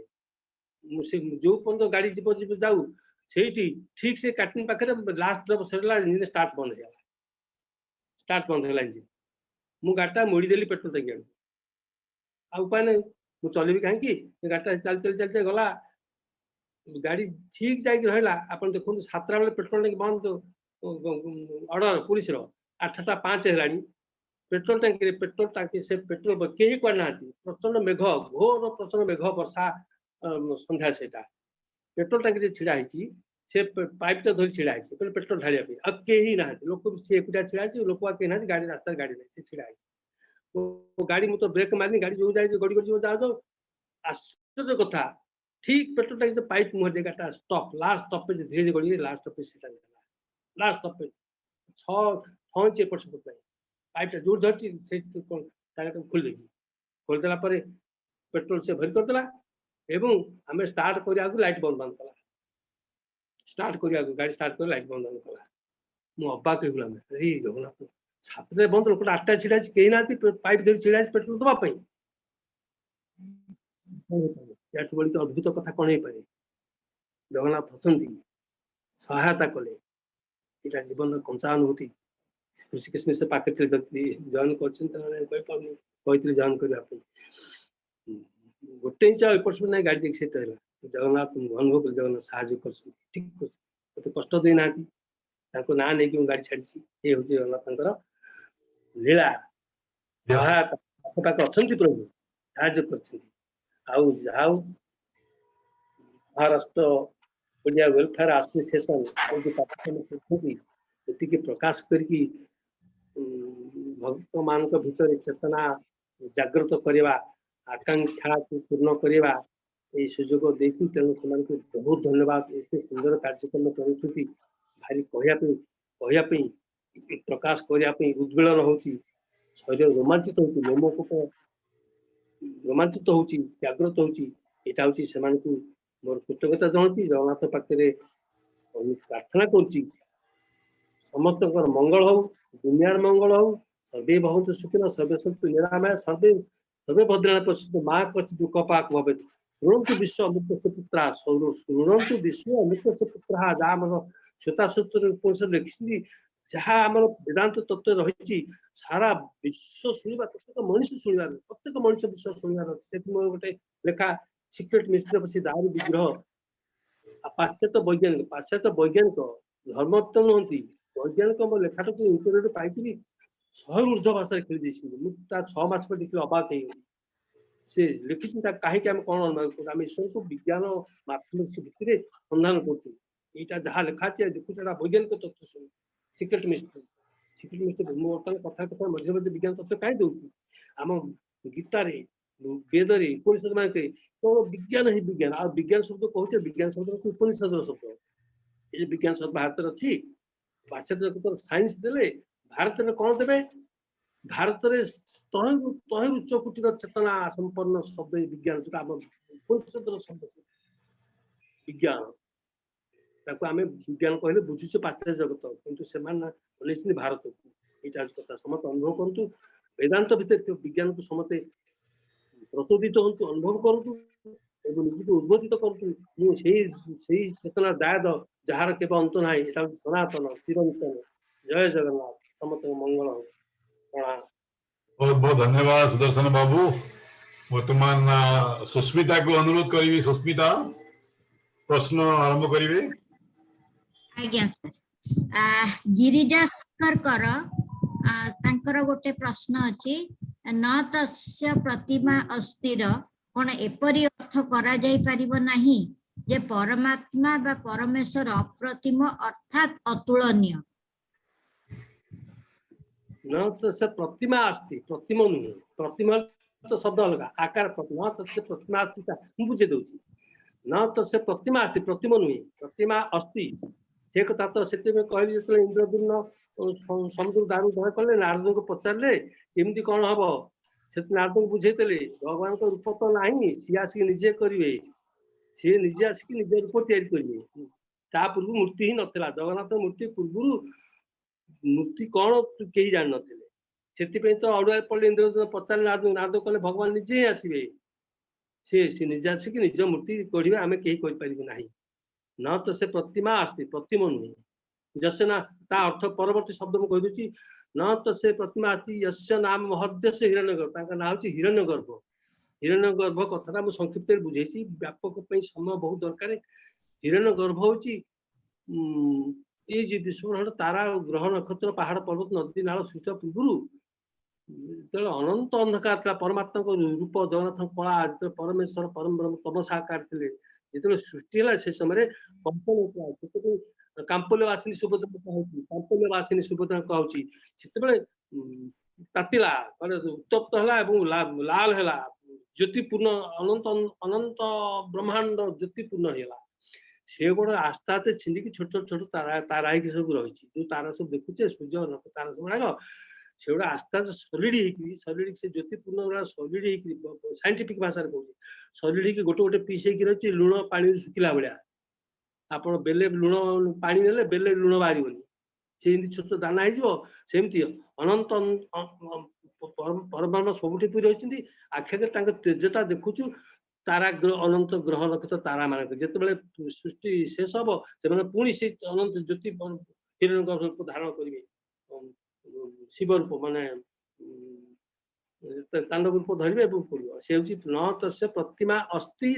जो पर्यटन गाड़ी जीव जाऊ से ठीक से काटेणी पाखे लास्ट ड्रप सरला इंजिन स्टार्ट बंद हो स्टार्ट बंद है इंजिन मु गाड़ीटा मोड़देली पेट्रोल टांकी आड़ आ उपाय नहीं मु चलि कहीं गाड़ी चल चल चलते गला गाड़ी ठीक जाकि रहा आप देखो 7टा बेले पेट्रोल टांकी बंद ऑर्डर पुलिस 8टा 5 है पेट्रोल टांकी से पेट्रोल कहीं कुआ ना प्रचंड मेघ घोर प्रचंड मेघ वर्षा संध्या से पेट्रोल टांकी छिड़ा से पाइपटा धरी छिड़ा पेट्रोल ढालिया कहीं ना लोक सी एकुटिया छिड़ा लोक कहीं ना गाड़ी रास्ता गाड़ी नहीं छिड़ा गाड़ी मुझे ब्रेक मारनी गाड़ी जो जाए गड़ी गड़ी जाओ आश्चर्य कथा ठीक पेट्रोल टांकी पाइप मुहर गाड़ी स्टॉप लास्ट स्टॉपेज धीरे धीरे गड़ी last stoppage last stoppage 6 inch एपट सेपट पाइपटा जो धरती खोलदेला पेट्रोल से भरी करदेला एवं आम स्टार्ट करा लाइट बंद बंद कला स्टार्ट करा गाड़ी स्टार्ट कर लाइट बंद बंद कला मु अबाक होगला जगन्नाथ 7टा बंद लोक 8टा छिड़ा कहीं ना पाइप धरी छिड़ा पेट्रोल दवाई बड़ी तो अद्भुत कथा कौन हो पारे जगन्नाथ अच्छा सहायता कले यहाँ जीवन कंचा अनुभूति ऋषिकेश मिश्र पाखे जॉइन कर जॉइन करने गोटे इंच एपट ना गाड़ी से जगन्नाथ अनुभव कर जगन्नाथ साहय कर ठीक मत कष्ट देना ना नहीं गाड़ी छाड़ी ये हूँ जगन्नाथ लीला सहायता पाखे अच्छा प्रभु साहय कर महाराष्ट्र ओडिया वेलफेयर एसोसिएशन ये प्रकाश करके भक्त मान भीतर चेतना जागृत करवा आकांक्षा को पूर्ण करवा ये सुजोग देती तेणु से बहुत धन्यवाद एत सुंदर कार्यक्रम कर भारी कहवाई प्रकाश करने उद्वेलन हो शरीर रोमांचित हो लोमकूप रोमांचित हो जागृत होटा हूँ मोर कृतज्ञता जनाऊँ जगन्नाथ पाखे प्रार्थना कर समस्त मंगल हो दुनियार मंगल हो सर्वे भवन्तु सुखिनः सर्वे सन्तु निरामया सर्वे सर्वे भद्राणि पश्यन्तु मा कश्चित् दुःखपाक भवेत् शृण्वन्तु विश्व अमृतस्य पुत्राः शृण्वन्तु विश्व अमृतस्य पुत्राः जहाँ श्वेतासूत्र उपनिषद लिखिछन्ति जहाँ आम वेदांत तत्व रही सारा विश्व शुणा प्रत्येक मनुष्य शुणा प्रत्येक मनुष्य विश्व शुणार अच्छे मोर गोटे लेखा सिक्रेट मिस्टर से दारू विग्रह पाश्चात्य वैज्ञानिक धर्म तो नुहति वैज्ञानिक मो लेखाटा इंटरनेट पाई 100 ऊर्ध्व भाषा खेली 6 मास पर देखिए अबाक से लिखी कहीं कौन आम ईश्वर को विज्ञान मैथमेटिक्स भित्ति संधान कर जहाँ लिखा देखुचा वैज्ञानिक तत्व शुणी सिक्रेट मिस्टर बर्तमान कथा कथा मझे मझे विज्ञान तत्व कहीं दूसरी आम गीतार वेदर उपनिषद मान केवल विज्ञान ही विज्ञान आ विज्ञान शब्द कहते विज्ञान शब्द उपनिषद शब्द ये विज्ञान शब्द भारत अच्छी पाश्चात्य जगत साइंस देले भारत में कौन देवे भारत में तह उच्च कोटिर चेतना संपन्न शब्द विज्ञान जो उपनिषद शब्द विज्ञान आम विज्ञान कहले बुझुचे पाश्चात्य जगत किंतु से भारत को यहाँ कथा समस्त अनुभव करूँ वेदांत भितर विज्ञान को समस्ते प्रचोदित हूँ अनुभव करूँ निजी उद्बोधित करूँ चेतना दायद जार के अंत ना यहाँ सनातन चिरंतन जय जगन्नाथ समस्त मंगल हो प्रणाम। बहुत बहुत धन्यवाद सुदर्शन बाबू। वर्तमान सुस्मिता को अनुरोध करी सुस्मिता प्रश्न आरंभ करिवे। आज्ञा सर गिरिजा शंकर तांकर गोटे प्रश्न अछि न तस्य प्रतिमा अस्तिर कोन एपरि अर्थ करा जाय परिबो नाही जे परमात्मा बा परमेश्वर अप्रतिम अर्थात अतुलनीय न तस्य प्रतिमा अस्ति प्रतिमा नुहे प्रतिमा तो शब्द अलग आकार न तस्य प्रतिमा अस्ति बुझे दूची न तस्य प्रतिमा अस्ति प्रतिमा नुहे प्रतिमा अस्ति से कथा तो से कहली जो इंद्रद्युम्न समुद्र दारू धर कले नारद को पचारे केमती कौन हम से नारद को बुझेइले भगवान को रूप तो नहीं सी आसिक निजे करिवे सी निजे आसिक निज रूप तैयारी करिवे ता पूर्व मूर्ति ही नथिला जगन्नाथ मूर्ति पूर्व मूर्ति कौन कहीं जान नथिले सेति तो अड़ुआ पड़े इंद्र पचार नारद कले भगवान निजे ही आसवे सी निजे आसिक निज मूर्ति गढ़ा आम कहीं कही न तो से प्रतिमा आस्ति प्रतिमा नुहे जसना ता अर्थ परवर्ती शब्द में कही न तो से प्रतिमा आस्ति यस्य नाम महद्देश्य हिरण्यगर्भ ना हूँ हिरण्यगर्भ कथा मुझे संक्षिप्त बुझे व्यापक समय बहुत दरकार हिरण्यगर्भ हूँ ये विश्व तारा ग्रह नक्षत्र पहाड़ पर्वत नदी नाल सृष्टि पूर्व जो अनंत अंधकार था परमात्मा रूप जगन्नाथ कला जो परमेश्वर परम ब्रह्म तम साकार थे जो सृष्टि है से समय कंपन कांपल्यवासिनी सुभद्रा कहूँ कांपल्यवासिनी सुभद्रा कहूँ से तातिला उत्तप्त है लाल है ज्योतिपूर्ण अनंत अनंत ब्रह्मांड ज्योतिपूर्ण है से गोटे आस्ते आस्ते छिंडिकी छोट छोट छोट तारा तारा ही सब रही जो तारा सब देखुचे सूर्य तारा सब गुड़ाक से गुड़ा आस्ते आस्ते सलिड से ज्योतिपूर्ण सलिड साइंटिफिक भाषा कहूँ सलिड गोटे गोटे पीस रही लुण पानी सुखिला भाया आप बेले लुण पानी ने बेले लुण बाहर से छोट दाना होमती अनंत परमाणु सबुठी पूरी रही आखिर तेजता देखुचु तारा अनंत ग्रह नक्षत्र तारा मान जिते सृष्टि शेष हम से पुणी से अनंत ज्योति हिरण्यगर्भ रूप धारण करेंगे शिव रूप माने तांडव रूप धरवे पड़ो से न तस्य प्रतिमा अस्ति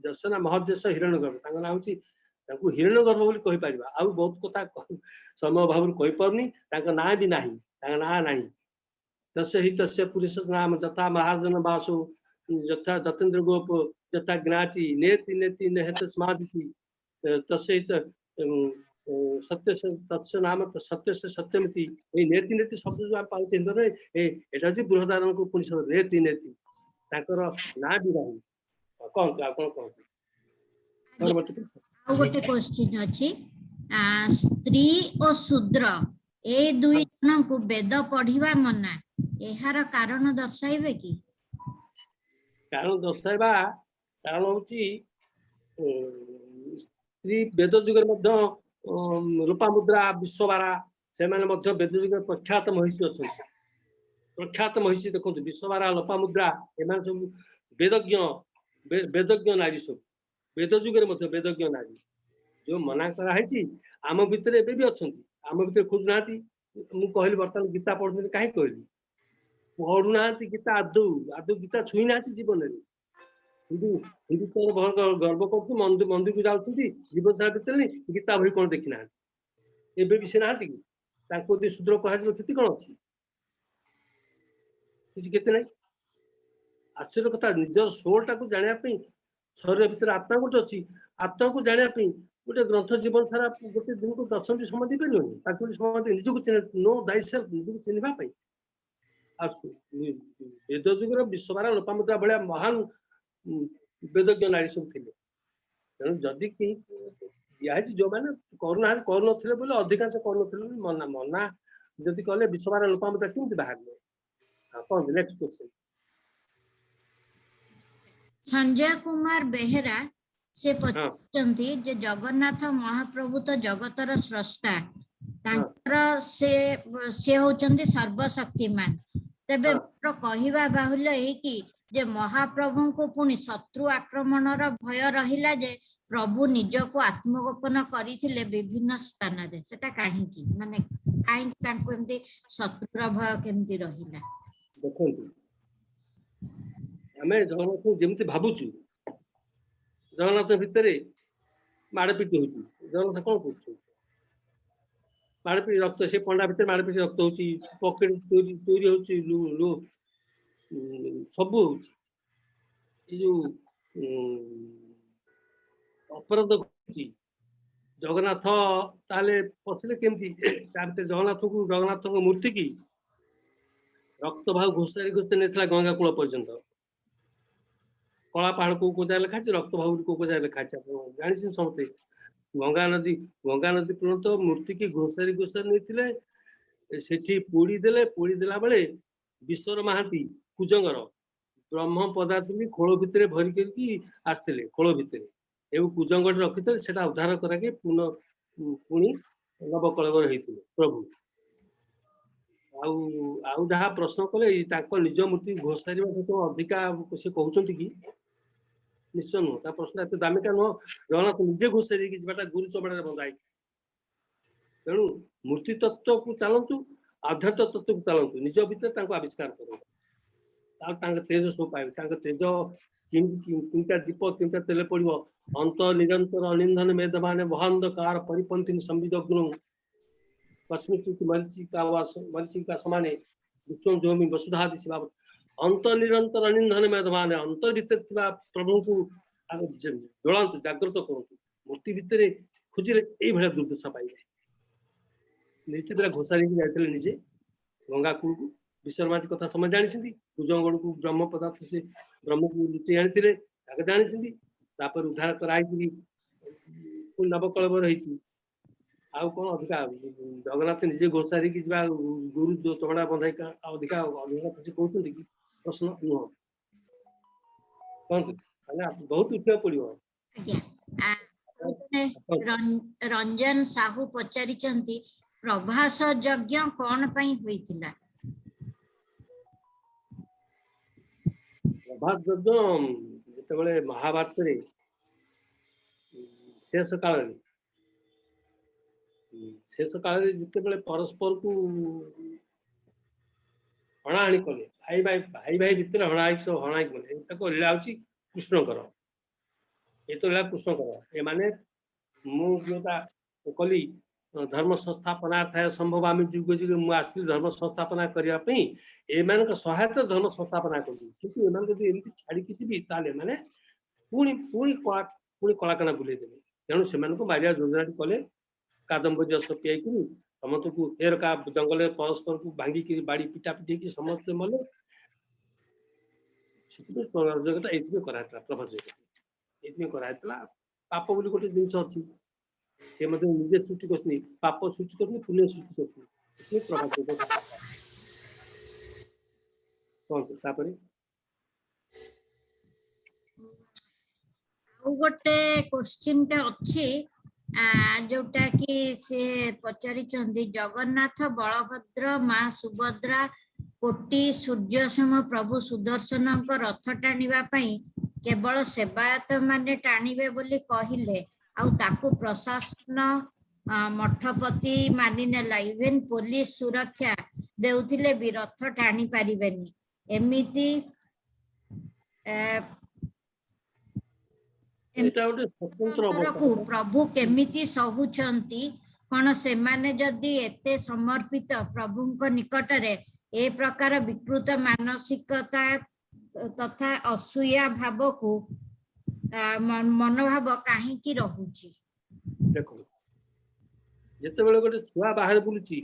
दर्शना महदेश हिरण्यगर्भ ना हूँ हिरण्यगर्भ बोली कहि परिबा आ बहुत कथा समय भाव कहि परनी ना भी नाही ना नाही तस्य हि तस्य पुरुष नाम यथा महार्जन वासु यथा दत्तेन्द्र गोप यथा ज्ञाति नेति नेति नेहत स्मादिति तस्य सत्य से तत्स्य नाम सत्य से सत्यमिति ए नेति नेति शब्द जो आप पाउछे हिंदी रे एटा जी बृहदारण को पुरुष नेति नेति ताकर ना भी नाही कोन गोटे क्वेश्चन अच्छी स्त्री और शूद्र ए दुई जन को वेद पढ़िबा मना एहार कारण दर्शाइबे कि कारण दर्शाइबा कारण होची स्त्री वेद जुगर मध्य लोपामुद्रा विश्वबारा से माने मध्य वेद जुगर प्रख्यात महिषी अच्छा प्रख्यात महिषी देखो विश्वबारा लोपामुद्रा एमान सब वेदज्ञ नारी सब वेद जुगर मध्य वेदज्ञ नारी जो मना करा है आम भितर एबे भी अच्छा आम भितर खोज ना मु कहली बर्तमान गीता पढ़ुनी कहीं कहली पढ़ुना गीता आदौ आदौ गीता छुई ना जीवन में हिंदू गर्व कर मंदिर को जाऊँगी जीवन सारा बीतले गीता बही कौन देखी ना एबे भी से ना कि शूद्र कह क्षति कौन अच्छी किसी केते नहीं आश्चर्य कथा निजर सोल टाक जानापी शरीर भितर आत्मा गोटे अच्छी आत्मा को जानापी गोटे ग्रंथ जीवन सारा गोटे दिन को 10 मिनट समय देपारे समय निजक नो दाइसेल्फ निजक चिन्हवाई वेद जुगर विश्वबारा लोपामुद्रा भाया महान वेदज्ञ नारी सब थे तेणु जदि दिखाई जो मैंने करूना कर बोले अधिकांश कर मना मना जदि कले विश्वबारा लोपामुद्रा केमती बाहर कौन नेक्स्ट क्वेश्चन संजय कुमार बेहेरा से पचारती जे जगन्नाथ महाप्रभु तो जगतर स्रष्टा तांकर से होचंदी सर्वशक्तिमान तेबे कहवा बाहुल्य है कि जे महाप्रभु को पुणी शत्रु आक्रमण भय रहिला जे प्रभु निज को आत्मगोपन करथिले विभिन्न स्थान रे सेटा काहेकि माने काहेकि तांको एमती शत्रुर भय केमती रहिला देखंतु हमें जगन्नाथ जेमती भाबुचु जगन्नाथ भितरे मारपीट होची जगन्नाथ कौन करछु मारपीट रक्त से पंडा भितर मारपीट रक्त होची पॉकेट चोरी चोरी होची लो सब जो अपराध जगन्नाथ ताले पशिले केमती जगन्नाथ को मूर्ति की रक्त भाव घोषारी घोषे नहीं गंगा कूल पर्यंत कला पहाड़ को जाए लिखा रक्त भाव को जाए लिखा जानी समझते गंगा नदी पर्यंत मूर्ति की घोषारी घोषारी नहीं पोड़ी देला बेले विश्वर महांती कुजंगर ब्रह्म पदार्थ भी खोल भितर भरी करके आसते खोल भितर एवं कुजंग रखी सेटा उद्धार कराके पुणी नवकलवर होते प्रभु आउ जहाँ प्रश्न कले निज मूर्ति घोषार अधिका से कहते कि निश्चय नुह प्रश्न एत दामिका नुह जगन्नाथ निजे घोषारी गुरु चबड़ा बंधा तेणु मूर्ति तत्व को चलतु आध्यात्म तत्व को चलतु निज भर आविष्कार कर तेज सब पाए तेज किनटा दीप किनटा तेल पड़ो अंत निरंतर अनिंधन मेध मान बहांधकार परिपंथी संविदग्न कस्मिश्रुति मरीचिका समाने विश्व जोमी वसुधा दिशा बाबत अंत निरंतर अनिंधन मेध मान अंतर भीतर प्रभु को जोड़ातु जागृत करूँ मूर्ति भितर खोजिले ये दुर्दशा पाइबे निश्चित घोषारी जाते निजे गंगा कूल को विश्वमादी कथा समझ जानी कुजंगड़ को ब्रह्म पदार्थ से ब्रह्म को लुचि आनी जानी उद्धार कराई नवकलवर होती आउ कौन अधिका जगन्नाथ निजे घोषारी की गुरु जो चमड़ा बंधाई अधिका अधिका किसी कहते कि प्रश्न नुह कहते बहुत उठा पड़ो रंजन साहू पचारि प्रभास यज्ञ कौन पई होइतिला प्रभास यज्ञ जिते महाभारत रे शेष काल जिते परस्पर को हणाणी कले भाई भाई भितर हणाई हणाई कले लीला हूँ कृष्णकर ये तो लीला कृष्णकर ए माने मुझा कली धर्म संस्थापनार्थाय संभव आम जुग जुग मुझे धर्म संस्थापना करने सहायता धर्म संस्थापना कर छाड़ी मैंने पुणी पुणी पुणी कलाकाना बुले देवे तेणु से मारिया योजना कले कादम्बरी रस पियाई समस्त को फेर का जंगल परस्पर को भांगिक बाड़ी पिटा पिटे समस्त मले प्रभास ये पाप बोली गोटे जिनस अच्छी से निजे सृष्टि कर पाप सृष्टि कर पुण्य सृष्टि कर गोटे क्वेश्चन टे अच्छी जोटा कि से पचारि जगन्नाथ बलभद्र माँ सुभद्रा कोटि सूर्य सम प्रभु सुदर्शन रथ टाणिबा पई केवल सेवायत माने टाणिबे बोली कहिले आउ ताकू प्रशासन मठपति मानि नेला इवेन पुलिस सुरक्षा देउथिले भी रथ टाणी पारिबेनी एमिति प्रभु केमिति सहुचंती कौन से माने जदि एते समर्पित प्रभुଙ୍କ निकटरे ए प्रकार विकृत मानसिकता तथा असूया भाव को मनोभाव कहीं रहुची देखो जिते बेले गोटे छुआ बाहर बुलुची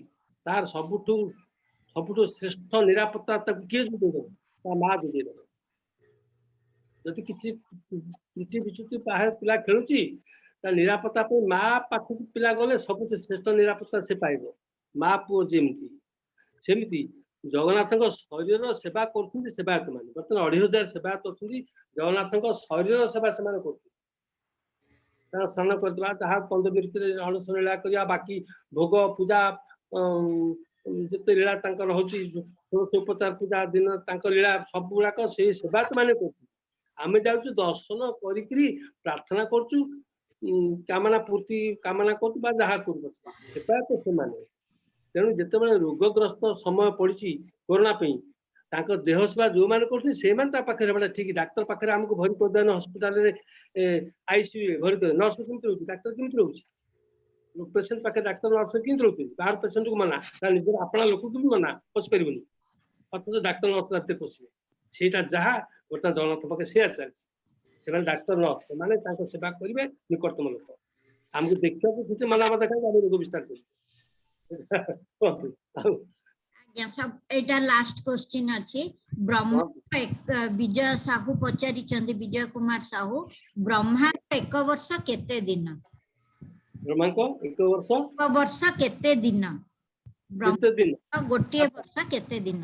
तार सबुठू श्रेष्ठ निरापत्ता तक किए जोड़े माँ जोड़े जदि किसी त्रुटि विच्युति बाहर पिला खेलुची निरापत्ता माँ पाखक पिला गले सब श्रेष्ठ निरापत्ता से पाइब माँ पुओ जमी सेमती जगन्नाथ शरीर सेवा कर सेवायत मान बर्तमान 2500 सेवायत अच्छी जगन्नाथ शरीर सेवा से स्नान कर 15 मिनिट अणुष लीला करवा बाकी भोग पूजा जिते लीला उपचार पूजा दिन लीला सब गुड़ाक से सेवायत मान आम जाऊँ दर्शन कर प्रार्थना करुँ कामना पूर्ति कामना कर सेवायत से तेणु जिते रोगग्रस्त समय पड़ी कोरोना देह सेवा जो मैंने कर ठीक डाक्तर पाखे आमको भरी करदेन हस्पिटाल आईसीयू भरी कर नर्स कमी रोचे डाक्तर कमी रोचे पेसेंट पाखे डाक्तर नर्स कमी रोचे बाहर पेसेंट को मना निजे अपना लोक को भी मना पशि पारे अथच डाक्तर नर्स रात पशे से जहाँ बर्तमान जगन्नाथ पाखे से चलती डाक्तर नर्स से सेवा करेंगे निकटतम लोक आमको देखा मना देखा रोग विस्तार कर सब एटा लास्ट क्वेश्चन अछि ब्रह्मा विजय साहू पचारि विजय कुमार साहू ब्रह्मा 1 वर्ष केते दिन ब्रह्मा को 1 वर्ष केते दिन केते दिन गोटे वर्ष केते दिन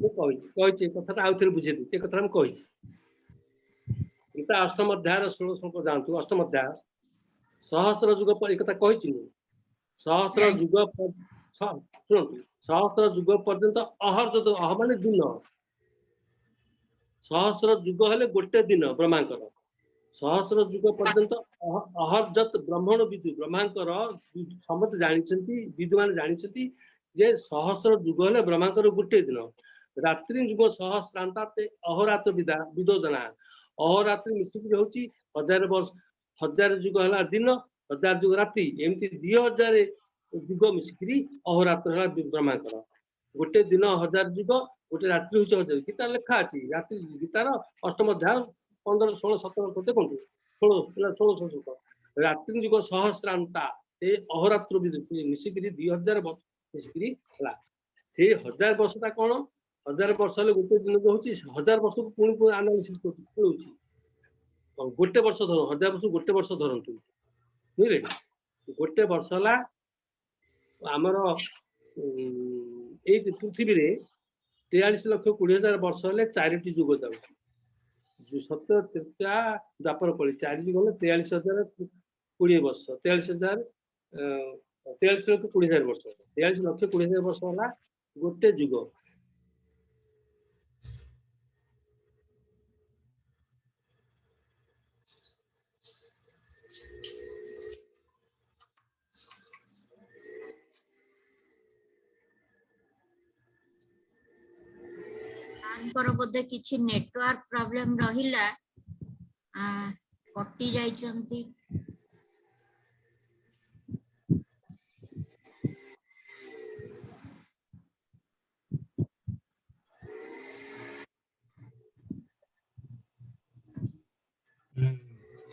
कही कथा आउ थे बुझे ये कथा कही गीता अष्टम अध्याय 16 श्लोक जानतु अष्टम अध्याय सहस्र जुग पर एक कथा कही सहस्र जुग शुणु सहस्र जुग पर्यंत अहर्ज अह मान दिन सहस्र जुग हेले गोटे दिन ब्रह्मांकर सहस्र जुग पर्यंत अहर्जत ब्रह्मण विदु ब्रह्मांकर समस्त जानी विद्वान जानी जे सहस्र जुग हेले ब्रह्मांकर गोटे दिन रात्रि जुग सहस्रांता अहोरात्र विदोदना अहोरात्रि मिसिक होची 1000 वर्ष 1000 जुग है दिन 1000 जुग रात्रि एमती 2000 जुग मिसिक अहोरात्र ब्रह्मांकर गोटे दिन 1000 जुग गोटे रात्रि हूँ 1000 गीता लेखा अच्छी रात्रि गीतार अष्टम अध्याय 15 16 17 देखो 16 श्लोक रात्रि जुग सहस्रांता अहोरात्र मिसिक 2000 वर्ष मिसिक से 1000 वर्षटा कौन 1000 वर्ष हेल्ले गोटे दिन को हूँ 1000 वर्ष को पुणी आनालिसिस कर गोटे वर्ष धर 1000 वर्ष गोटे वर्ष धरतु बुझे गोटे वर्ष है आमर पृथ्वी रे 43,20,000 वर्ष हेल्ले 4टी जुग जाऊँ सत्य तृतीया द्वापर कली 4 जुग हेल्ले 43,020 वर्ष 43,000 43,20,000 वर्ष 43,20,000 वर्ष है गोटे जुग बोधे किछि नेटवर्क प्रॉब्लम रहिला कटि जाइचंती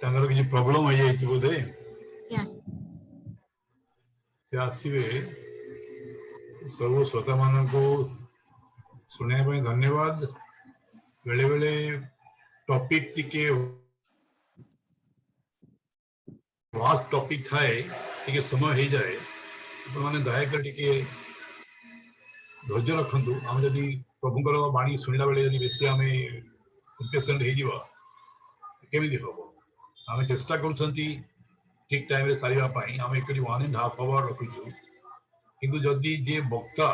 तांगर किछि प्रॉब्लम हो जाई छि बोधे क्या से आसीबे सब श्रोता मान को सुनने पे धन्यवाद बेले बेले टॉपिक टिके वास्ट टॉपिक थाए टिके समय हो जाए तो माने दयाकर टिके धैर्य रखंतु हम जदि प्रभुकर वाणी सुनला बेले जदि बेसी आमे इम्पेशेंट हो जीवा केमिति हबो आमे चेष्टा करछंती ठीक टाइम रे सारिबा पई आमे एकली 1.5 आवर रखुछु किंतु जदि जे वक्ता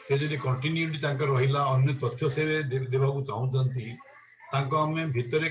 से जदि कंटिन्यूटी तांकर रहिला अन्य तथ्य से देबाकू चाहूचंती तांको आमे भितरे